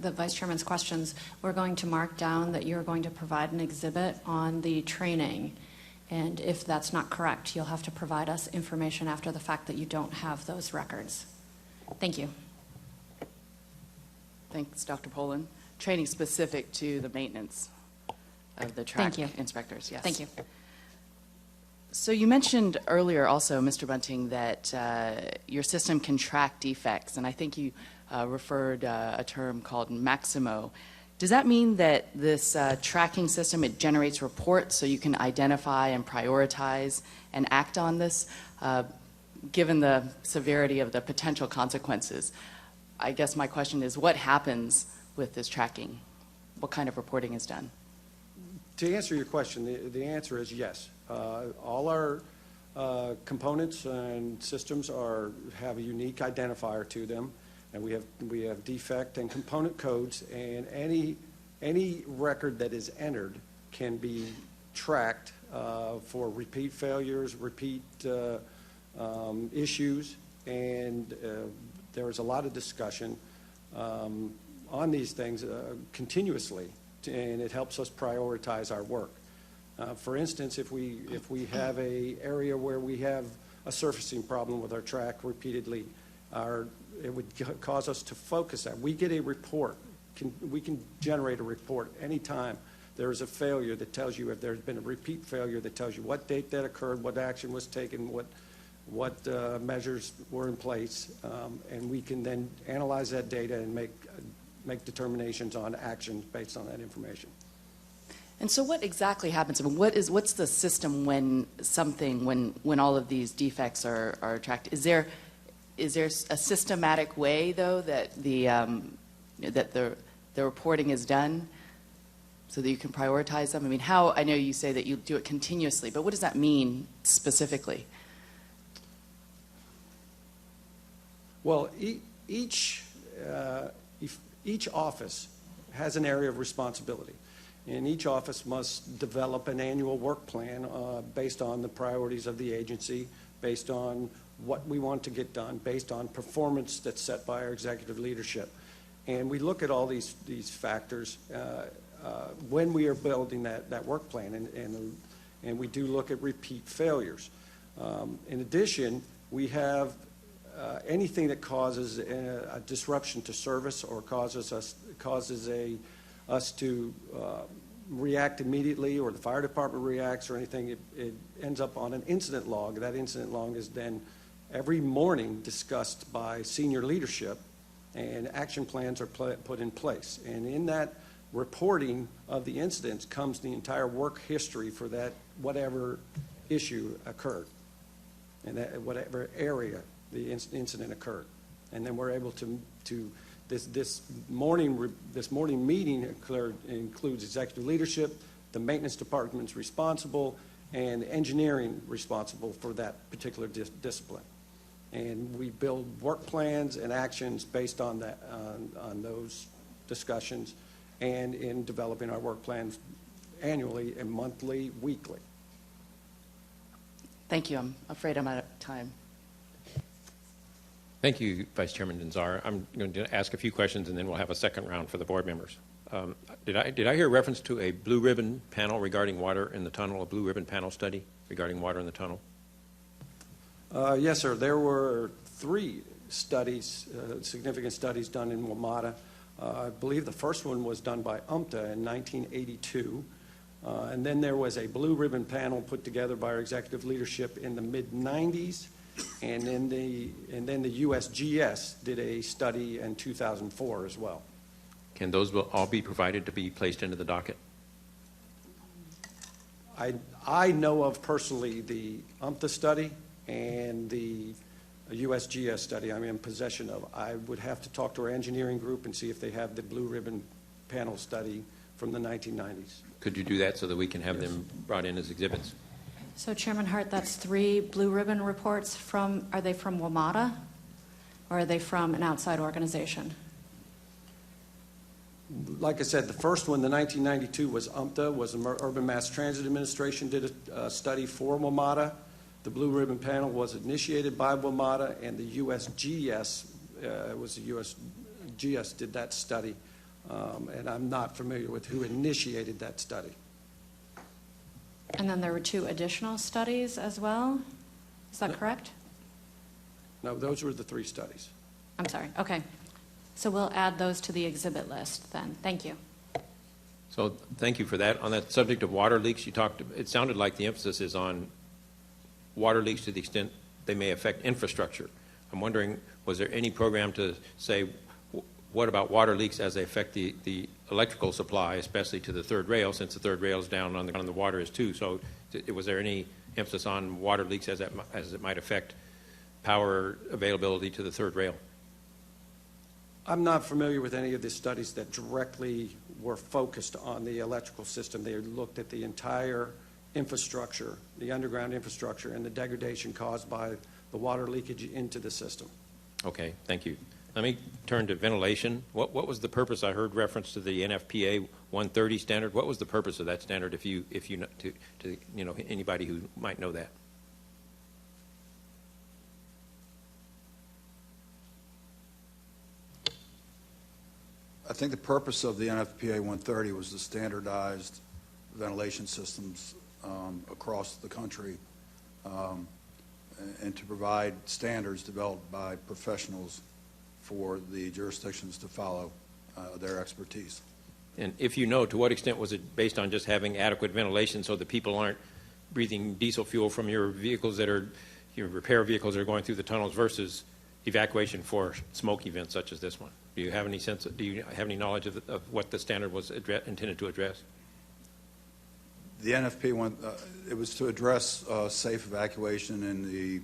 the Vice Chairman's questions, we're going to mark down that you're going to provide an exhibit on the training. And if that's not correct, you'll have to provide us information after the fact that you don't have those records. Thank you. Thanks, Dr. Poland. Training specific to the maintenance of the track Thank you. inspectors, yes. Thank you. So you mentioned earlier also, Mr. Bunting, that your system can track defects, and I think you referred a term called Maximo. Does that mean that this tracking system, it generates reports so you can identify and prioritize and act on this, given the severity of the potential consequences? I guess my question is, what happens with this tracking? What kind of reporting is done? To answer your question, the answer is yes. All our components and systems have a unique identifier to them, and we have defect and component codes, and any record that is entered can be tracked for repeat failures, repeat issues, and there is a lot of discussion on these things continuously, and it helps us prioritize our work. For instance, if we have a area where we have a surfacing problem with our track repeatedly, it would cause us to focus that. We get a report. We can generate a report anytime there is a failure that tells you if there's been a repeat failure, that tells you what date that occurred, what action was taken, what measures were in place, and we can then analyze that data and make determinations on actions based on that information. And so what exactly happens? I mean, what's the system when all of these defects are tracked? Is there a systematic way, though, that the reporting is done so that you can prioritize them? I mean, I know you say that you do it continuously, but what does that mean specifically? Well, each office has an area of responsibility, and each office must develop an annual work plan based on the priorities of the agency, based on what we want to get done, based on performance that's set by our executive leadership. And we look at all these factors when we are building that work plan, and we do look at repeat failures. In addition, we have anything that causes a disruption to service or causes us to react immediately, or the fire department reacts or anything, it ends up on an incident log. That incident log is then every morning discussed by senior leadership, and action plans are put in place. And in that reporting of the incidents comes the entire work history for that whatever issue occurred, and that whatever area the incident occurred. And then we're able to this morning meeting includes executive leadership, the maintenance department's responsible, and engineering responsible for that particular discipline. And we build work plans and actions based on that, on those discussions, and in developing our work plans annually and monthly, weekly. Thank you. I'm afraid I'm out of time. Thank you, Vice Chairman Denzar. I'm going to ask a few questions, and then we'll have a second round for the board members. Did I hear reference to a blue ribbon panel regarding water in the tunnel, a blue ribbon panel study regarding water in the tunnel? Yes, sir. There were 3 studies, significant studies done in WMATA. I believe the first one was done by UMTA in 1982. And then there was a blue ribbon panel put together by our executive leadership in the mid-90s. And then the USGS did a study in 2004 as well. Can those all be provided to be placed into the docket? I know of personally the UMTA study and the USGS study I'm in possession of. I would have to talk to our engineering group and see if they have the blue ribbon panel study from the 1990s. Could you do that so that we can have them brought in as exhibits? So Chairman Hart, that's 3 blue ribbon reports are they from WMATA, or are they from an outside organization? Like I said, the first one, the 1992, was UMTA, was the Urban Mass Transit Administration did a study for WMATA. The blue ribbon panel was initiated by WMATA, and the USGS USGS did that study, and I'm not familiar with who initiated that study. And then there were 2 additional studies as well? Is that correct? No, those were the 3 studies. I'm sorry, okay. So we'll add those to the exhibit list then. Thank you. So thank you for that. On that subject of water leaks, it sounded like the emphasis is on water leaks to the extent they may affect infrastructure. I'm wondering, was there any program to say, what about water leaks as they affect the electrical supply, especially to the third rail, since the third rail is down on the water is too? So was there any emphasis on water leaks as it might affect power availability to the third rail? I'm not familiar with any of the studies that directly were focused on the electrical system. They looked at the entire infrastructure, the underground infrastructure, and the degradation caused by the water leakage into the system. Okay, thank you. Let me turn to ventilation. What was the purpose? I heard reference to the NFPA 130 standard. What was the purpose of that standard? If you know anybody who might know that. I think the purpose of the NFPA 130 was to standardize ventilation systems across the country and to provide standards developed by professionals for the jurisdictions to follow their expertise. And if you know, to what extent was it based on just having adequate ventilation so that people aren't breathing diesel fuel from your vehicles that are, your repair vehicles that are going through the tunnels versus evacuation for smoke events such as this one? Do you have any sense, do you have any knowledge of what the standard was intended to address? The NFP one, it was to address safe evacuation and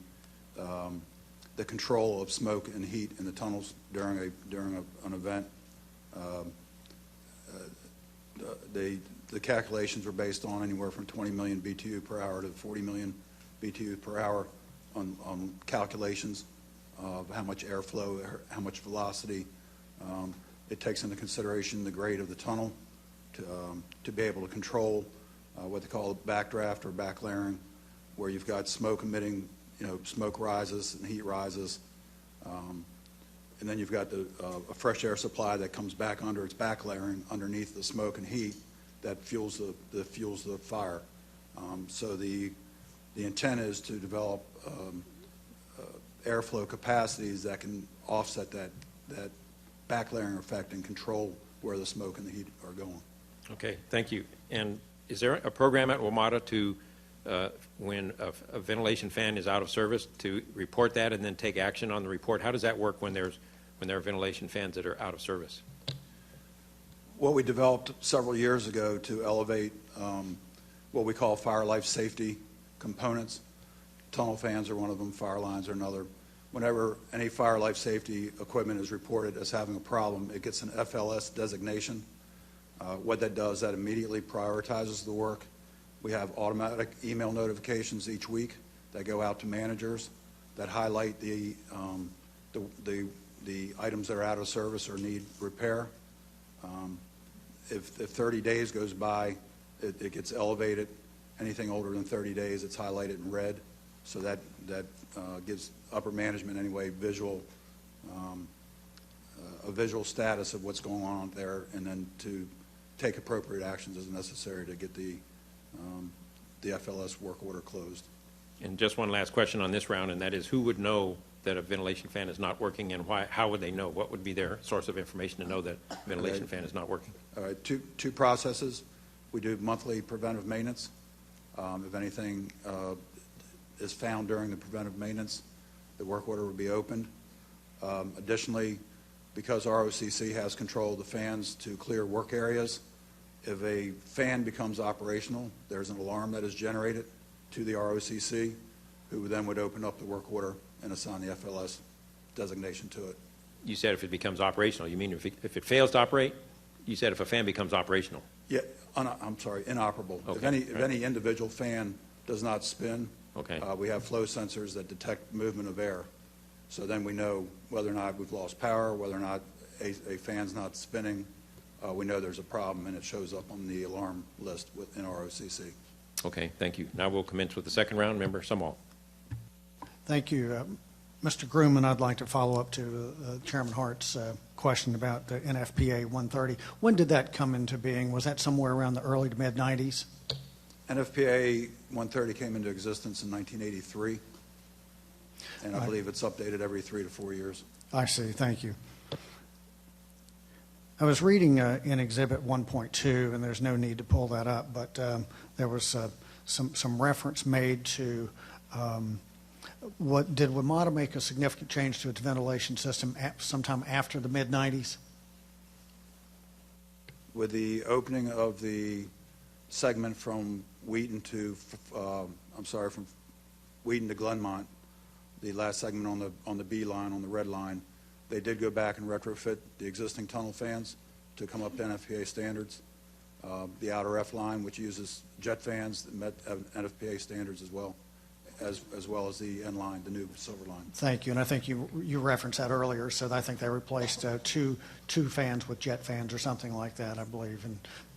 the control of smoke and heat in the tunnels during an event. The calculations were based on anywhere from 20 million BTU per hour to 40 million BTU per hour on calculations of how much airflow, how much velocity. It takes into consideration the grade of the tunnel to be able to control what they call backdraft or backlayering, where you've got smoke emitting, smoke rises and heat rises, and then you've got a fresh air supply that comes back under its backlayering underneath the smoke and heat that fuels the fire. So the intent is to develop airflow capacities that can offset that backlayering effect and control where the smoke and the heat are going. Okay, thank you. And is there a program at WMATA to, when a ventilation fan is out of service, to report that and then take action on the report? How does that work when there are ventilation fans that are out of service? What we developed several years ago to elevate what we call fire life safety components. Tunnel fans are one of them, fire lines are another. Whenever any fire life safety equipment is reported as having a problem, it gets an FLS designation. What that does, that immediately prioritizes the work. We have automatic email notifications each week that go out to managers that highlight the items that are out of service or need repair. If 30 days goes by, it gets elevated. Anything older than 30 days, it's highlighted in red. So that gives upper management anyway a visual status of what's going on there, and then to take appropriate actions as necessary to get the FLS work order closed. And just one last question on this round, and that is, who would know that a ventilation fan is not working, and why? How would they know? What would be their source of information to know that a ventilation fan is not working? All right, two processes. We do monthly preventive maintenance. If anything is found during the preventive maintenance, the work order would be opened. Additionally, because ROCC has control of the fans to clear work areas, if a fan becomes operational, there's an alarm that is generated to the ROCC, who then would open up the work order and assign the FLS designation to it. You said if it becomes operational. You mean if it fails to operate? You said if a fan becomes operational. Yeah, I'm sorry, inoperable. Okay. If any individual fan does not spin, okay. We have flow sensors that detect movement of air. So then we know whether or not we've lost power, whether or not a fan's not spinning. We know there's a problem, and it shows up on the alarm list within ROCC. Okay, thank you. Now we'll commence with the second round. Member Sumwalt. Thank you. Mr. Grumman, I'd like to follow up to Chairman Hart's question about the NFPA 130. When did that come into being? Was that somewhere around the early to mid-'90s? NFPA 130 came into existence in 1983, and I believe it's updated every 3 to 4 years. I see. Thank you. I was reading in Exhibit 1.2, and there's no need to pull that up, but there was some reference made to did WMATA make a significant change to its ventilation system sometime after the mid-90s? With the opening of the segment from Wheaton to from Wheaton to Glenmont, the last segment on the B line, on the red line, they did go back and retrofit the existing tunnel fans to come up to NFPA standards. The outer F line, which uses jet fans that met NFPA standards as well as the N line, the new silver line. Thank you, and I think you referenced that earlier, so I think they replaced two fans with jet fans or something like that, I believe.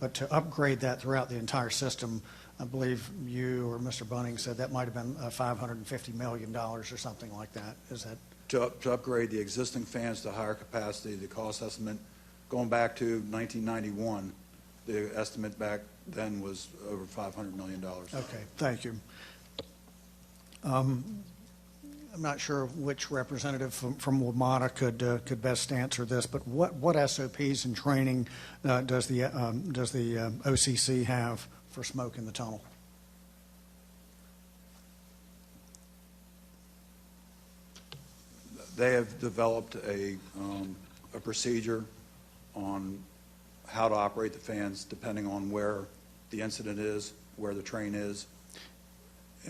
But to upgrade that throughout the entire system, I believe you or Mr. Bunning said that might have been $550 million or something like that. Is that? To upgrade the existing fans to higher capacity, the cost estimate going back to 1991, the estimate back then was over $500 million. Okay, thank you. I'm not sure which representative from WMATA could best answer this, but what SOPs and training does the OCC have for smoke in the tunnel? They have developed a procedure on how to operate the fans depending on where the incident is, where the train is,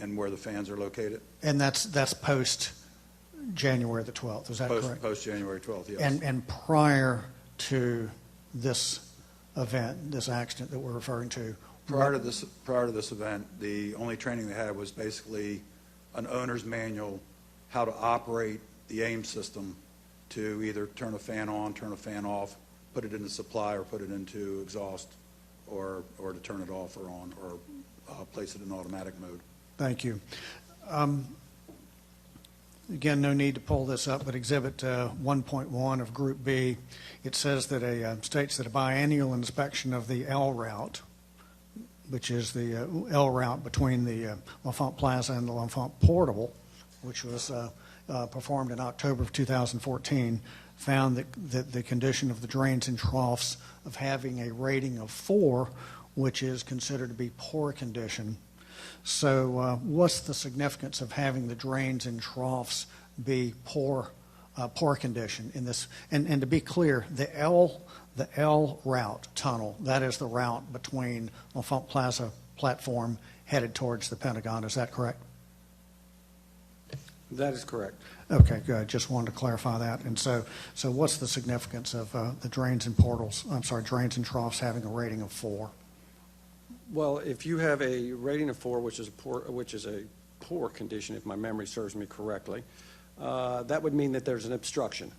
and where the fans are located. And that's post January the 12th, is that correct? Post January 12th, yes. And prior to this event, this accident that we're referring to? Prior to this event, the only training they had was basically an owner's manual, how to operate the AIM system to either turn a fan on, turn a fan off, put it into supply or put it into exhaust, or to turn it off or on, or place it in automatic mode. Thank you. Again, no need to pull this up, but Exhibit 1.1 of Group B, it says that states that a biennial inspection of the L route, which is the L route between the L'Enfant Plaza and the L'Enfant Portable, which was performed in October of 2014, found that the condition of the drains and troughs of having a rating of 4, which is considered to be poor condition. So what's the significance of having the drains and troughs be poor condition in this? And to be clear, the L route tunnel, that is the route between L'Enfant Plaza platform headed towards the Pentagon. Is that correct? That is correct. Okay, good. Just wanted to clarify that. And so what's the significance of the drains and drains and troughs having a rating of 4? Well, if you have a rating of 4, which is a poor condition, if my memory serves me correctly, that would mean that there's an obstruction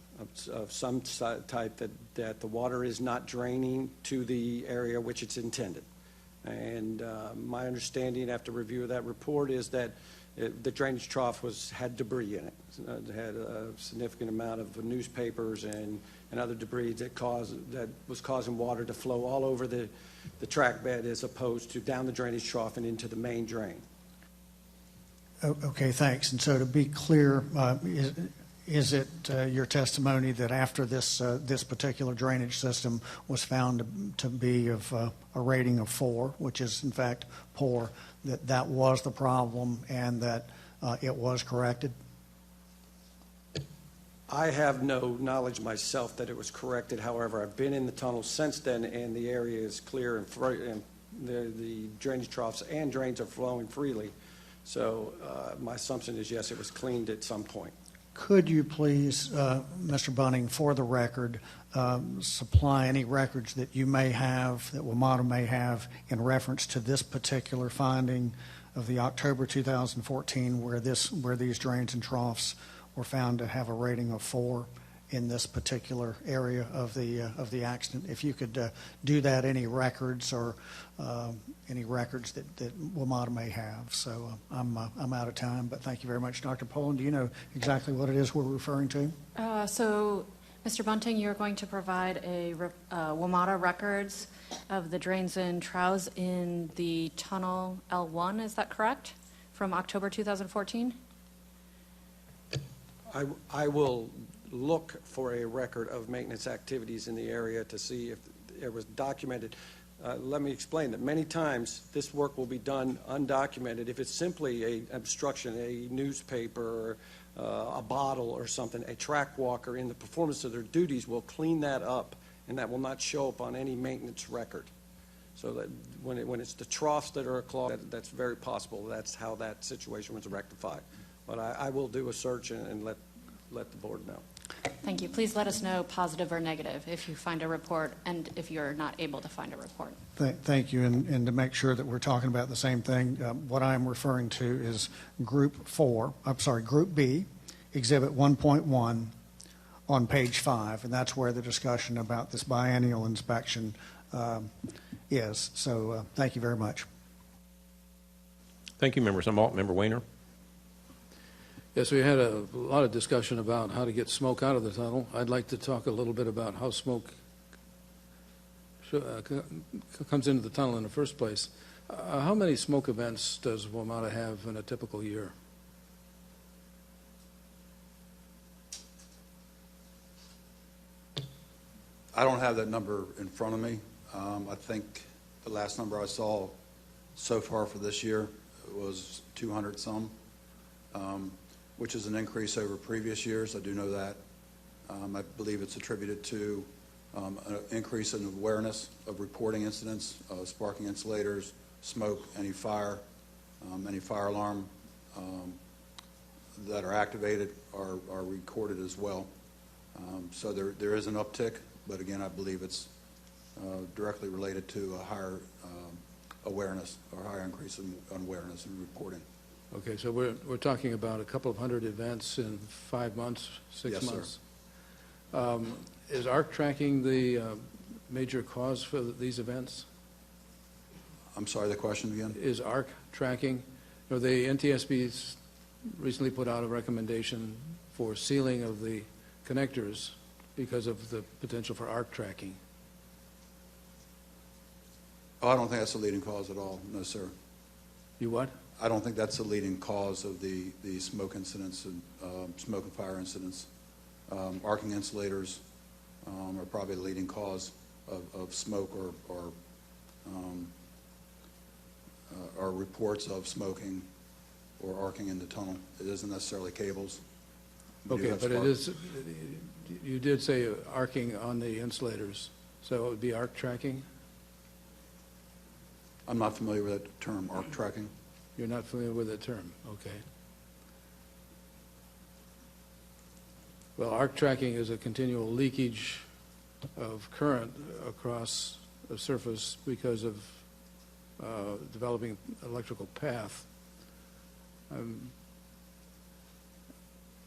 of some type, that the water is not draining to the area which it's intended. And my understanding after review of that report is that the drainage trough had debris in it. It had a significant amount of newspapers and other debris that was causing water to flow all over the track bed as opposed to down the drainage trough and into the main drain. Okay, thanks. And so to be clear, is it your testimony that after this particular drainage system was found to be of a rating of 4, which is in fact poor, that was the problem and that it was corrected? I have no knowledge myself that it was corrected. However, I've been in the tunnel since then, and the area is clear, and the drainage troughs and drains are flowing freely. So my assumption is, yes, it was cleaned at some point. Could you please, Mr. Bunning, for the record, supply any records that you may have, that WMATA may have, in reference to this particular finding of the October 2014, where these drains and troughs were found to have a rating of 4 in this particular area of the accident? If you could do that, any records or any records that WMATA may have. So I'm out of time, but thank you very much, Dr. Poland. Do you know exactly what it is we're referring to? So Mr. Bunting, you're going to provide a WMATA records of the drains and troughs in the tunnel L1, is that correct? From October 2014? I will look for a record of maintenance activities in the area to see if it was documented. Let me explain that many times this work will be done undocumented. If it's simply an obstruction, a newspaper, a bottle or something, a track walker in the performance of their duties will clean that up, and that will not show up on any maintenance record. So that when it's the troughs that are clogged, that's very possible. That's how that situation was rectified. But I will do a search and let the board know. Thank you. Please let us know, positive or negative, if you find a report and if you're not able to find a report. Thank you. And to make sure that we're talking about the same thing, what I'm referring to is Group B, Exhibit 1.1 on page 5, and that's where the discussion about this biennial inspection is. So thank you very much. Thank you, Member Sumbault. Member Weiner. Yes, we had a lot of discussion about how to get smoke out of the tunnel. I'd like to talk a little bit about how smoke comes into the tunnel in the first place. How many smoke events does WMATA have in a typical year? I don't have that number in front of me. I think the last number I saw so far for this year was 200 some, which is an increase over previous years. I do know that. I believe it's attributed to an increase in awareness of reporting incidents, sparking insulators, smoke, any fire alarm that are activated are recorded as well. So there is an uptick, but again, I believe it's directly related to a higher awareness or higher increase in awareness and reporting. Okay, so we're talking about a couple of hundred events in 5 months, 6 Yes, months. Sir. Is ARC tracking the major cause for these events? I'm sorry, the question again? Is ARC tracking? The NTSB recently put out a recommendation for sealing of the connectors because of the potential for ARC tracking. Oh, I don't think that's the leading cause at all. No, sir. You what? I don't think that's the leading cause of the smoke incidents and smoke and fire incidents. Arcing insulators are probably the leading cause of smoke or reports of smoking or arcing in the tunnel. It isn't necessarily cables. Okay, but it is, you did say arcing on the insulators, so it would be ARC tracking? I'm not familiar with that term, ARC tracking. You're not familiar with that term, okay. Well, ARC tracking is a continual leakage of current across a surface because of developing electrical path.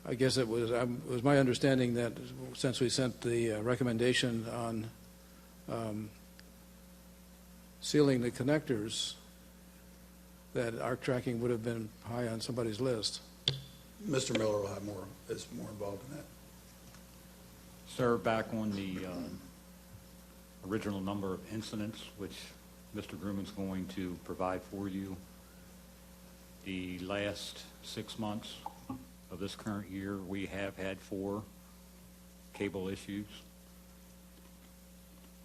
I guess it was my understanding that since we sent the recommendation on sealing the connectors, that ARC tracking would have been high on somebody's list. Mr. Miller will have is more involved in that. Sir, back on the original number of incidents, which Mr. Grumman's going to provide for you, the last 6 months of this current year, we have had 4 cable issues.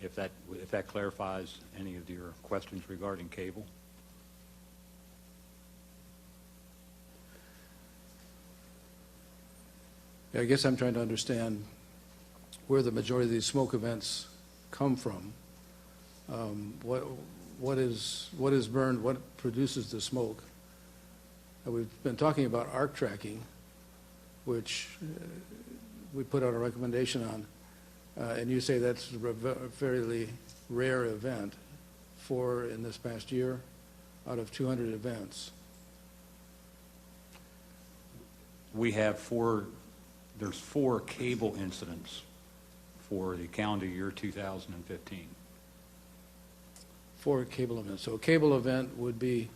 If that clarifies any of your questions regarding cable. I guess I'm trying to understand where the majority of these smoke events come from. What is burned? What produces the smoke? We've been talking about ARC tracking, which we put out a recommendation on, and you say that's a fairly rare event. 4 in this past year out of 200 events. We have there's 4 cable incidents for the calendar year 2015. 4 cable events. So a cable event would be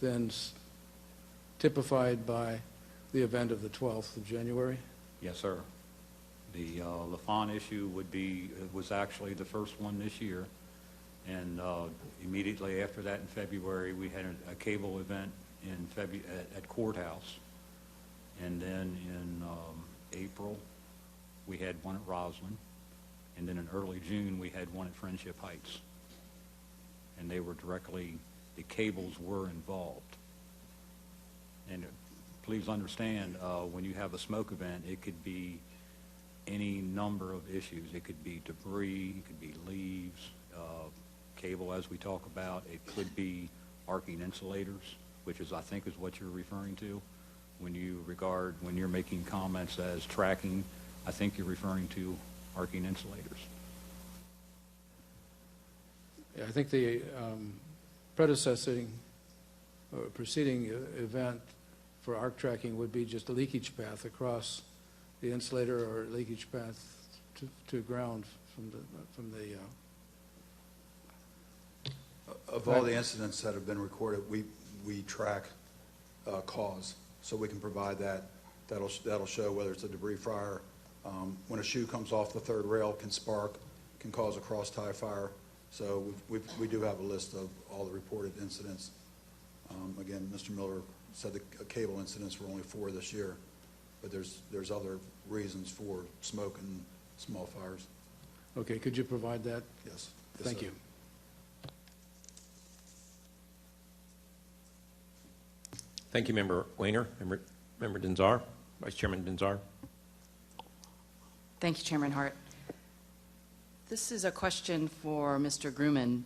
then typified by the event of the 12th of January? Yes, sir. The Lafon issue was actually the first one this year, and immediately after that in February, we had a cable event at Courthouse, and then in April, we had one at Roslyn, and then in early June, we had one at Friendship Heights, and they were the cables were involved. And please understand, when you have a smoke event, it could be any number of issues. It could be debris, it could be leaves, cable as we talk about. It could be arcing insulators, which I think is what you're referring to. When you're making comments as tracking, I think you're referring to arcing insulators. Yeah, I think the preceding event for arc tracking would be just a leakage path across the insulator or leakage path to ground from the Of all the incidents that have been recorded, we track cause, so we can provide that. That'll show whether it's a debris fire. When a shoe comes off the third rail, can spark, can cause a cross tie fire. So we do have a list of all the reported incidents. Again, Mr. Miller said the cable incidents were only 4 this year, but there's other reasons for smoke and small fires. Okay, could you provide that? Yes. Thank you. Thank you, Member Weiner. Member Denzar, Vice Chairman Denzar. Thank you, Chairman Hart. This is a question for Mr. Grumman.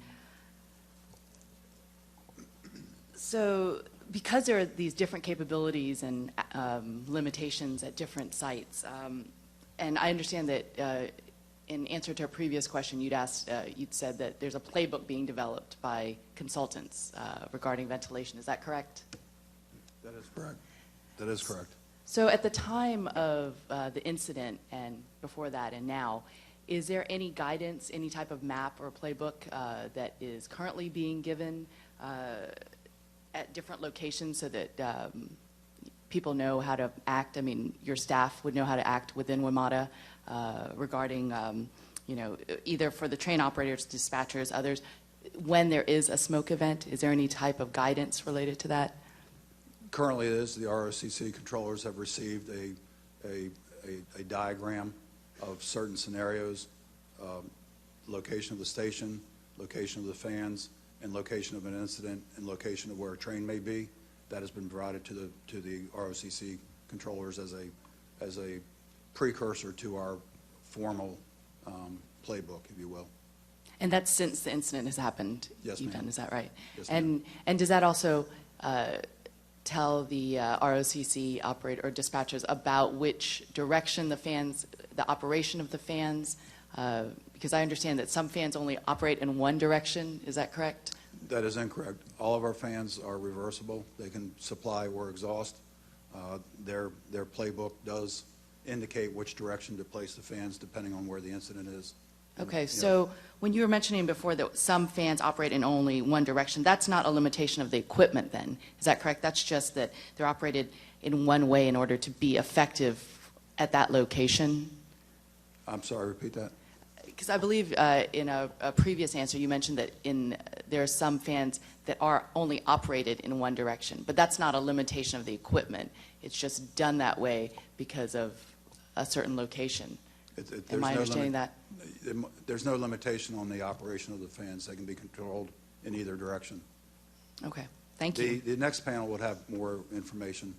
So, because there are these different capabilities and limitations at different sites, and I understand that in answer to a previous question, you'd said that there's a playbook being developed by consultants regarding ventilation. Is that correct? That is correct. That is correct. So at the time of the incident and before that and now, is there any guidance, any type of map or playbook that is currently being given at different locations so that people know how to act? I mean, your staff would know how to act within WMATA regarding, either for the train operators, dispatchers, others, when there is a smoke event. Is there any type of guidance related to that? Currently, it is. The ROCC controllers have received a diagram of certain scenarios, location of the station, location of the fans, and location of an incident, and location of where a train may be. That has been provided to the ROCC controllers as a precursor to our formal playbook, if you will. And that's since the incident has happened? Yes, ma'am. Is that right? Yes, ma'am. And does that also tell the ROCC operator or dispatchers about which direction the operation of the fans, because I understand that some fans only operate in one direction. Is that correct? That is incorrect. All of our fans are reversible. They can supply or exhaust. Their playbook does indicate which direction to place the fans depending on where the incident is. Okay, so when you were mentioning before that some fans operate in only one direction, that's not a limitation of the equipment then, is that correct? That's just that they're operated in one way in order to be effective at that location? I'm sorry, repeat that. Because I believe in a previous answer you mentioned that there are some fans that are only operated in one direction, but that's not a limitation of the equipment. It's just done that way because of a certain location. Am I understanding that? There's no limitation on the operation of the fans. They can be controlled in either direction. Okay, thank you. The next panel would have more information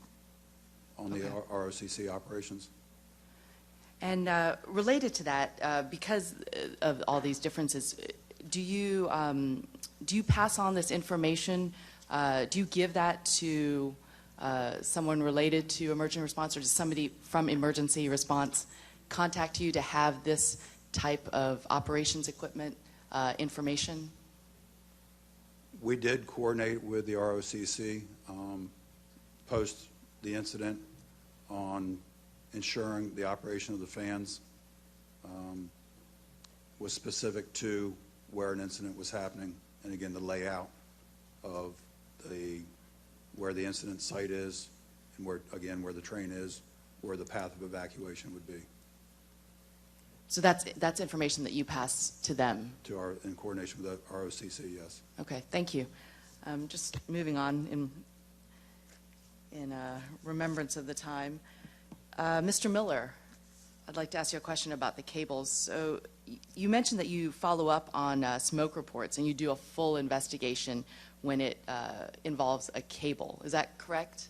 on the ROCC operations. And related to that, because of all these differences, do you pass on this information? Do you give that to someone related to emergency response, or does somebody from emergency response contact you to have this type of operations equipment information? We did coordinate with the ROCC post the incident on ensuring the operation of the fans was specific to where an incident was happening, and again the layout of where the incident site is, and where the train is, where the path of evacuation would be. So that's information that you pass to them? In coordination with the ROCC, yes. Okay, thank you. Just moving on in remembrance of the time. Mr. Miller, I'd like to ask you a question about the cables. So you mentioned that you follow up on smoke reports and you do a full investigation when it involves a cable. Is that correct?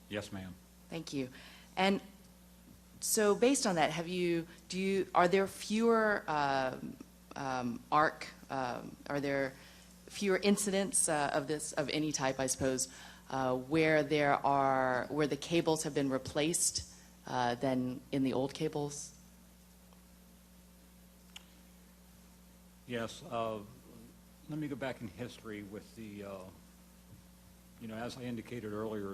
Yes, ma'am. Thank you. And so based on that, are there fewer are there fewer incidents of any type, I suppose, where the cables have been replaced than in the old cables? Yes. Let me go back in history with the, as I indicated earlier,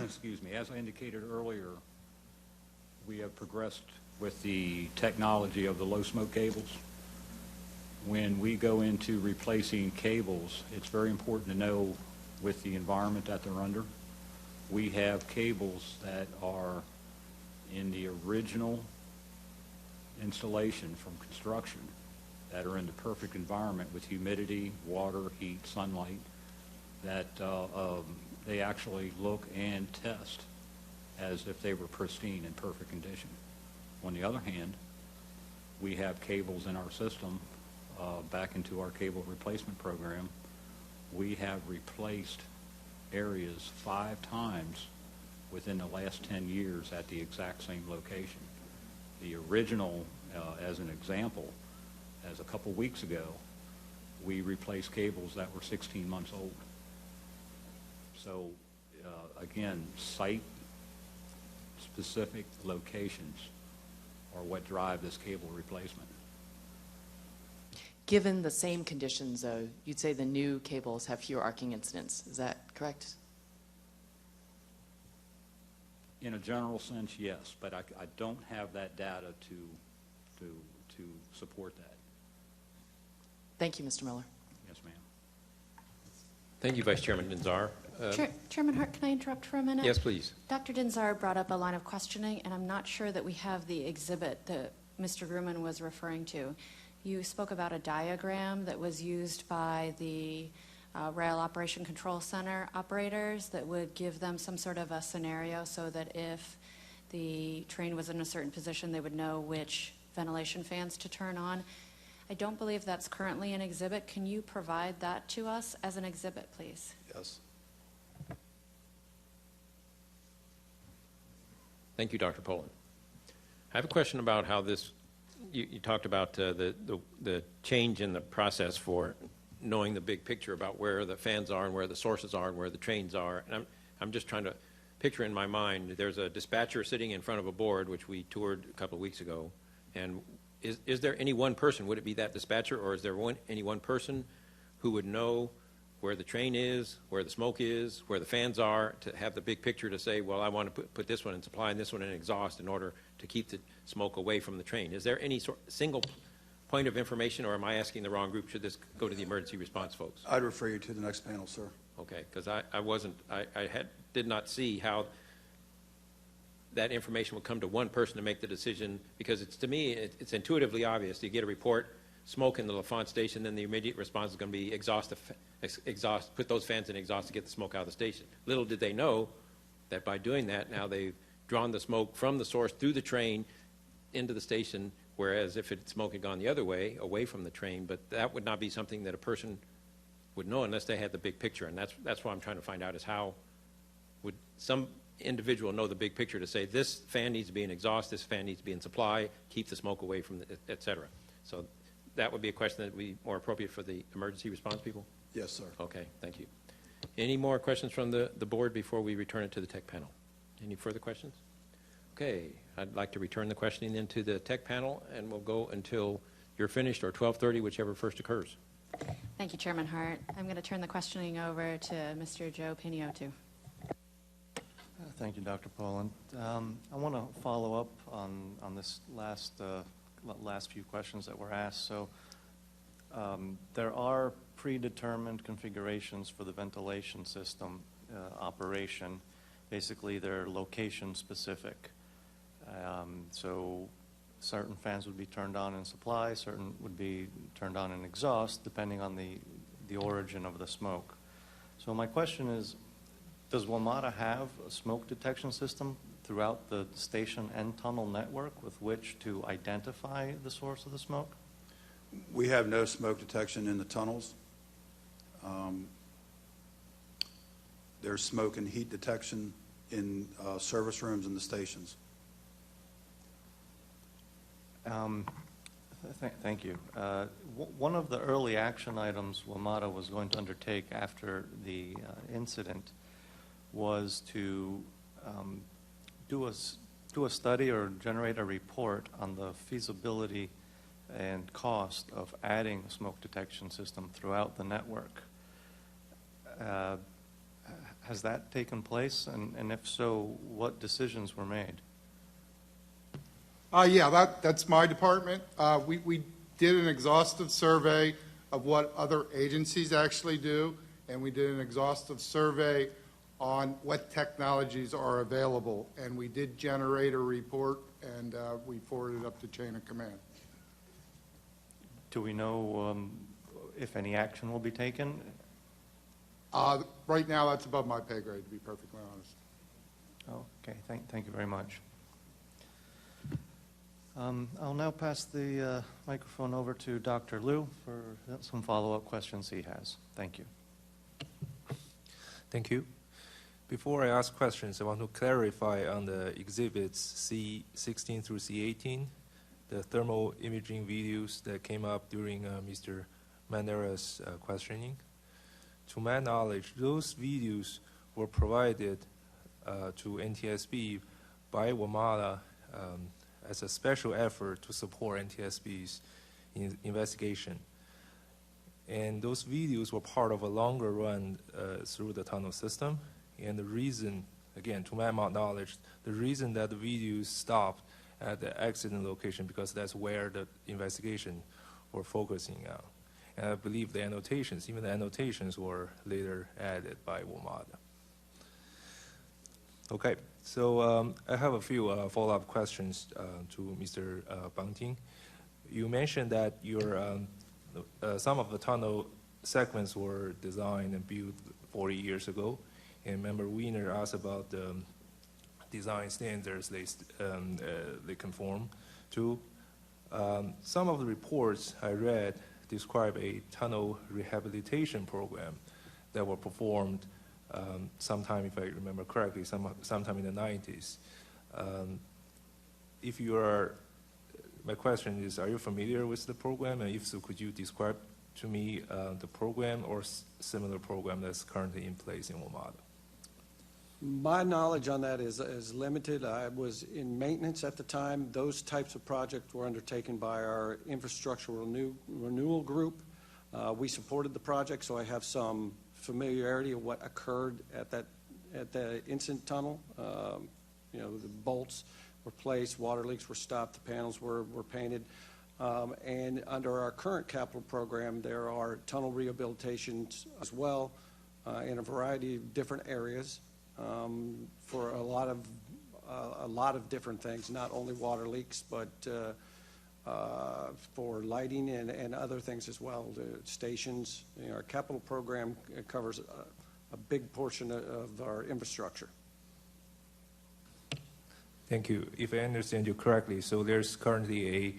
excuse me, as I indicated earlier, we have progressed with the technology of the low smoke cables. When we go into replacing cables, it's very important to know with the environment that they're under. We have cables that are in the original installation from construction that are in the perfect environment with humidity, water, heat, sunlight, that they actually look and test as if they were pristine and perfect condition. On the other hand, we have cables in our system, back into our cable replacement program. We have replaced areas 5 times within the last 10 years at the exact same location. The original, as an example, as a couple weeks ago, we replaced cables that were 16 months old. So, again, site-specific locations are what drive this cable replacement. Given the same conditions, though, you'd say the new cables have fewer arcing incidents. Is that correct? In a general sense, yes, but I don't have that data to support that. Thank you, Mr. Miller. Yes, ma'am. Thank you, Vice Chairman Denzar. Chairman Hart, can I interrupt for a minute? Yes, please. Dr. Denzar brought up a line of questioning, and I'm not sure that we have the exhibit that Mr. Grumman was referring to. You spoke about a diagram that was used by the Rail Operation Control Center operators that would give them some sort of a scenario so that if the train was in a certain position, they would know which ventilation fans to turn on. I don't believe that's currently an exhibit. Can you provide that to us as an exhibit, please? Yes. Thank you, Dr. Poland. I have a question about how this, you talked about the change in the process for knowing the big picture about where the fans are and where the sources are and where the trains are. And I'm just trying to picture in my mind, there's a dispatcher sitting in front of a board, which we toured a couple of weeks ago, and is there any one person, would it be that dispatcher, or is there any one person who would know where the train is, where the smoke is, where the fans are, to have the big picture to say, well, I want to put this one in supply and this one in exhaust in order to keep the smoke away from the train? Is there any single point of information, or am I asking the wrong group? Should this go to the emergency response folks? I'd refer you to the next panel, sir. Okay, because I did not see how that information would come to one person to make the decision, because to me, it's intuitively obvious. You get a report, smoke in the LaFont station, then the immediate response is going to be exhaust, put those fans in exhaust to get the smoke out of the station. Little did they know that by doing that, now they've drawn the smoke from the source through the train into the station, whereas if smoke had gone the other way, away from the train, but that would not be something that a person would know unless they had the big picture. And that's what I'm trying to find out, is how would some individual know the big picture to say this fan needs to be in exhaust, this fan needs to be in supply, keep the smoke away from et cetera. So that would be a question that would be more appropriate for the emergency response people? Yes, sir. Okay, thank you. Any more questions from the board before we return it to the tech panel? Any further questions? Okay, I'd like to return the questioning then to the tech panel, and we'll go until you're finished, or 12:30, whichever first occurs. Thank you, Chairman Hart. I'm going to turn the questioning over to Mr. Joe Piniotu. Thank you, Dr. Poland. I want to follow up on this last few questions that were asked. So there are predetermined configurations for the ventilation system operation. Basically, they're location specific. So certain fans would be turned on in supply, certain would be turned on in exhaust, depending on the origin of the smoke. So my question is, does WMATA have a smoke detection system throughout the station and tunnel network with which to identify the source of the smoke? We have no smoke detection in the tunnels. There's smoke and heat detection in service rooms in the stations. Thank you. One of the early action items WMATA was going to undertake after the incident was to do a study or generate a report on the feasibility and cost of adding a smoke detection system throughout the network. Has that taken place? And if so, what decisions were made? Yeah, that's my department. We did an exhaustive survey of what other agencies actually do, and we did an exhaustive survey on what technologies are available. And we did generate a report, and we forwarded it up to chain of command. Do we know if any action will be taken? Right now, that's above my pay grade, to be perfectly honest. Okay, thank you very much. I'll now pass the microphone over to Dr. Liu for some follow-up questions he has. Thank you. Thank you. Before I ask questions, I want to clarify on the exhibits C16 through C18, the thermal imaging videos that came up during Mr. Manera's questioning. To my knowledge, those videos were provided to NTSB by WMATA as a special effort to support NTSB's investigation. And those videos were part of a longer run through the tunnel system. And the reason, again, to my knowledge, the reason that the videos stopped at the accident location because that's where the investigation were focusing on. And I believe the annotations, even the annotations were later added by WMATA. Okay, so I have a few follow-up questions to Mr. Bunting. You mentioned that your some of the tunnel segments were designed and built 40 years ago. And Member Wiener asked about the design standards they conform to. Some of the reports I read describe a tunnel rehabilitation program that were performed sometime, if I remember correctly, sometime in the 90s. My question is, are you familiar with the program? And if so, could you describe to me the program or similar program that's currently in place in WMATA? My knowledge on that is limited. I was in maintenance at the time. Those types of projects were undertaken by our infrastructure renewal group. We supported the project, so I have some familiarity of what occurred at the incident tunnel. The bolts were placed, water leaks were stopped, the panels were painted. And under our current capital program, there are tunnel rehabilitations as well in a variety of different areas. For a lot of different things, not only water leaks, but for lighting and other things as well. The stations, our capital program covers a big portion of our infrastructure. Thank you. If I understand you correctly, so there's currently a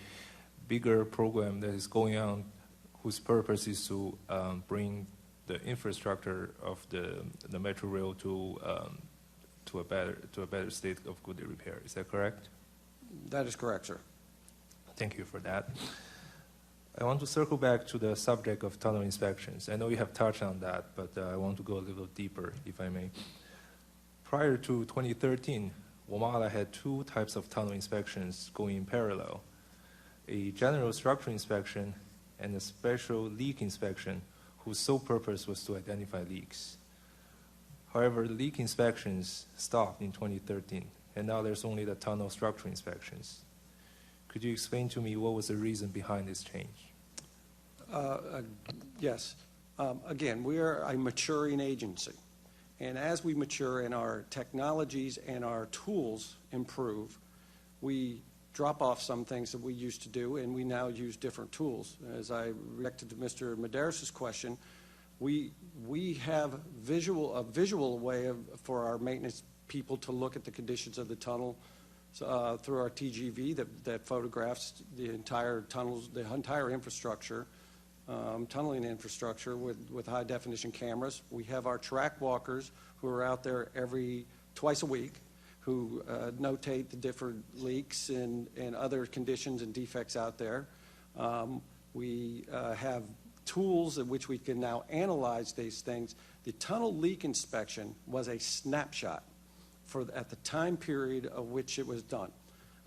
bigger program that is going on whose purpose is to bring the infrastructure of the Metro Rail to a better state of good repair. Is that correct? That is correct, sir. Thank you for that. I want to circle back to the subject of tunnel inspections. I know you have touched on that, but I want to go a little deeper, if I may. Prior to 2013, WMATA had two types of tunnel inspections going in parallel: a general structure inspection and a special leak inspection, whose sole purpose was to identify leaks. However, the leak inspections stopped in 2013, and now there's only the tunnel structure inspections. Could you explain to me what was the reason behind this change? Yes. Again, we are a maturing agency, and as we mature and our technologies and our tools improve, we drop off some things that we used to do, and we now use different tools. As I reacted to Mr. Medeiros' question, we have a visual way for our maintenance people to look at the conditions of the tunnel through our TGV that photographs the entire tunnels, the entire infrastructure, tunneling infrastructure with high definition cameras. We have our track walkers who are out there twice a week, who notate the different leaks and other conditions and defects out there. We have tools in which we can now analyze these things. The tunnel leak inspection was a snapshot at the time period of which it was done.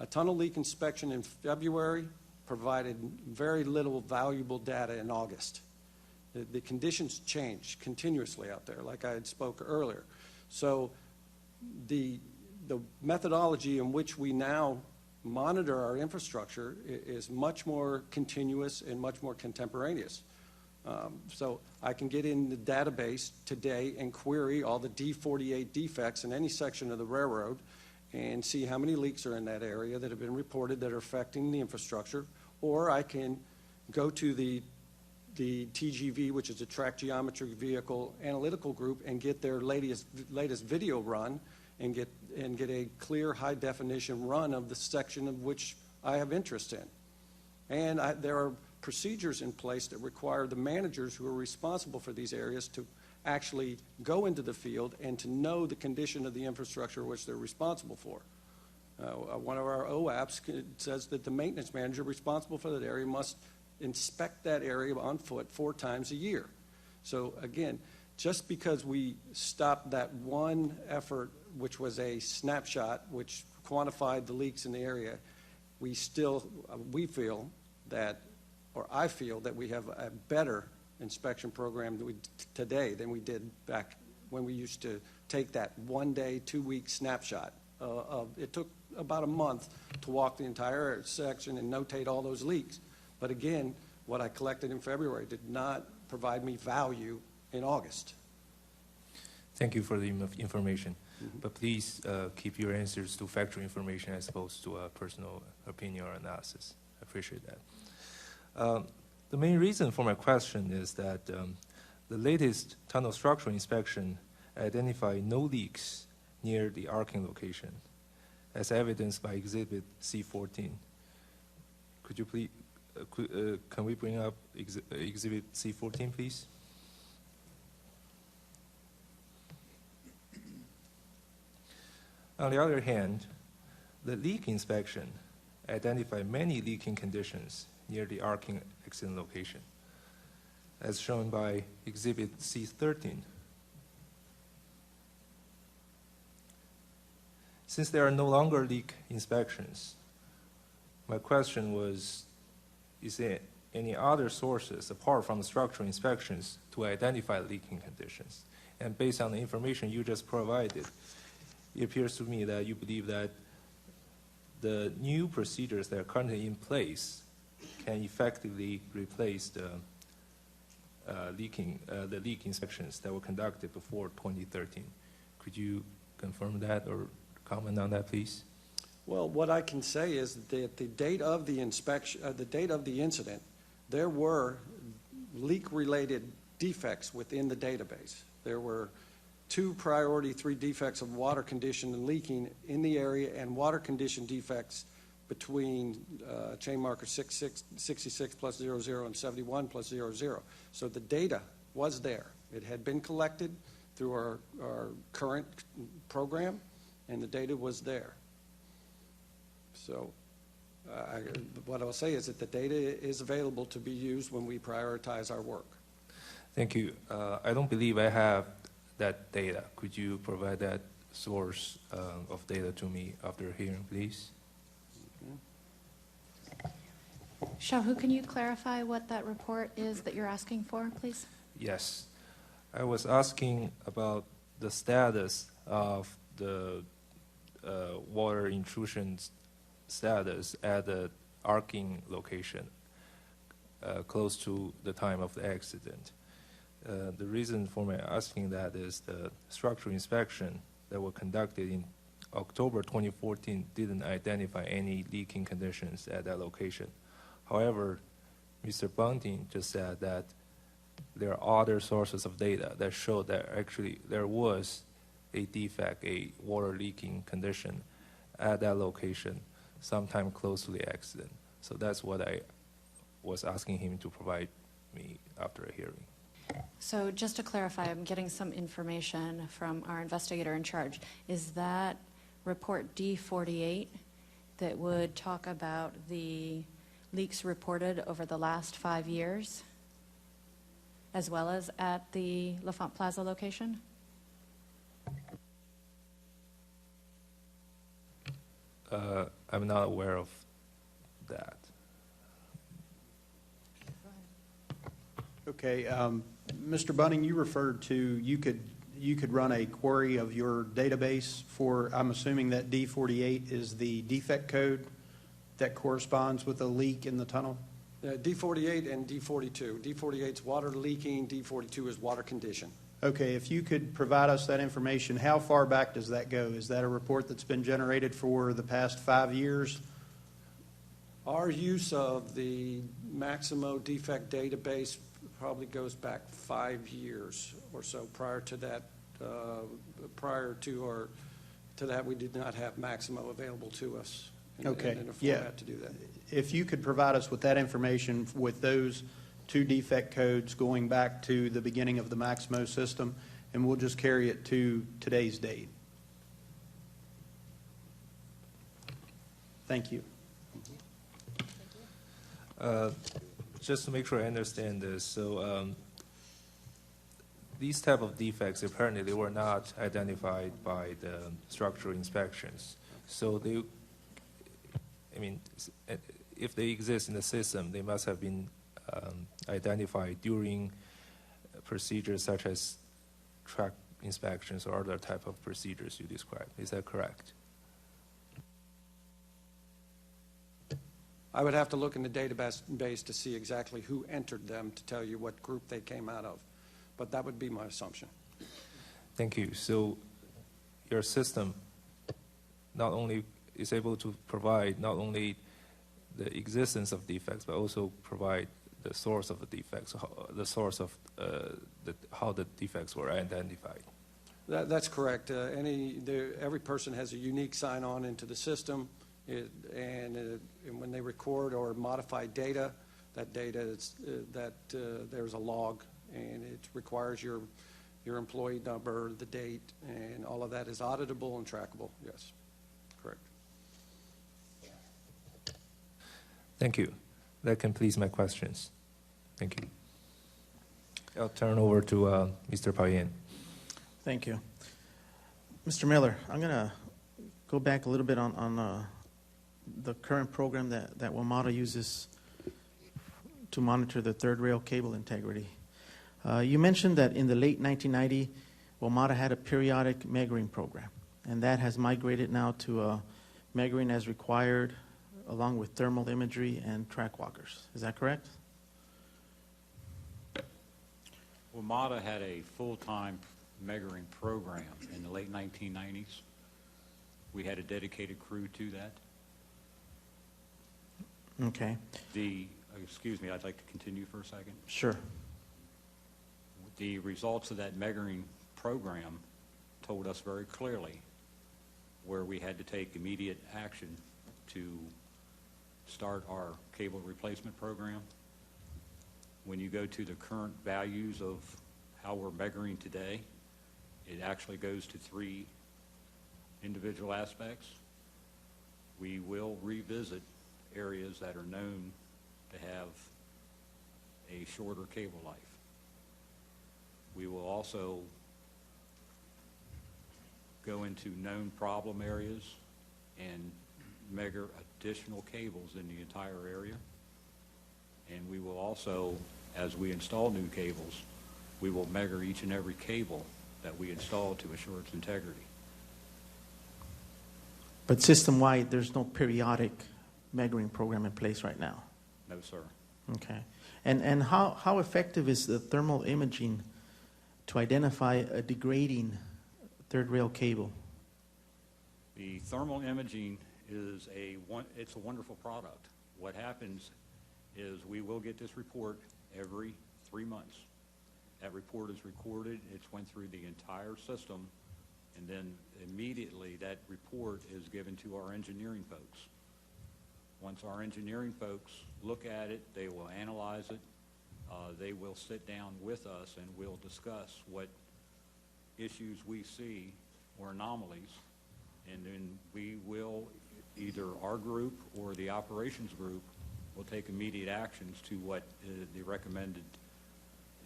A tunnel leak inspection in February provided very little valuable data in August. The conditions change continuously out there, like I had spoke earlier. So the methodology in which we now monitor our infrastructure is much more continuous and much more contemporaneous. So I can get in the database today and query all the D48 defects in any section of the railroad and see how many leaks are in that area that have been reported that are affecting the infrastructure. Or I can go to the TGV, which is a Track Geometry Vehicle Analytical Group, and get their latest video run and get a clear, high-definition run of the section of which I have interest in. And there are procedures in place that require the managers who are responsible for these areas to actually go into the field and to know the condition of the infrastructure which they're responsible for. One of our OAPs says that the maintenance manager responsible for that area must inspect that area on foot 4 times a year. So again, just because we stopped that one effort, which was a snapshot, which quantified the leaks in the area, I feel that we have a better inspection program today than we did back when we used to take that 1-day, 2-week snapshot. It took about a month to walk the entire section and notate all those leaks. But again, what I collected in February did not provide me value in August. Thank you for the information. But please keep your answers to factual information as opposed to a personal opinion or analysis. I appreciate that. The main reason for my question is that the latest tunnel structural inspection identified no leaks near the arcing location, as evidenced by Exhibit C14. Could you please, can we bring up Exhibit C14, please? On the other hand, the leak inspection identified many leaking conditions near the arcing accident location, as shown by Exhibit C13. Since there are no longer leak inspections, my question was, is there any other sources apart from the structural inspections to identify leaking conditions? And based on the information you just provided, it appears to me that you believe that the new procedures that are currently in place can effectively replace the leak inspections that were conducted before 2013. Could you confirm that or comment on that, please? Well, what I can say is that the date of the inspection, the date of the incident, there were leak-related defects within the database. There were 2 priority 3 defects of water condition and leaking in the area, and water condition defects between chain marker 66+00 and 71+00. So the data was there. It had been collected through our current program, and the data was there. So what I'll say is that the data is available to be used when we prioritize our work. Thank you. I don't believe I have that data. Could you provide that source of data to me after hearing, please? Xiaohu, can you clarify what that report is that you're asking for, please? Yes. I was asking about the status of the water intrusion status at the arcing location close to the time of the accident. The reason for my asking that is the structural inspection that were conducted in October 2014 didn't identify any leaking conditions at that location. However, Mr. Bunting just said that there are other sources of data that show that actually there was a defect, a water leaking condition at that location sometime close to the accident. So that's what I was asking him to provide me after a hearing. So just to clarify, I'm getting some information from our investigator in charge. Is that report D48 that would talk about the leaks reported over the last 5 years, as well as at the LaFont Plaza location? I'm not aware of that. Okay, Mr. Bunting, you referred to you could run a query of your database for, I'm assuming that D48 is the defect code that corresponds with a leak in the tunnel? D48 and D42. D48 is water leaking, D42 is water condition. Okay, if you could provide us that information, how far back does that go? Is that a report that's been generated for the past 5 years? Our use of the Maximo defect database probably goes back 5 years or so. Prior to that, we did not have Maximo available to us in a format to do that. If you could provide us with that information with those 2 defect codes going back to the beginning of the Maximo system, and we'll just carry it to today's date. Thank you. Just to make sure I understand this, so these type of defects, apparently they were not identified by the structural inspections. So they, I mean, if they exist in the system, they must have been identified during procedures such as track inspections or other type of procedures you described. Is that correct? I would have to look in the database to see exactly who entered them to tell you what group they came out of. But that would be my assumption. Thank you. So your system not only is able to provide not only the existence of defects, but also provide the source of the defects, the source of how the defects were identified. That's correct. Every person has a unique sign-on into the system. And when they record or modify data, that data there's a log, and it requires your employee number, the date, and all of that is auditable and trackable. Yes, correct. Thank you. That completes my questions. Thank you. I'll turn over to Mr. Payen. Thank you. Mr. Miller, I'm going to go back a little bit on the current program that WMATA uses to monitor the third rail cable integrity. You mentioned that in the late 1990s, WMATA had a periodic measuring program, and that has migrated now to measuring as required, along with thermal imagery and track walkers. Is that correct? WMATA had a full-time measuring program in the late 1990s. We had a dedicated crew to that. Okay. Excuse me, I'd like to continue for a second. Sure. The results of that measuring program told us very clearly where we had to take immediate action to start our cable replacement program. When you go to the current values of how we're measuring today, it actually goes to 3 individual aspects. We will revisit areas that are known to have a shorter cable life. We will also go into known problem areas and measure additional cables in the entire area. And we will also, as we install new cables, we will measure each and every cable that we install to assure its integrity. But system-wide, there's no periodic measuring program in place right now? No, sir. Okay. And how effective is the thermal imaging to identify a degrading third rail cable? The thermal imaging is it's a wonderful product. What happens is we will get this report every 3 months. That report is recorded, it's went through the entire system, and then immediately that report is given to our engineering folks. Once our engineering folks look at it, they will analyze it, they will sit down with us and we'll discuss what issues we see or anomalies, and then we will, either our group or the operations group will take immediate actions to what the recommended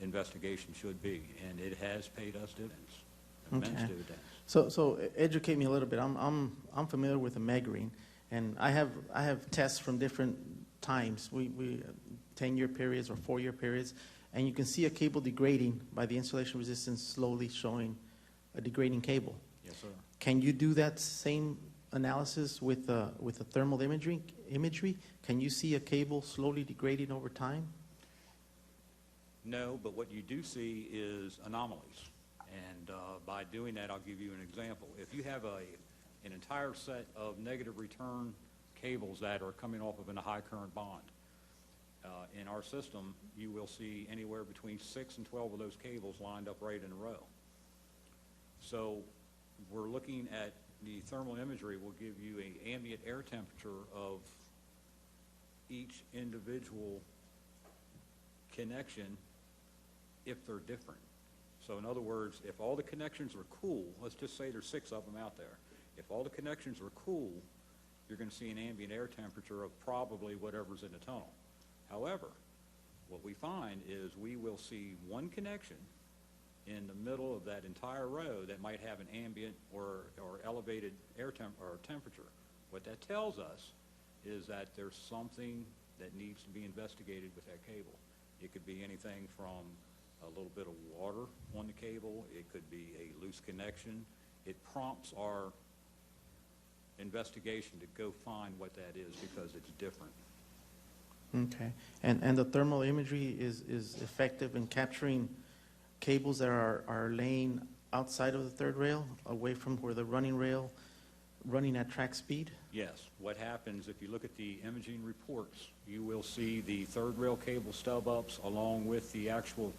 investigation should be, and it has paid us dividends, immense dividends. So educate me a little bit. I'm familiar with the measuring, and I have tests from different times. We 10-year periods or 4-year periods, and you can see a cable degrading by the insulation resistance slowly showing a degrading cable. Yes, sir. Can you do that same analysis with the thermal imagery? Can you see a cable slowly degrading over time? No, but what you do see is anomalies. And by doing that, I'll give you an example. If you have an entire set of negative return cables that are coming off of a high current bond, in our system, you will see anywhere between 6 and 12 of those cables lined up right in a row. So we're looking at the thermal imagery will give you an ambient air temperature of each individual connection if they're different. So in other words, if all the connections are cool, let's just say there's 6 of them out there. If all the connections are cool, you're going to see an ambient air temperature of probably whatever's in the tunnel. However, what we find is we will see one connection in the middle of that entire row that might have an ambient or elevated air temperature. What that tells us is that there's something that needs to be investigated with that cable. It could be anything from a little bit of water on the cable. It could be a loose connection. It prompts our investigation to go find what that is because it's different. Okay. And the thermal imagery is effective in capturing cables that are laying outside of the third rail, away from where the running rail, running at track speed? Yes. What happens, if you look at the imaging reports, you will see the third rail cable stub-ups along with the actual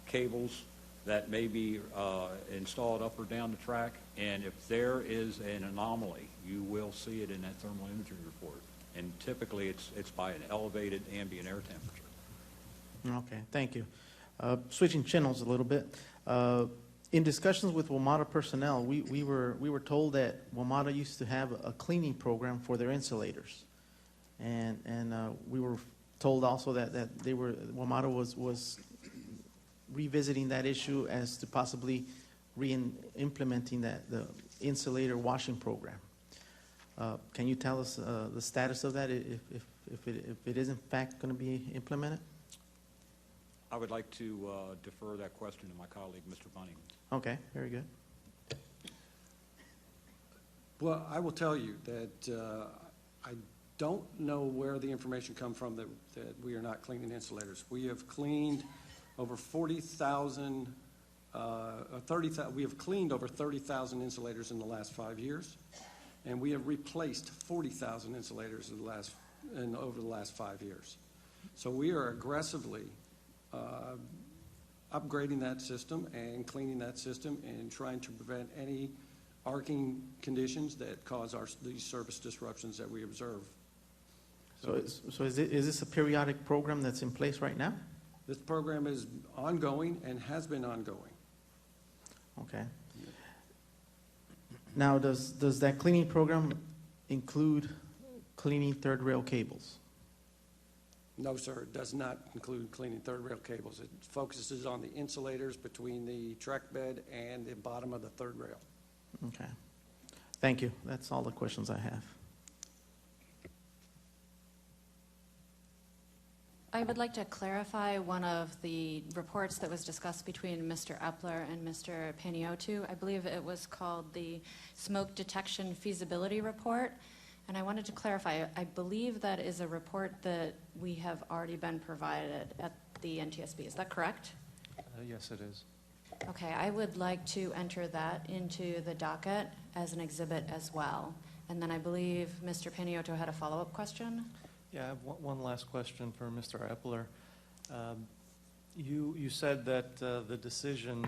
cables that may be installed up or down the track. And if there is an anomaly, you will see it in that thermal imagery report. And typically it's by an elevated ambient air temperature. Okay, thank you. Switching channels a little bit. In discussions with WMATA personnel, we were told that WMATA used to have a cleaning program for their insulators, and we were told also that WMATA was revisiting that issue as to possibly implementing the insulator washing program. Can you tell us the status of that, if it is in fact going to be implemented? I would like to defer that question to my colleague, Mr. Bunning. Okay, very good. Well, I will tell you that I don't know where the information come from that we are not cleaning insulators. We have cleaned over 40,000, we have cleaned over 30,000 insulators in the last 5 years, and we have replaced 40,000 insulators over the last 5 years. So we are aggressively upgrading that system and cleaning that system and trying to prevent any arcing conditions that cause these service disruptions that we observe. So is this a periodic program that's in place right now? This program is ongoing and has been ongoing. Okay. Now, does that cleaning program include cleaning third rail cables? No, sir, it does not include cleaning third rail cables. It focuses on the insulators between the track bed and the bottom of the third rail. Okay. Thank you. That's all the questions I have. I would like to clarify one of the reports that was discussed between Mr. Epler and Mr. Paniotu. I believe it was called the Smoke Detection Feasibility Report. And I wanted to clarify, I believe that is a report that we have already been provided at the NTSB. Is that correct? Yes, it is. Okay, I would like to enter that into the docket as an exhibit as well. And then I believe Mr. Paniotto had a follow-up question. Yeah, I have one last question for Mr. Epler. You said that the decision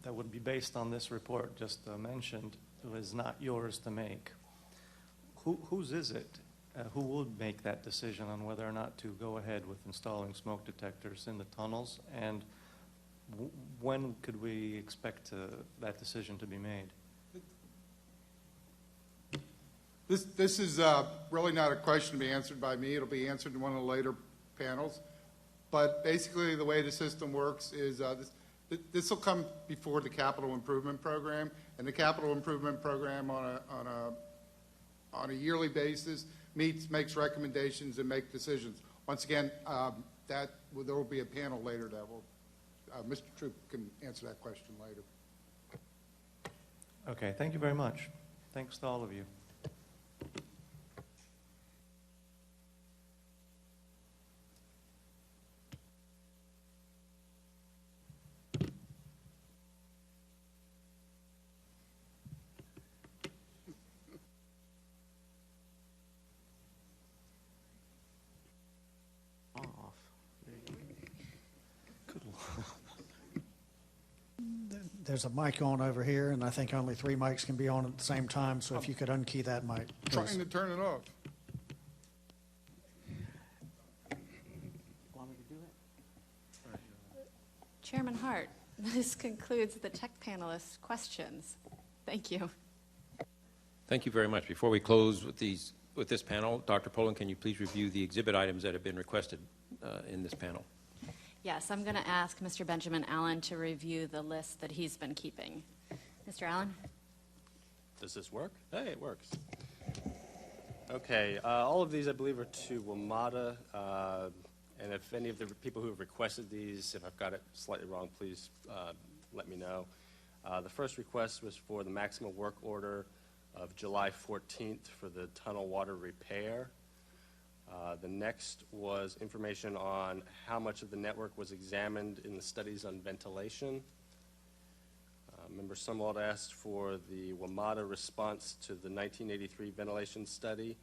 that would be based on this report just mentioned was not yours to make. Whose is it? Who would make that decision on whether or not to go ahead with installing smoke detectors in the tunnels? And when could we expect that decision to be made? This is really not a question to be answered by me. It'll be answered in one of the later panels. But basically, the way the system works is this will come before the capital improvement program, and the capital improvement program on a yearly basis makes recommendations and make decisions. Once again, there will be a panel later that will. Mr. Troop can answer that question later. Okay, thank you very much. Thanks to all of you. There's a mic on over here, and I think only 3 mics can be on at the same time, so if you could unkey that mic, please. Trying to turn it off. Want me to do it? Chairman Hart, this concludes the tech panelists' questions. Thank you. Thank you very much. Before we close with this panel, Dr. Poland, can you please review the exhibit items that have been requested in this panel? Yes, I'm going to ask Mr. Benjamin Allen to review the list that he's been keeping. Mr. Allen? Does this work? Hey, it works. Okay, all of these I believe are to WMATA, and if any of the people who have requested these, if I've got it slightly wrong, please let me know. The first request was for the maximum work order of July 14th for the tunnel water repair. The next was information on how much of the network was examined in the studies on ventilation. Member Sumwalt asked for the WMATA response to the 1983 ventilation study,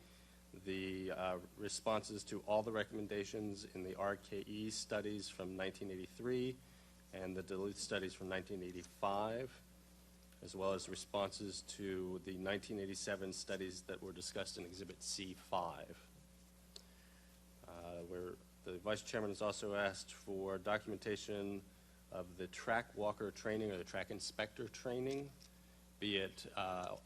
the responses to all the recommendations in the RKE studies from 1983 and the Duluth studies from 1985, as well as responses to the 1987 studies that were discussed in Exhibit C5. Where the Vice Chairman has also asked for documentation of the track walker training or the track inspector training, be it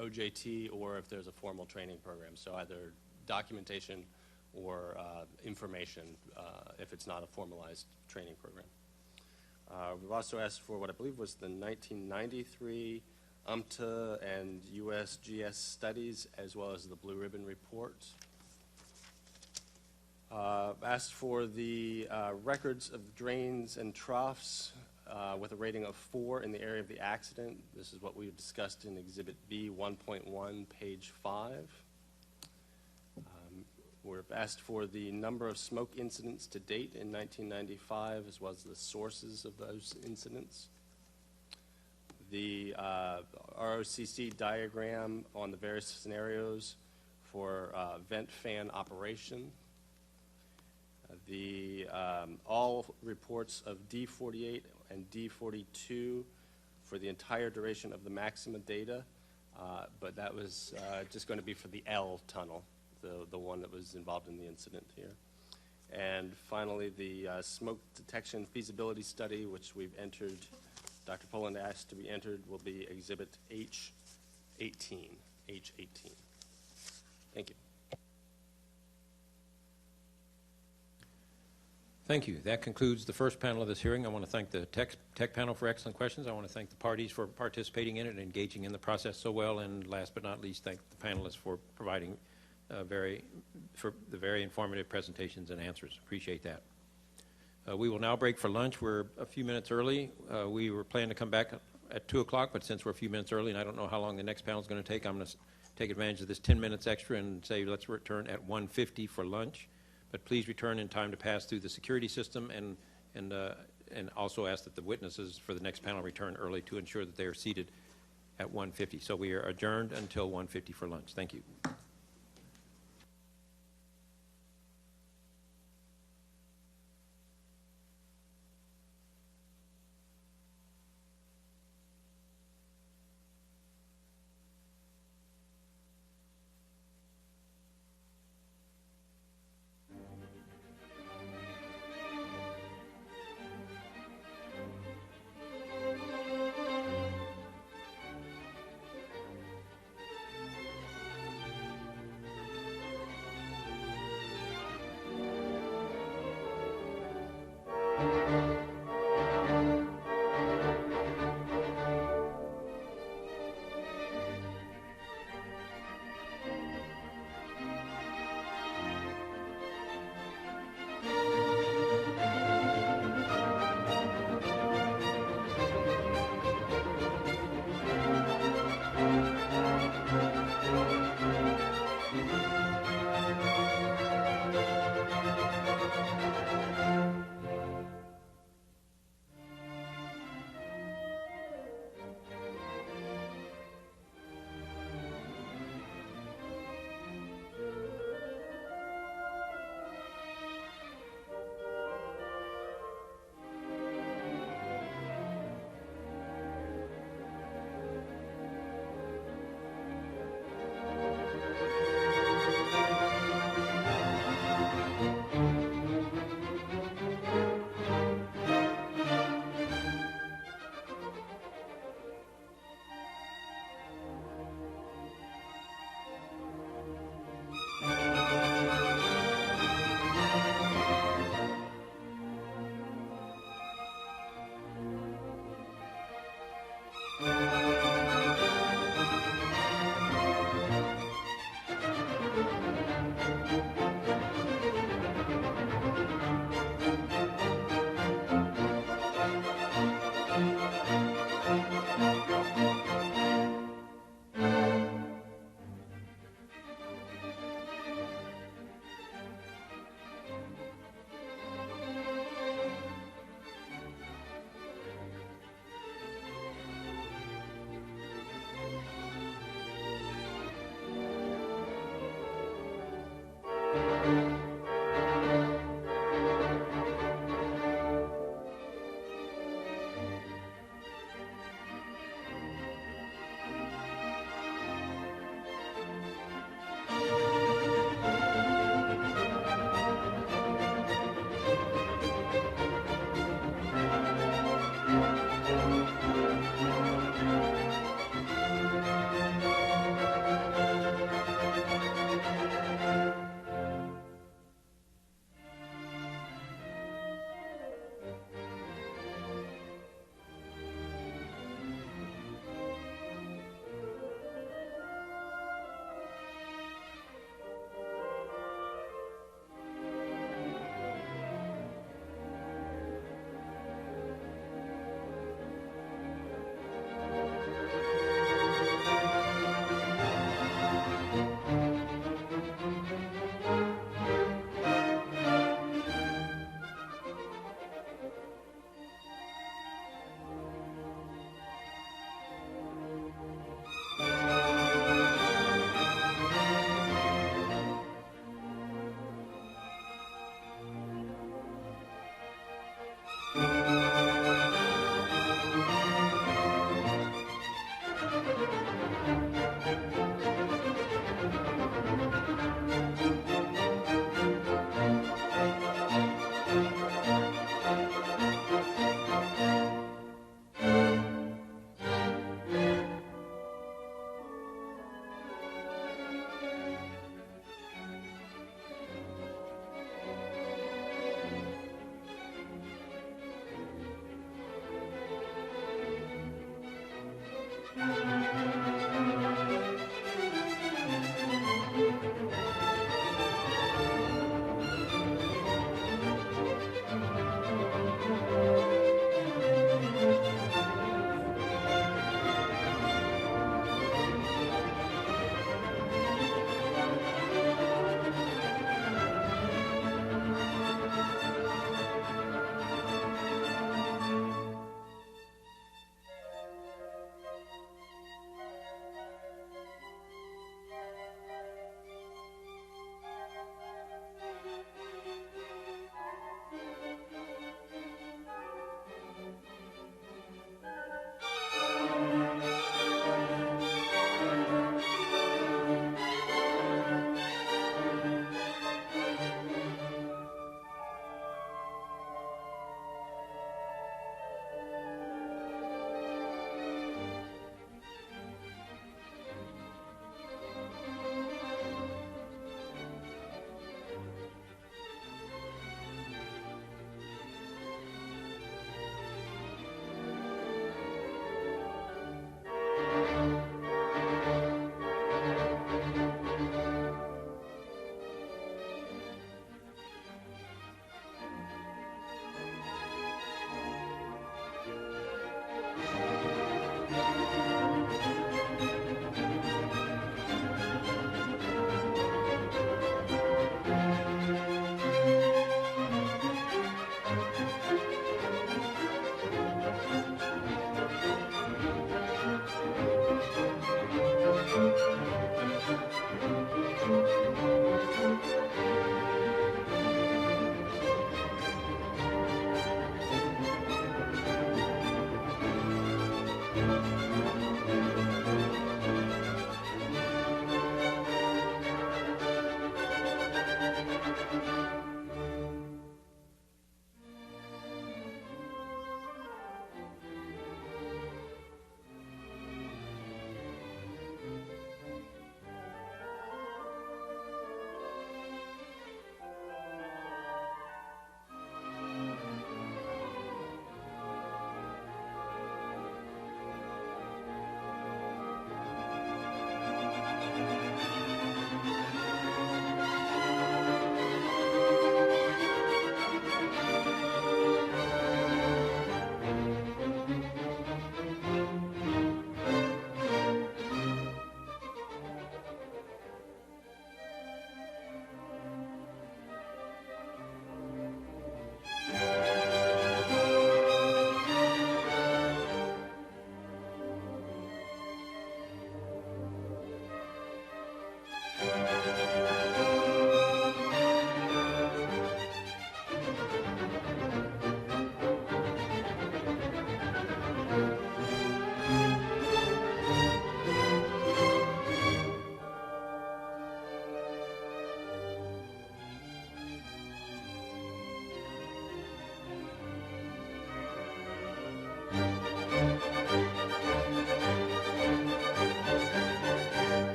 OJT or if there's a formal training program. So either documentation or information if it's not a formalized training program. We've also asked for what I believe was the 1993 UMTA and USGS studies, as well as the Blue Ribbon report. Asked for the records of drains and troughs with a rating of 4 in the area of the accident. This is what we discussed in Exhibit B 1.1, page 5. We've asked for the number of smoke incidents to date in 1995, as well as the sources of those incidents. The ROCC diagram on the various scenarios for vent fan operation. All reports of D48 and D42 for the entire duration of the Maxima data, but that was just going to be for the L tunnel, the one that was involved in the incident here. And finally, the smoke detection feasibility study, which we've entered, Dr. Poland asked to be entered, will be Exhibit H18. Thank you. Thank you. That concludes the first panel of this hearing. I want to thank the tech panel for excellent questions. I want to thank the parties for participating in it and engaging in the process so well. And last but not least, thank the panelists for providing the very informative presentations and answers. Appreciate that. We will now break for lunch. We're a few minutes early. We were planning to come back at 2 o'clock, but since we're a few minutes early and I don't know how long the next panel is going to take, I'm going to take advantage of this 10 minutes extra and say let's return at 1:50 for lunch. But please return in time to pass through the security system and and also ask that the witnesses for the next panel return early to ensure that they are seated at 1:50. So we are adjourned until 1:50 for lunch. Thank you.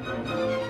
you.